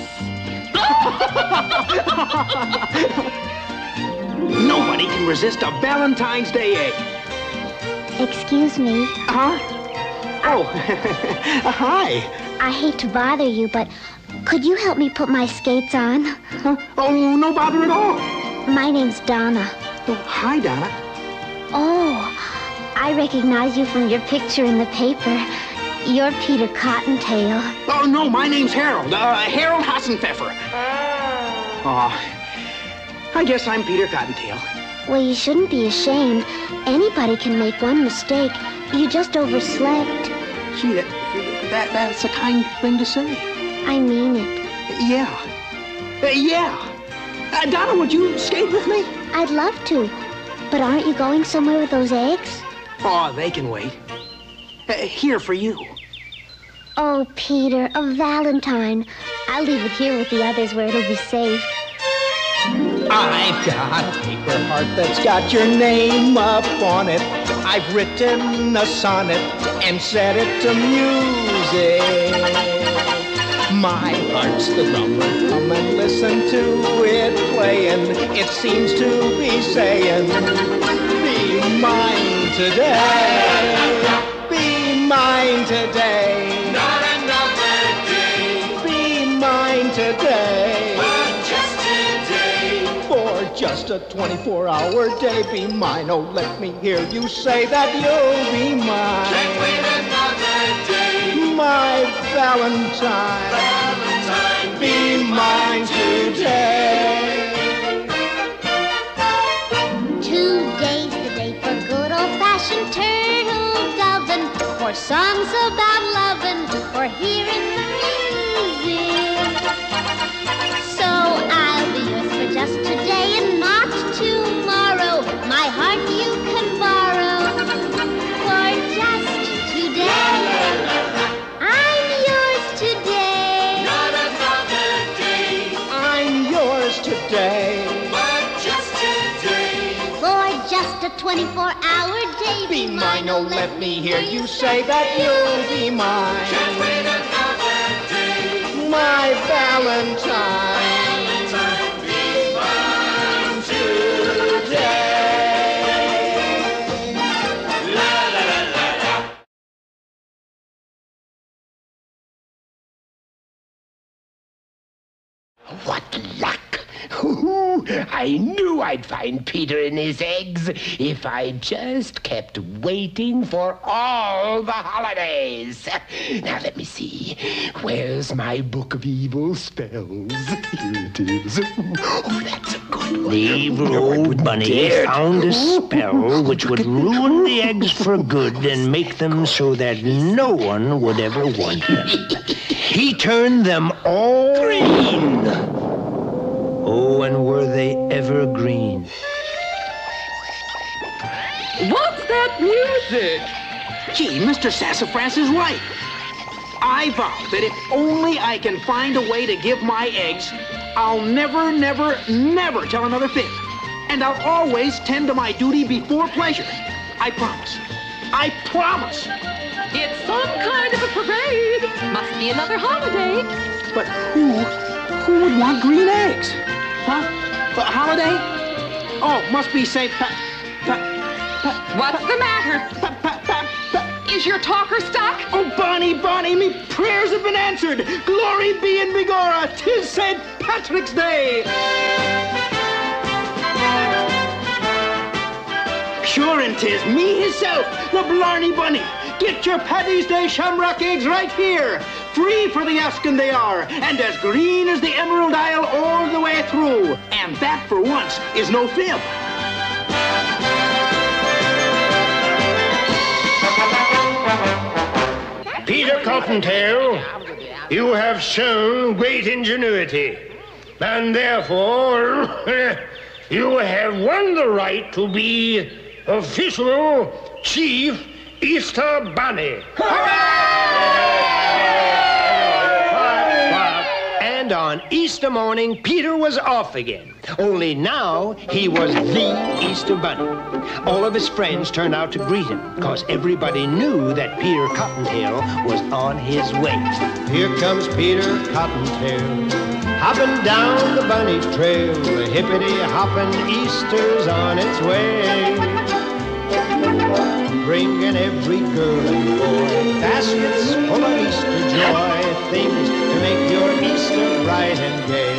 Speaker 10: Nobody can resist a Valentine's Day egg.
Speaker 2: Excuse me.
Speaker 10: Huh? Oh, hi.
Speaker 2: I hate to bother you, but could you help me put my skates on?
Speaker 10: Huh? Oh, no bother at all.
Speaker 2: My name's Donna.
Speaker 10: Oh, hi, Donna.
Speaker 2: Oh, I recognize you from your picture in the paper. You're Peter Cottontail.
Speaker 10: Oh, no, my name's Harold. Harold Hassenpfeffer. Oh, I guess I'm Peter Cottontail.
Speaker 2: Well, you shouldn't be ashamed. Anybody can make one mistake. You just overslept.
Speaker 10: Gee, that's a kind thing to say.
Speaker 2: I mean it.
Speaker 10: Yeah. Yeah. Donna, would you skate with me?
Speaker 2: I'd love to. But aren't you going somewhere with those eggs?
Speaker 10: Oh, they can wait. Here for you.
Speaker 2: Oh, Peter, a Valentine. I'll leave it here with the others where it'll be safe.
Speaker 6: I've got a paper heart that's got your name up on it. I've written a sonnet and set it to music. My heart's the drummer, come and listen to it playing. It seems to be saying, be mine today. Be mine today.
Speaker 3: Not another day.
Speaker 6: Be mine today.
Speaker 3: But just today.
Speaker 6: For just a a 24-hour day. Be mine, oh, let me hear you say that you'll be mine.
Speaker 5: Can't wait another day.
Speaker 6: My Valentine, be mine today.
Speaker 2: Today's the day for good old-fashioned turtle dovin', for songs about lovin', for hearing the music. So I'll be yours for just today and not tomorrow. My heart you can borrow for just today. I'm yours today.
Speaker 5: Not another day.
Speaker 6: I'm yours today.
Speaker 5: But just today.
Speaker 2: For just a 24-hour day.
Speaker 6: Be mine, oh, let me hear you say that you'll be mine.
Speaker 5: Can't wait another day.
Speaker 6: My Valentine,
Speaker 5: Be mine
Speaker 6: today.
Speaker 5: La la la la la.
Speaker 14: What luck! Ooh, I knew I'd find Peter in his eggs if I just kept waiting for all the holidays. Now let me see. Where's my book of evil spells? Here it is. Oh, that's a good one.
Speaker 17: The evil old bunny found a spell which would ruin the eggs for good and make them so that no one would ever want them. He turned them all green. Oh, and were they ever green?
Speaker 18: What's that music?
Speaker 10: Gee, Mr. Sassafras is right. I vow that if only I can find a way to give my eggs, I'll never, never, never tell another fib. And I'll always tend to my duty before pleasure. I promise. I promise.
Speaker 18: It's some kind of a parade. Must be another holiday.
Speaker 10: But who would want green eggs? Huh? A holiday? Oh, must be St.
Speaker 18: What's the matter? Is your talker stuck?
Speaker 10: Oh, Bonnie, me prayers have been answered. Glory be in Bigorra. 'Tis St. Patrick's Day. Sure and 'tis me hisself, the Blarney Bunny. Get your Paddy's Day shamrock eggs right here. Free for the asking they are, and as green as the Emerald Isle all the way through. And that, for once, is no fib.
Speaker 17: Peter Cottontail, you have shown great ingenuity, and therefore you have won the right to be official Chief Easter Bunny. And on Easter morning, Peter was off again. Only now, he was the Easter Bunny. All of his friends turned out to greet him, because everybody knew that Peter Cottontail was on his way. Here comes Peter Cottontail, hopping down the bunny trail. Hippity-hopping Easter's on its way. Bringing every girl and boy baskets full of Easter joy, things to make your Easter bright and gay.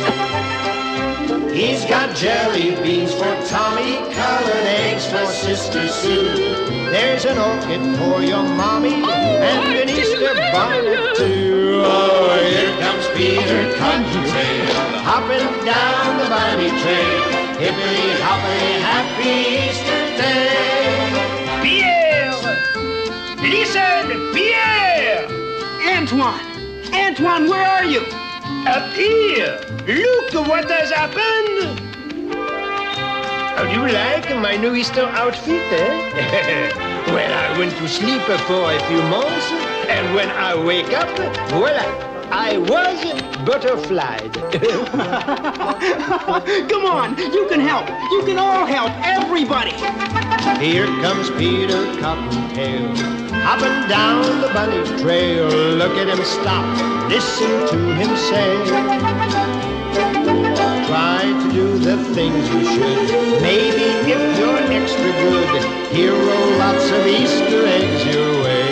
Speaker 17: He's got jelly beans for Tommy, colored eggs for Sister Sue. There's an orchid for your mommy, and an Easter bonnet too. Oh, here comes Peter Cottontail, hopping down the bunny trail. Hippity-hoppity, happy Easter Day. Listen, Pierre!
Speaker 10: Antoine, where are you?
Speaker 17: Up here. Look what has happened. How do you like my new Easter outfit, eh? Well, I went to sleep for a few months, and when I wake up, voila, I was butterflied.
Speaker 10: Come on, you can help. You can all help, everybody.
Speaker 17: Here comes Peter Cottontail, hopping down the bunny trail. Look at him stop, listen to him say. Try to do the things you should. Maybe if you're extra good, he'll roll lots of Easter eggs your way.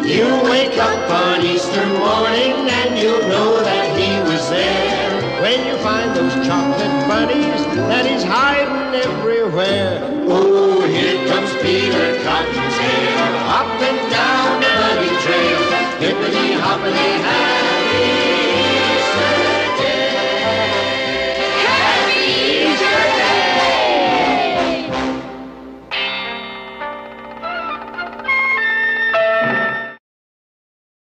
Speaker 17: You wake up on Easter morning and you'll know that he was there. when you find those chocolate bunnies that he's hiding everywhere.
Speaker 5: Oh, here comes Peter Cottontail,
Speaker 17: Up and